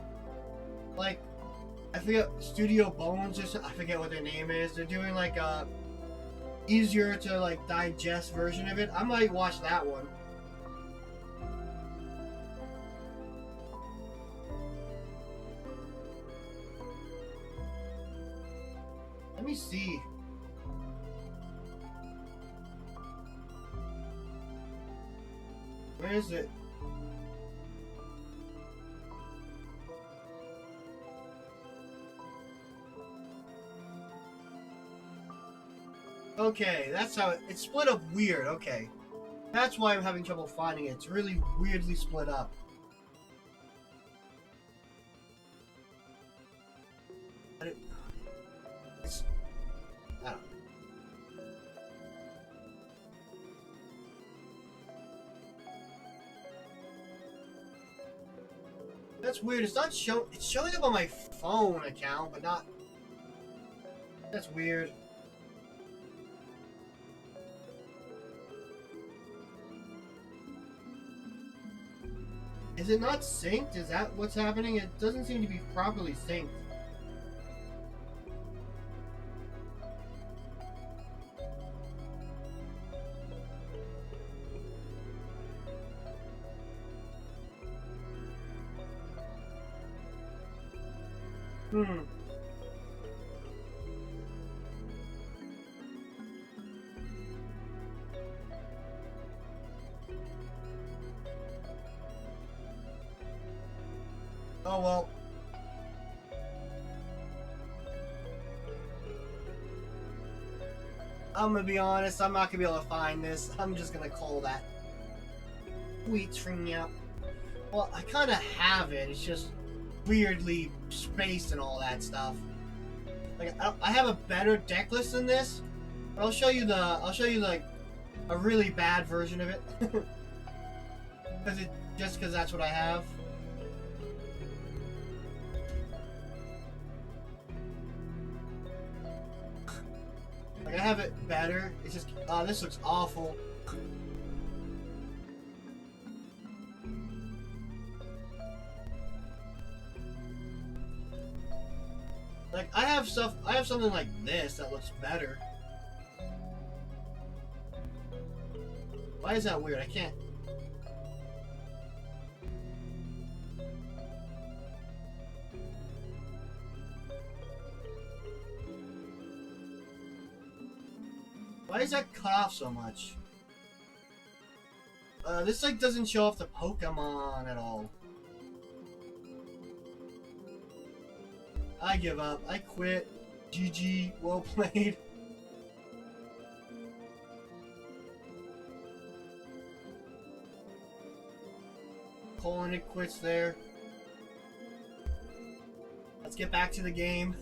like, I forget, Studio Bones or something, I forget what their name is. They're doing like a easier to like digest version of it. I might watch that one. Let me see. Where is it? Okay, that's how it's split up weird. Okay. That's why I'm having trouble finding it. It's really weirdly split up. I don't know. That's weird. It's not showing. It's showing up on my phone account, but not. That's weird. Is it not synced? Is that what's happening? It doesn't seem to be properly synced. Oh well. I'm gonna be honest, I'm not gonna be able to find this. I'm just gonna call that tweets from me out. Well, I kinda have it, it's just weirdly spaced and all that stuff. Like, I have a better deck list than this, but I'll show you like a really bad version of it. Just because that's what I have. Like, I have it better. It's just, this looks awful. Like, I have something like this that looks better. Why is that weird? I can't. Why is that cut off so much? This like doesn't show off the Pokemon at all. I give up. I quit. GG. Well played. Calling it quits there. Let's get back to the game.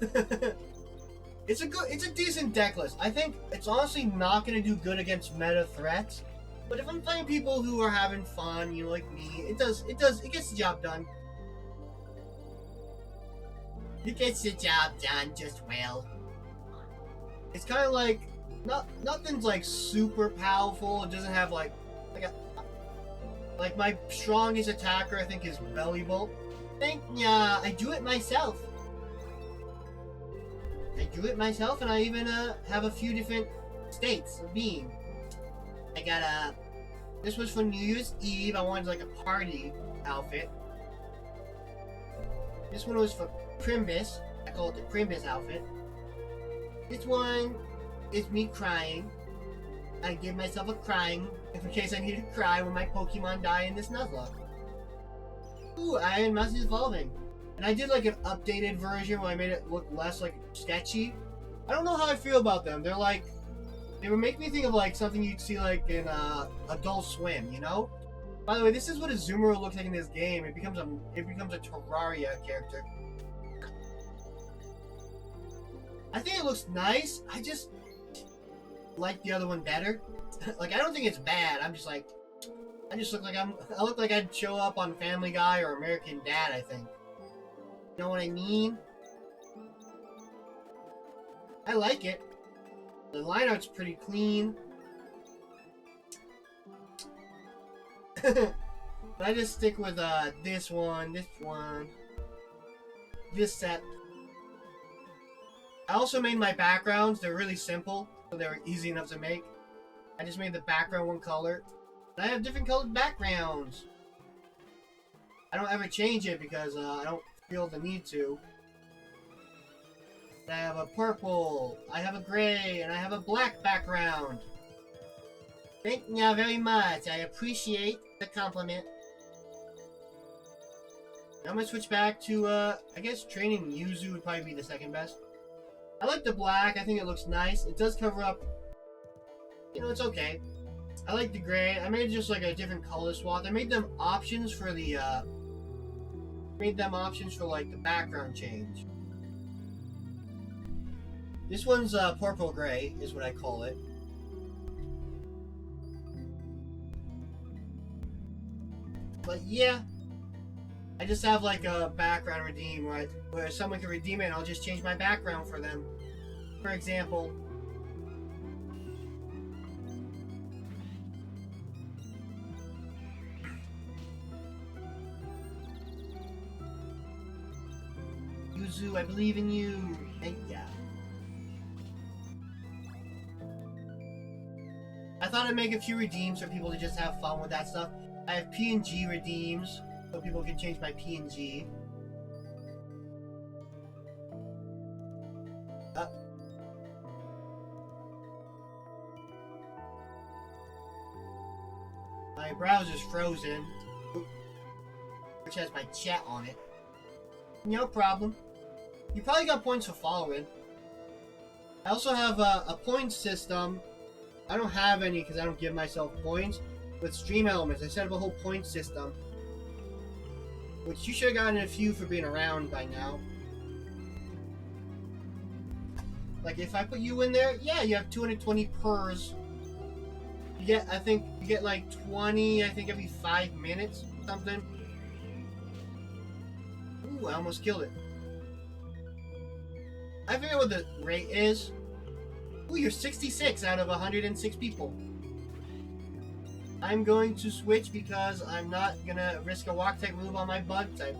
It's a decent deck list. I think it's honestly not gonna do good against meta threats. But if I'm playing people who are having fun, you know, like me, it gets the job done. It gets the job done just well. It's kind of like nothing's like super powerful. It doesn't have like my strongest attacker I think is Belly Bolt. I do it myself. And I even have a few different states of being. I got this was for New Year's Eve. I wanted like a party outfit. This one was for Primbus. I call it the Primbus outfit. This one is me crying. I give myself a crying in case I need to cry when my Pokemon die in this Nuzlock. Ooh, Iron Mouse is evolving. And I did like an updated version where I made it look less like sketchy. I don't know how I feel about them. They would make me think of like something you'd see like in Adult Swim, you know? By the way, this is what a Zoomer looks like in this game. It becomes a Terraria character. I think it looks nice. I just like the other one better. Like I don't think it's bad. I look like I'd show up on Family Guy or American Dad, I think. You know what I mean? I like it. The line art's pretty clean. But I just stick with this set. I also made my backgrounds. They're really simple, so they're easy enough to make. I just made the background one color. And I have different colored backgrounds. I don't ever change it because I don't feel the need to. I have a purple, I have a gray, and I have a black background. Thank you very much. I appreciate the compliment. Now I'm gonna switch back to, I guess training Yuzu would probably be the second best. I like the black. I think it looks nice. It does cover up. You know, it's okay. I like the gray. I made just like a different color swath. I made them options for the, like the background change. This one's purple gray is what I call it. But yeah, I just have like a background redeem where someone can redeem it and I'll just change my background for them. For example, Yuzu, I believe in you. Thank ya. I thought I'd make a few redeems for people to just have fun with that stuff. I have PNG redeems, so people can change my PNG. My browser's frozen, which has my chat on it. No problem. You probably got points for following. I also have a point system. I don't have any because I don't give myself points. With Stream Elements, I set up a whole point system. Which you should have gotten a few for being around by now. Like if I put you in there, yeah, you have 220 pers. You get like 20, I think every 5 minutes, something. Ooh, I almost killed it. I forget what the rate is. Ooh, you're 66 out of 106 people. I'm going to switch because I'm not gonna risk a walk type move on my bug type.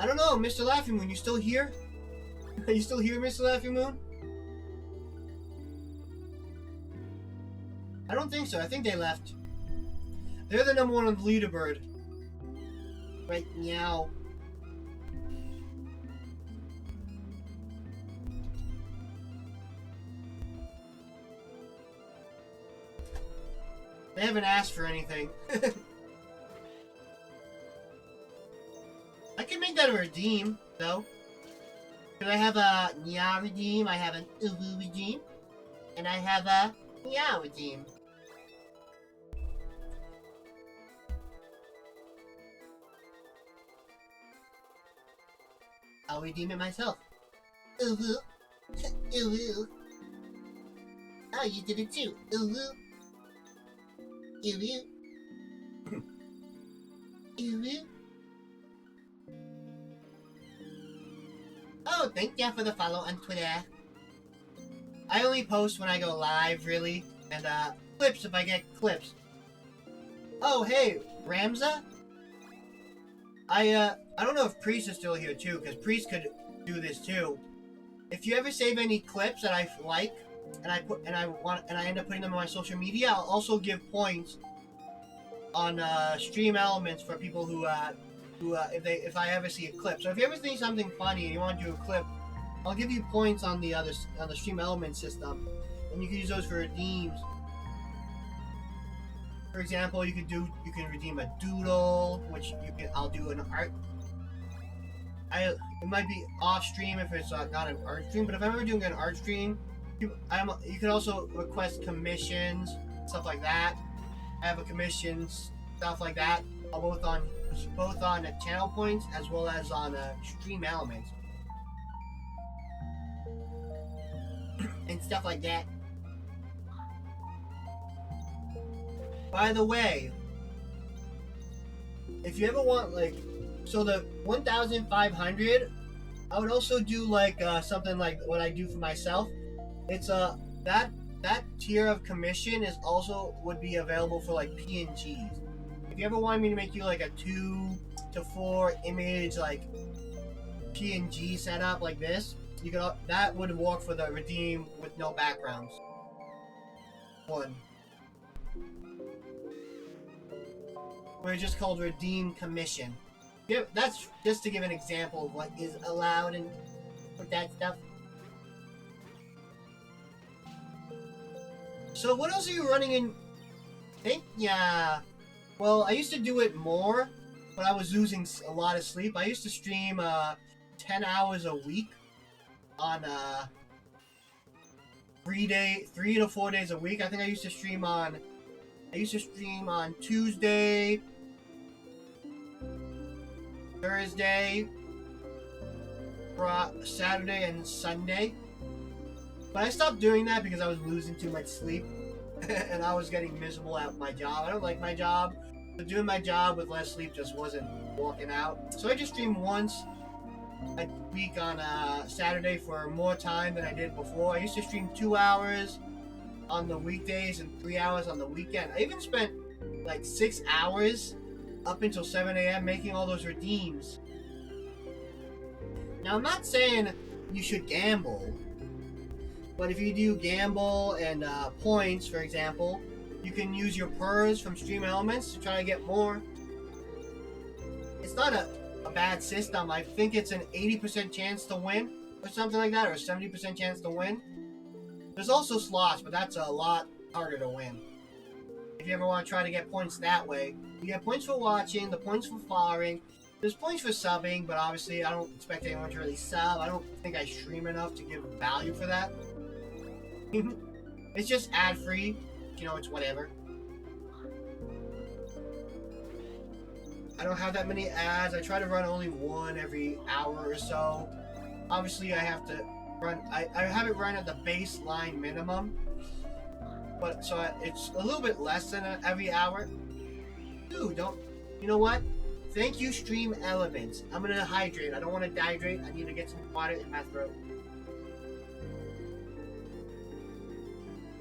I don't know, Mr. Laughing Moon, you still here? Are you still here, Mr. Laughing Moon? I don't think so. I think they left. They're the number one on the leaderboard. Right now. They haven't asked for anything. I can make that a redeem, though. Because I have a Nya redeem, I have an Uwu redeem, and I have a Nya redeem. I'll redeem it myself. Uwu. Uwu. Oh, you did it too. Uwu. Uwu. Uwu. Oh, thank you for the follow on Twitter. I only post when I go live, really, and clips if I get clips. Oh, hey, Ramza? I don't know if Priest is still here too, because Priest could do this too. If you ever save any clips that I like, and I end up putting them on my social media, I'll also give points on stream elements for people who if I ever see a clip. So if you ever see something funny and you want to do a clip, I'll give you points on the stream element system, and you can use those for redeems. For example, you can redeem a doodle, which I'll do an art. It might be off stream if it's not an art stream, but if I'm ever doing an art stream, you can also request commissions, stuff like that. I have a commissions, stuff like that, both on channel points as well as on stream elements and stuff like that. By the way, if you ever want so the 1,500, I would also do something like what I do for myself. It's that tier of commission would be available for PNGs. If you ever wanted me to make you a 2 to 4 image PNG setup like this, that would work for the redeem with no backgrounds. One. Where it's just called redeem commission. Yeah, that's just to give an example of what is allowed and with that stuff. So what else are you running in? Yeah. Well, I used to do it more, but I was losing a lot of sleep. I used to stream 10 hours a week on 3 to 4 days a week. I think I used to stream on Tuesday, Thursday, Saturday, and Sunday. But I stopped doing that because I was losing too much sleep and I was getting miserable at my job. I don't like my job, but doing my job with less sleep just wasn't working out. So I just streamed once a week on Saturday for more time than I did before. I used to stream 2 hours on the weekdays and 3 hours on the weekend. I even spent 6 hours up until 7 a.m. making all those redeems. Now, I'm not saying you should gamble, but if you do gamble and points, for example, you can use your purrs from Stream Elements to try to get more. It's not a bad system. I think it's an 80% chance to win or something like that, or a 70% chance to win. There's also slots, but that's a lot harder to win. If you ever want to try to get points that way, you get points for watching, the points for following. There's points for subbing, but obviously I don't expect anyone to really sub. I don't think I stream enough to give value for that. It's just ad-free. It's whatever. I don't have that many ads. I try to run only one every hour or so. Obviously, I have to run. I have it run at the baseline minimum, but so it's a little bit less than every hour. Dude, don't. You know what? Thank you, Stream Elements. I'm gonna hydrate. I don't want to dehydrate. I need to get some water in my throat.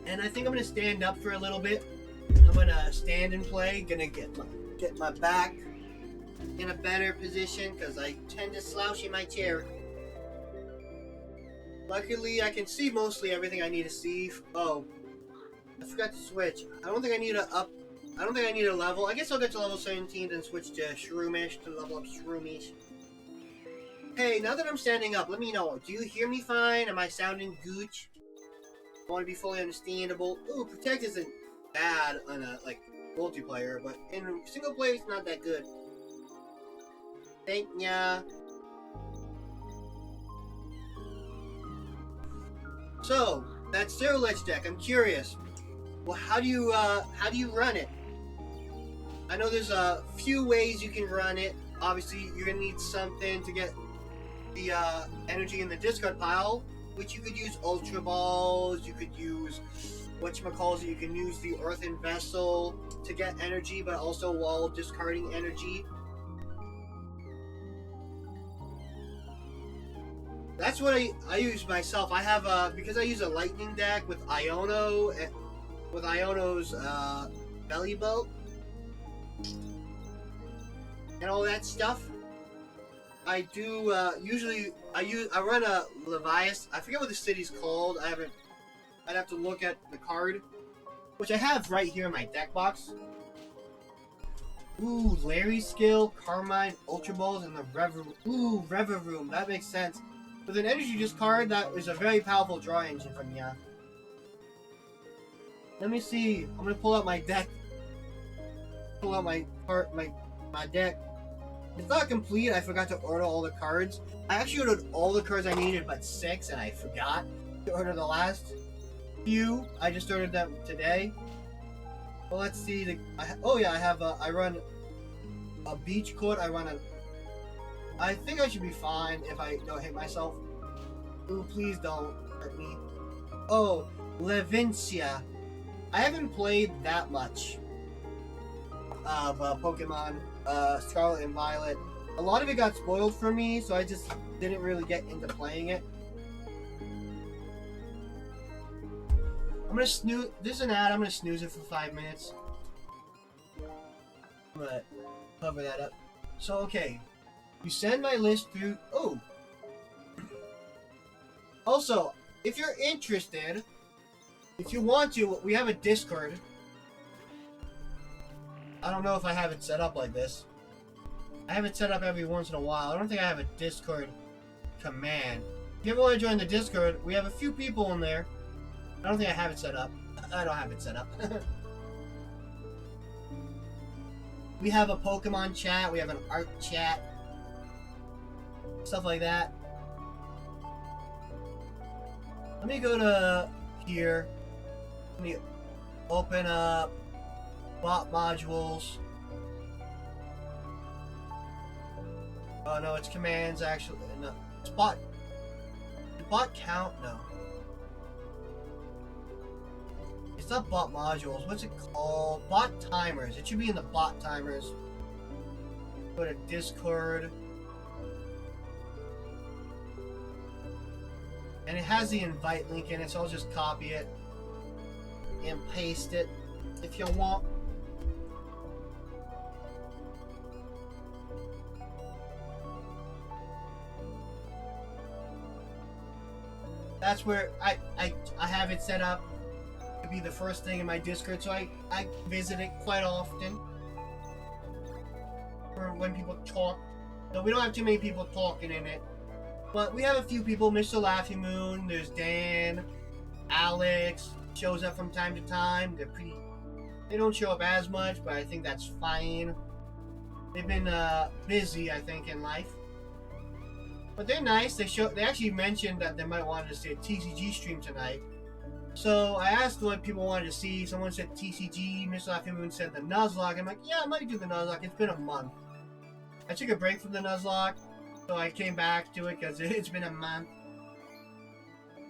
And I think I'm gonna stand up for a little bit. I'm gonna stand and play. Gonna get my back in a better position because I tend to slouch in my chair. Luckily, I can see mostly everything I need to see. Oh, I forgot to switch. I don't think I need a level. I guess I'll get to level 17 and switch to Shroomish to level up Shroomish. Hey, now that I'm standing up, let me know. Do you hear me fine? Am I sounding gooch? I want to be fully understandable. Ooh, Protect isn't bad on a like multiplayer, but in single player it's not that good. Thank ya. So that Zero Ledge deck, I'm curious. Well, how do you run it? I know there's a few ways you can run it. Obviously, you're gonna need something to get the energy in the discard pile, which you could use Ultra Balls. You could use whatchamacallit. You can use the Earthen Vessel to get energy, but also while discarding energy. That's what I use myself. I have because I use a lightning deck with Iono's belly belt and all that stuff. I do usually I run a Levias. I forget what the city's called. I'd have to look at the card, which I have right here in my deck box. Ooh, Larry's skill, Carmine, Ultra Balls, and the Rever Room. That makes sense. With an energy discard, that is a very powerful draw engine from ya. Let me see. I'm gonna pull out my deck. Pull out my deck. It's not complete. I forgot to order all the cards. I actually ordered all the cards I needed, but 6, and I forgot to order the last few. I just ordered them today. Well, let's see. I run a beach court. I think I should be fine if I don't hit myself. Ooh, please don't hurt me. Oh, Levincia. I haven't played that much of Pokemon Scarlet and Violet. A lot of it got spoiled for me, so I just didn't really get into playing it. I'm gonna snooze. This is an ad. I'm gonna snooze it for 5 minutes. I'm gonna cover that up. So, okay. You send my list through. Oh! Also, if you're interested, if you want to, we have a Discord. I don't know if I have it set up like this. I have it set up every once in a while. I don't think I have a Discord command. If you ever want to join the Discord, we have a few people in there. I don't think I have it set up. I don't have it set up. We have a Pokemon chat. We have an art chat. Stuff like that. Let me go to here. Let me open up bot modules. Oh no, it's commands actually. No, it's bot. Did bot count? No. It's not bot modules. What's it called? Bot timers. It should be in the bot timers. Go to Discord. And it has the invite link in it, so I'll just copy it and paste it if you want. That's where I have it set up to be the first thing in my Discord, so I visit it quite often for when people talk. So we don't have too many people talking in it. But we have a few people, Mr. Laughing Moon, there's Dan, Alex, shows up from time to time. They don't show up as much, but I think that's fine. They've been busy, I think, in life. But they're nice. They actually mentioned that they might want to see a TCG stream tonight. So I asked what people wanted to see. Someone said TCG, Mr. Laughing Moon said the Nuzlock. I'm like, yeah, I might do the Nuzlock. It's been a month. I took a break from the Nuzlock. So I came back to it because it's been a month.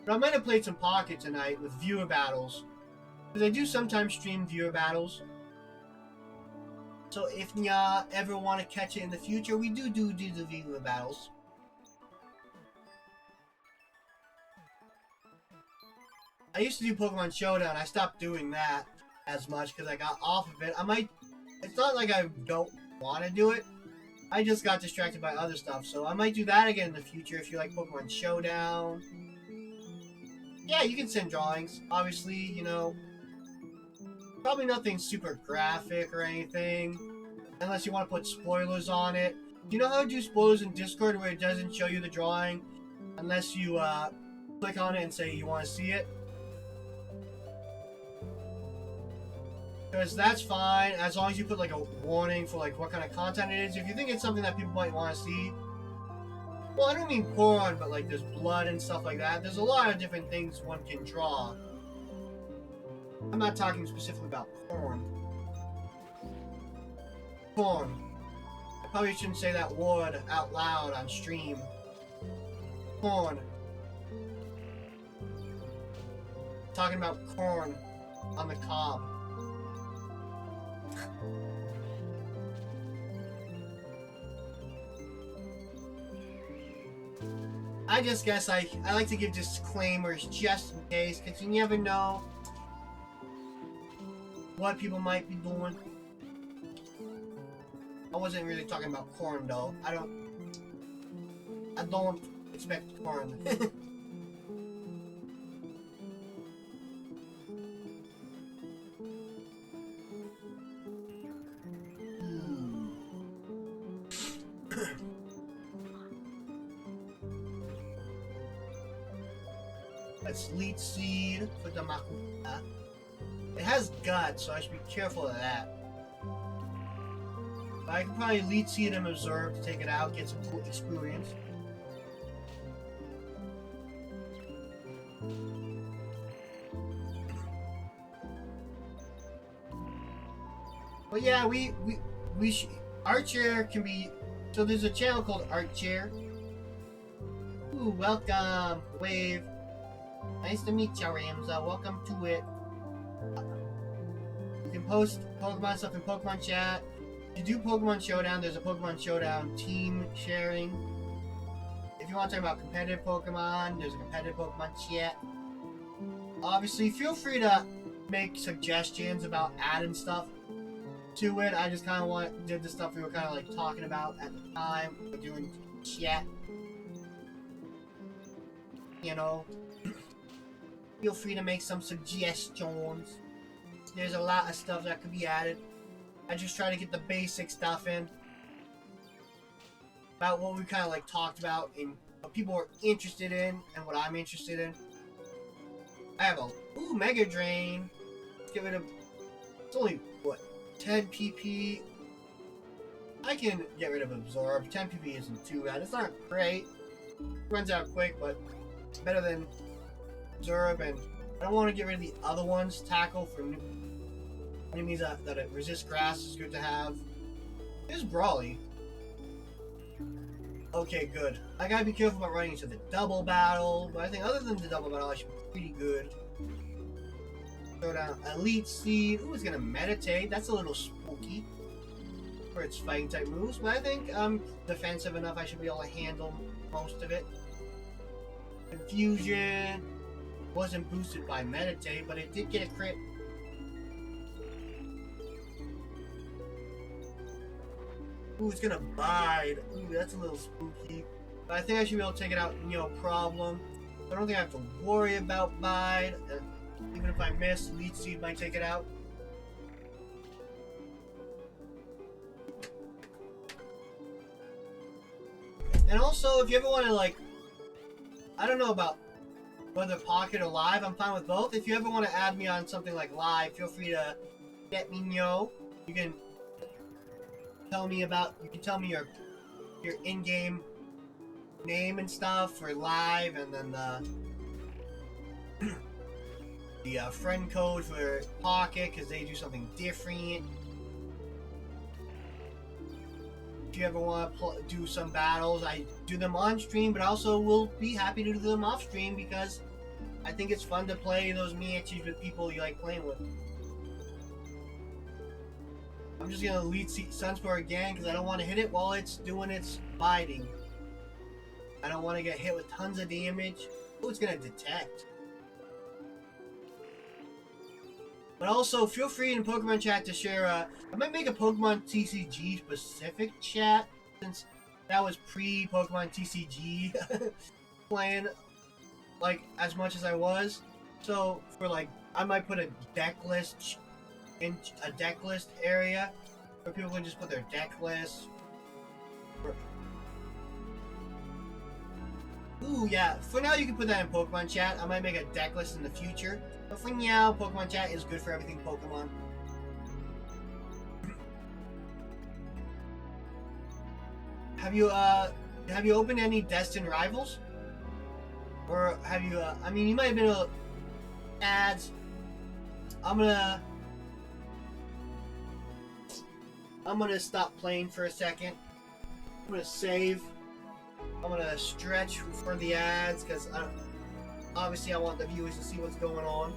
But I might have played some Pocket tonight with viewer battles. Because I do sometimes stream viewer battles. So if ya ever want to catch it in the future, we do the viewer battles. I used to do Pokemon Showdown. I stopped doing that as much because I got off of it. It's not like I don't want to do it. I just got distracted by other stuff, so I might do that again in the future if you like Pokemon Showdown. Yeah, you can send drawings. Obviously, you know, probably nothing super graphic or anything, unless you want to put spoilers on it. Do you know how to do spoilers in Discord where it doesn't show you the drawing unless you click on it and say you want to see it? Because that's fine, as long as you put like a warning for like what kind of content it is. If you think it's something that people might want to see, well, I don't mean porn, but like there's blood and stuff like that. There's a lot of different things one can draw. I'm not talking specifically about porn. Porn. I probably shouldn't say that word out loud on stream. Corn. Talking about corn on the cob. I just guess I like to give disclaimers just in case, because you never know what people might be doing. I wasn't really talking about corn though. I don't expect corn. That's lead seed for the makuta. It has guts, so I should be careful of that. But I can probably lead seed and observe to take it out, get some cool experience. But yeah, Art Chair can be. So there's a channel called Art Chair. Ooh, welcome, Wave. Nice to meet you, Ramza. Welcome to it. You can post Pokemon stuff in Pokemon chat. If you do Pokemon Showdown, there's a Pokemon Showdown team sharing. If you want to talk about competitive Pokemon, there's a competitive Pokemon chat. Obviously, feel free to make suggestions about adding stuff to it. I just kind of did the stuff we were kind of like talking about at the time. We're doing chat. You know. Feel free to make some suggestions. There's a lot of stuff that could be added. I just try to get the basic stuff in. About what we kind of like talked about and what people are interested in and what I'm interested in. I have a Mega Drain. Let's get rid of. It's only what 10 PP. I can get rid of Absorb. 10 PP isn't too bad. It's not great. Runs out quick, but better than Absorb. And I don't want to get rid of the other ones. Tackle for enemies that resist grass is good to have. There's Brawly. Okay, good. I gotta be careful about running into the double battle, but I think other than the double battle, I should be pretty good. Throw down Elite Seed. Ooh, it's gonna meditate. That's a little spooky for its fighting type moves, but I think I'm defensive enough. I should be able to handle most of it. Confusion wasn't boosted by meditate, but it did get a crit. Ooh, it's gonna bide. Ooh, that's a little spooky. But I think I should be able to take it out, no problem. I don't think I have to worry about bide. Even if I miss, Leech Seed might take it out. And also, if you ever want to, like, I don't know about whether Pocket or Live, I'm fine with both. If you ever want to add me on something like Live, feel free to let me know. You can tell me your in-game name and stuff for Live, and then the friend code for Pocket, because they do something different. If you ever want to do some battles, I do them on stream, but also will be happy to do them off stream, because I think it's fun to play those matches with people you like playing with. I'm just gonna lead Sunspore again because I don't want to hit it while it's doing its biting. I don't want to get hit with tons of damage. Oh, it's gonna detect. But also, feel free in Pokemon chat to share. I might make a Pokemon TCG specific chat, since that was pre-Pokemon TCG playing like as much as I was. So for like, I might put a deck list in a deck list area where people can just put their deck list. Ooh, yeah. For now, you can put that in Pokemon chat. I might make a deck list in the future. But for now, Pokemon chat is good for everything Pokemon. have you opened any Destined Rivals? Or have you? I mean, you might have been able ads. I'm gonna stop playing for a second. I'm gonna save. I'm gonna stretch for the ads because obviously I want the viewers to see what's going on.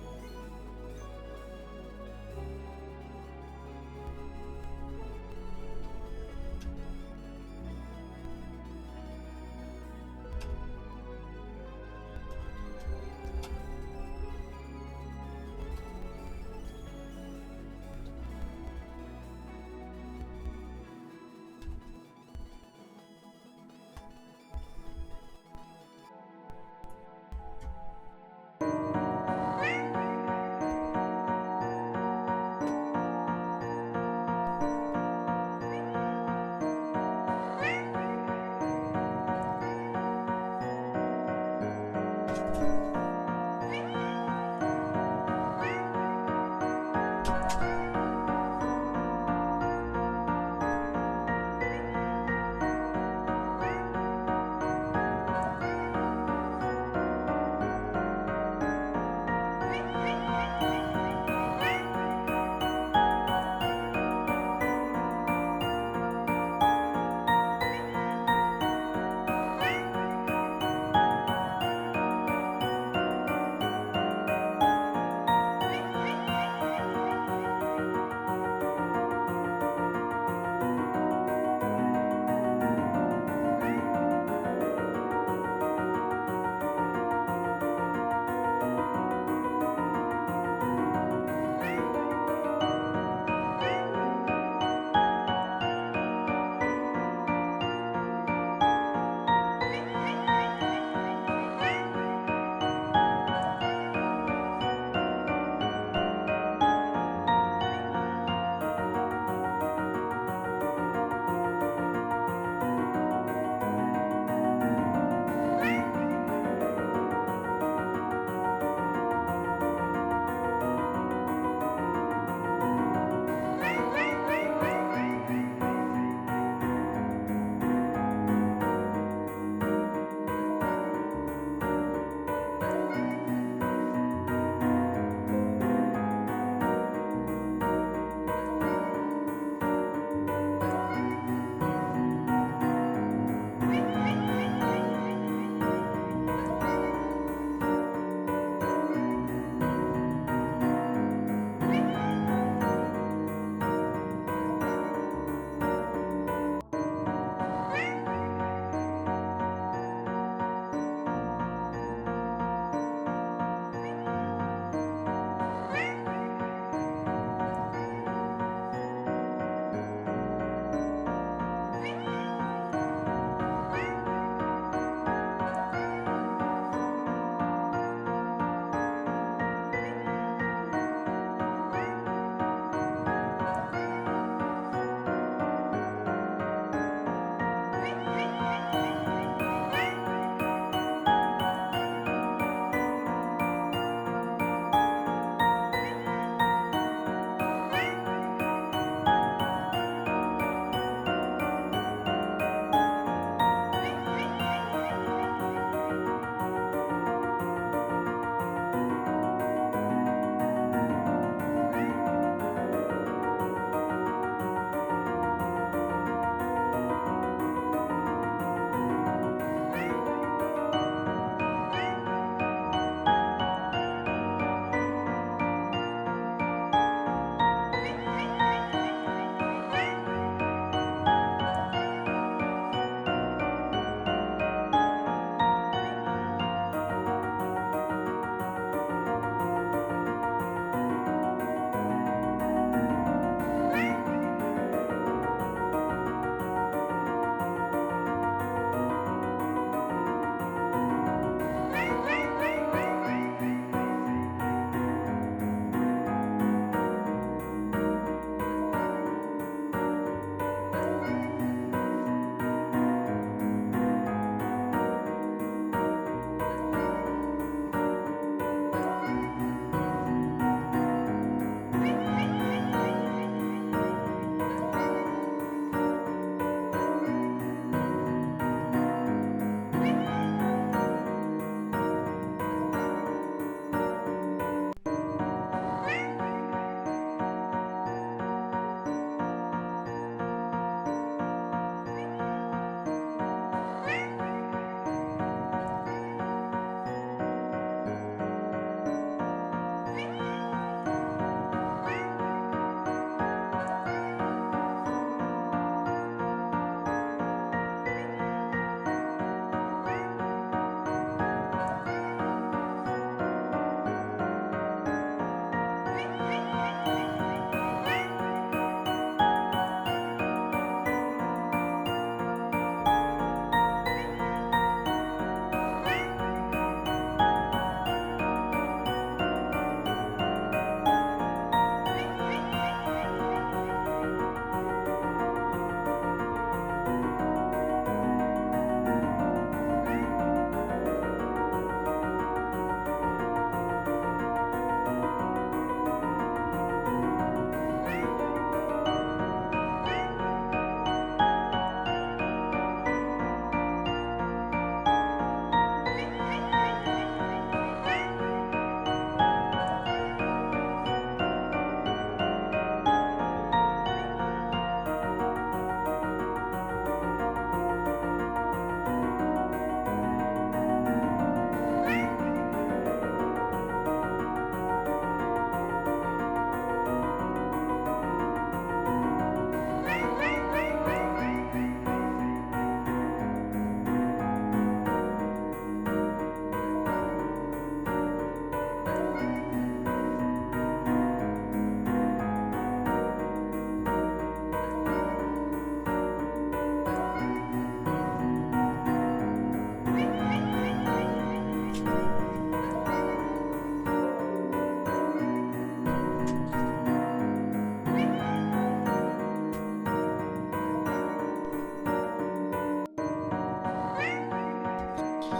Hello,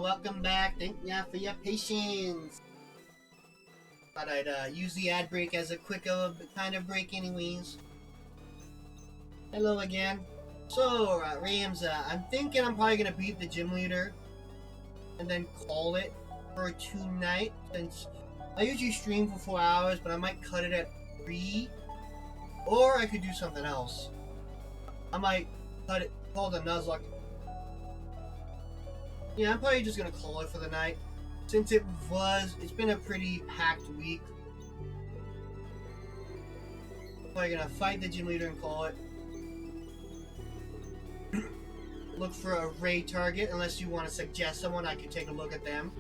welcome back. Thank you for your patience. Thought I'd use the ad break as a quick kind of break anyways. Hello again. So, Rams, I'm thinking I'm probably going to beat the gym leader and then call it for tonight, since I usually stream for 4 hours, but I might cut it at 3, or I could do something else. I might call the Nuzlock. Yeah, I'm probably just going to call it for the night, since it's been a pretty packed week. I'm probably going to fight the gym leader and call it. Look for a raid target, unless you want to suggest someone, I could take a look at them.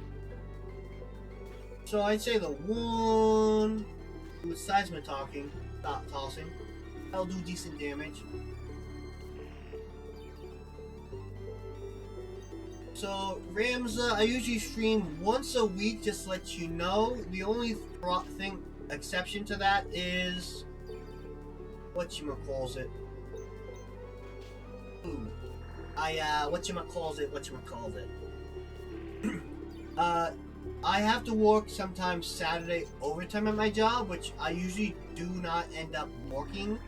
So I'd say the one with seismic tossing, that'll do decent damage. So Rams, I usually stream once a week, just to let you know. The only exception to that is whatchamacallit. I have to work sometimes Saturday overtime at my job, which I usually do not end up working.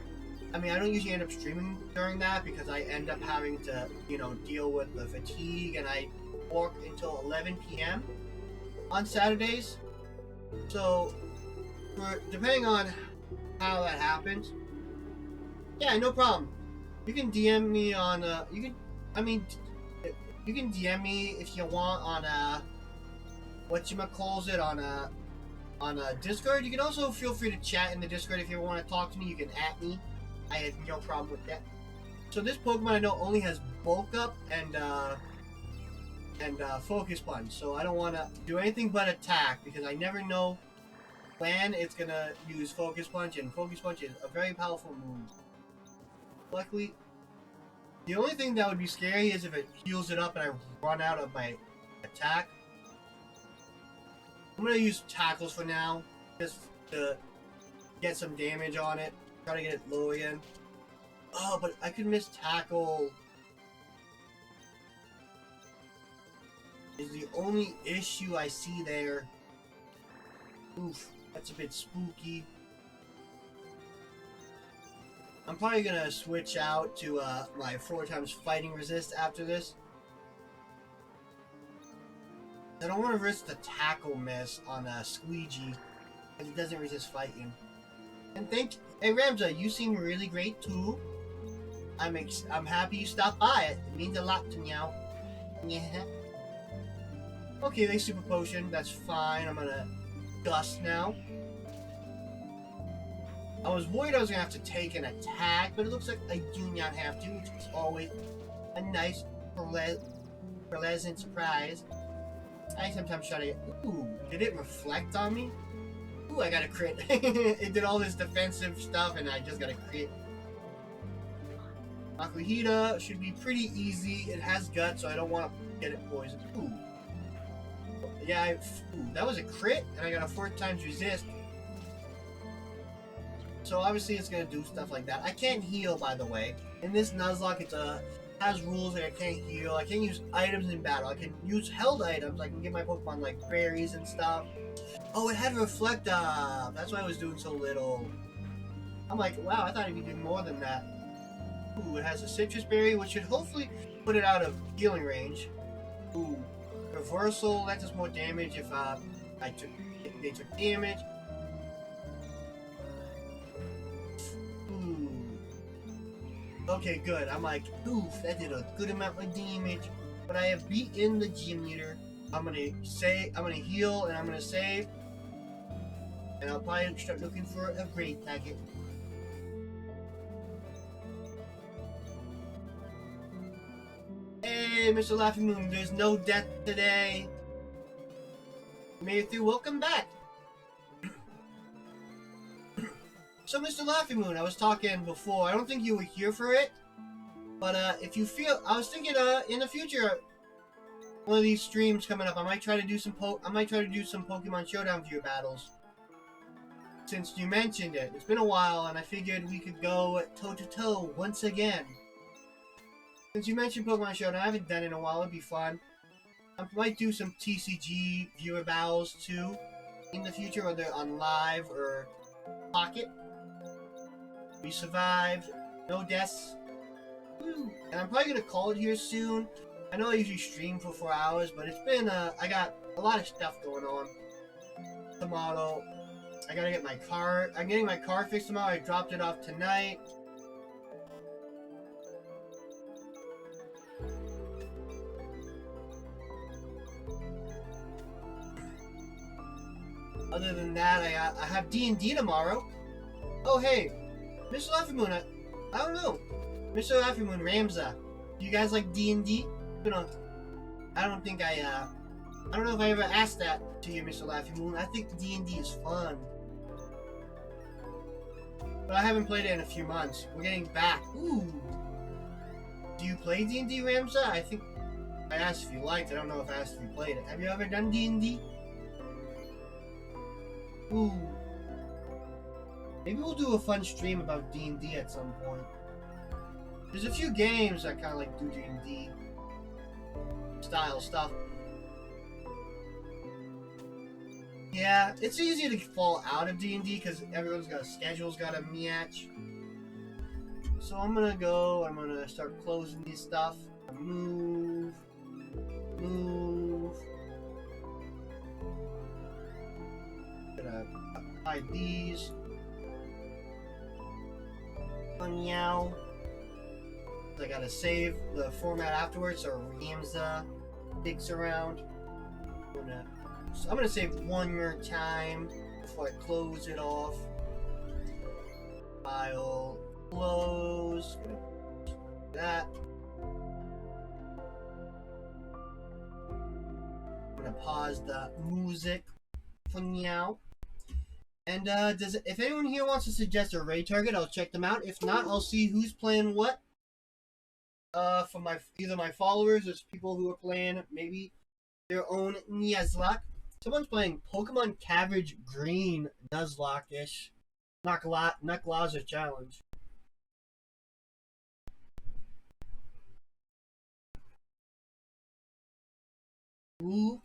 I mean, I don't usually end up streaming during that because I end up having to, deal with the fatigue, and I work until 11 p.m. on Saturdays. So, depending on how that happens, yeah, no problem. You can DM me on, you can DM me if you want on, on Discord. You can also feel free to chat in the Discord if you want to talk to me. You can at me. I have no problem with that. So this Pokemon I know only has Bulk Up and Focus Punch. So I don't want to do anything but attack, because I never know when it's going to use Focus Punch, and Focus Punch is a very powerful move. Luckily, the only thing that would be scary is if it heals it up and I run out of my attack. I'm going to use Tackles for now, just to get some damage on it. Try to get it low again. Oh, but I could miss Tackle. Is the only issue I see there. Oof, that's a bit spooky. I'm probably gonna switch out to my 4x fighting resist after this. I don't want to risk the tackle miss on Squeegee, because he doesn't resist fighting. And hey Ramza, you seem really great too. I'm happy you stopped by. It means a lot to me now. Yeah. Okay, they super potion. That's fine. I'm gonna Gust now. I was worried I was gonna have to take an attack, but it looks like I do not have to, which is always a nice, pleasant surprise. I sometimes try to get. Ooh, did it reflect on me? Ooh, I got a crit. It did all this defensive stuff, and I just got a crit. Makuhita should be pretty easy. It has guts, so I don't want to get it poisoned. Ooh. Yeah, that was a crit, and I got a 4x resist. So obviously it's gonna do stuff like that. I can't heal, by the way. In this Nuzlock, it has rules that I can't heal. I can't use items in battle. I can use held items. I can give my Pokemon like berries and stuff. Oh, it had Reflect Up. That's why I was doing so little. I'm like, wow, I thought it'd be doing more than that. Ooh, it has a Citrus Berry, which should hopefully put it out of healing range. Ooh, Reversal. That does more damage if they took damage. Okay, good. I'm like, oof, that did a good amount of damage. But I have beaten the gym leader. I'm gonna heal, and I'm gonna save. And I'll probably start looking for a raid packet. Hey, Mr. Laughing Moon, there's no death today. Matthew, welcome back. So, Mr. Laughing Moon, I was talking before. I don't think you were here for it, but if you feel, I was thinking in the future, one of these streams coming up, I might try to do some Pokemon Showdown viewer battles. Since you mentioned it, it's been a while, and I figured we could go toe to toe once again. Since you mentioned Pokemon Showdown, I haven't done it in a while. It'd be fun. I might do some TCG viewer battles too in the future, whether on live or pocket. We survived, no deaths. Woo. And I'm probably gonna call it here soon. I know I usually stream for 4 hours, but it's been I got a lot of stuff going on. Tomorrow, I gotta get my car. I'm getting my car fixed tomorrow. I dropped it off tonight. Other than that, I have D&D tomorrow. Oh hey, Mr. Laffymoon, I don't know. Mr. Laffymoon, Ramza, do you guys like D&D? I don't think I don't know if I ever asked that to you, Mr. Laffymoon. I think D&D is fun. But I haven't played it in a few months. We're getting back. Ooh. Do you play D&D, Ramza? I think I asked if you liked it. I don't know if I asked if you played it. Have you ever done D&D? Ooh. Maybe we'll do a fun stream about D&D at some point. There's a few games that kind of like do D&D style stuff. Yeah, it's easy to fall out of D&D because everyone's got schedules, got a match. So I'm gonna start closing this stuff. Move. Gonna hide these. Meow. I gotta save the format afterwards so Ramza digs around. I'm gonna save one more time before I close it off. File close. That. I'm gonna pause the music for now. And if anyone here wants to suggest a raid target, I'll check them out. If not, I'll see who's playing what. For either my followers or people who are playing maybe their own Nuzlock. Someone's playing Pokemon Cabbage Green Nuzlock-ish. Knuckleazar Challenge. Ooh.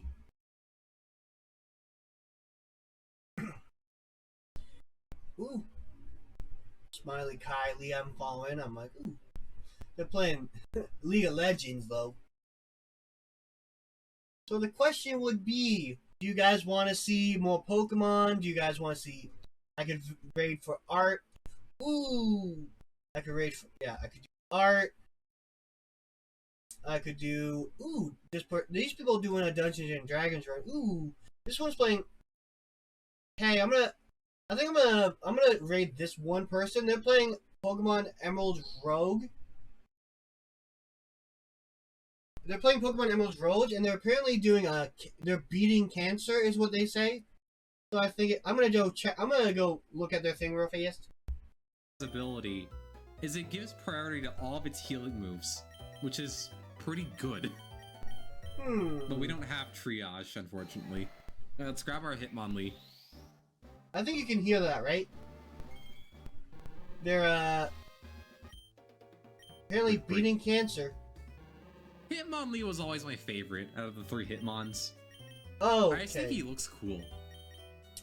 Ooh. Smiley Kylie, I'm following. I'm like, ooh. They're playing League of Legends, though. So the question would be, do you guys want to see more Pokemon? Do you guys want to see... I could raid for art. Ooh! I could raid for... Yeah, I could do art. I could do... Ooh! These people doing a Dungeons and Dragons run. Ooh! This one's playing... Hey, I'm gonna raid this one person. They're playing Pokemon Emerald Rogue. They're playing Pokemon Emerald Rogue, and they're apparently doing they're beating cancer, is what they say. So I think I'm gonna go check. I'm gonna go look at their thing real fast. Ability is it gives priority to all of its healing moves, which is pretty good. But we don't have triage, unfortunately. Let's grab our Hitmonlee. I think you can hear that, right? They're apparently beating cancer. Hitmonlee was always my favorite out of the 3 Hitmons. Oh, okay. I just think he looks cool.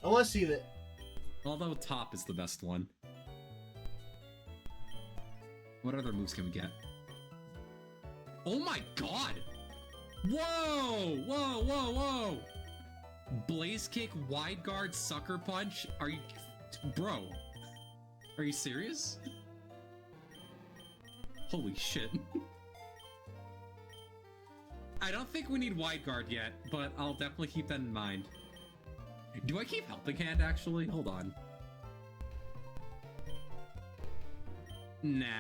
I want to see that. Although Top is the best one. What other moves can we get? Oh my god! Whoa! Whoa, whoa, whoa! Blaze Kick, Wide Guard, Sucker Punch? Are you... Bro. Are you serious? Holy shit. I don't think we need Wide Guard yet, but I'll definitely keep that in mind. Do I keep Helping Hand, actually? Hold on. Nah.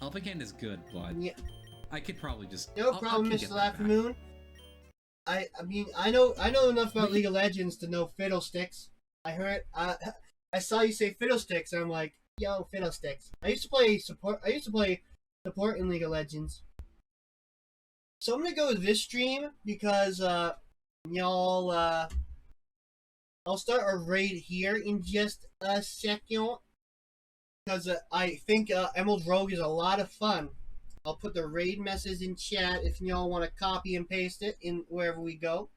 Helping Hand is good, but yeah. I could probably just... No problem, Mr. Laffymoon. I mean, I know enough about League of Legends to know Fiddlesticks. I saw you say Fiddlesticks, and I'm like, yo, Fiddlesticks. I used to play support in League of Legends. So I'm gonna go with this stream because y'all I'll start a raid here in just a second because I think Emerald Rogue is a lot of fun. I'll put the raid message in chat if y'all want to copy and paste it in wherever we go.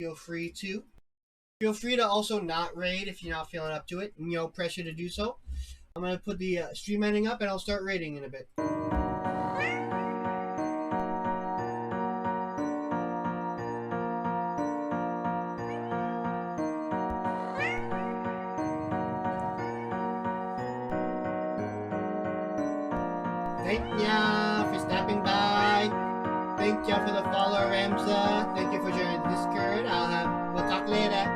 Feel free to. Feel free to also not raid if you're not feeling up to it. No pressure to do so. I'm going to put the stream ending up and I'll start raiding in a bit. Thank ya for stopping by. Thank ya for the follow, Ramza. Thank you for joining the Discord. We'll talk later.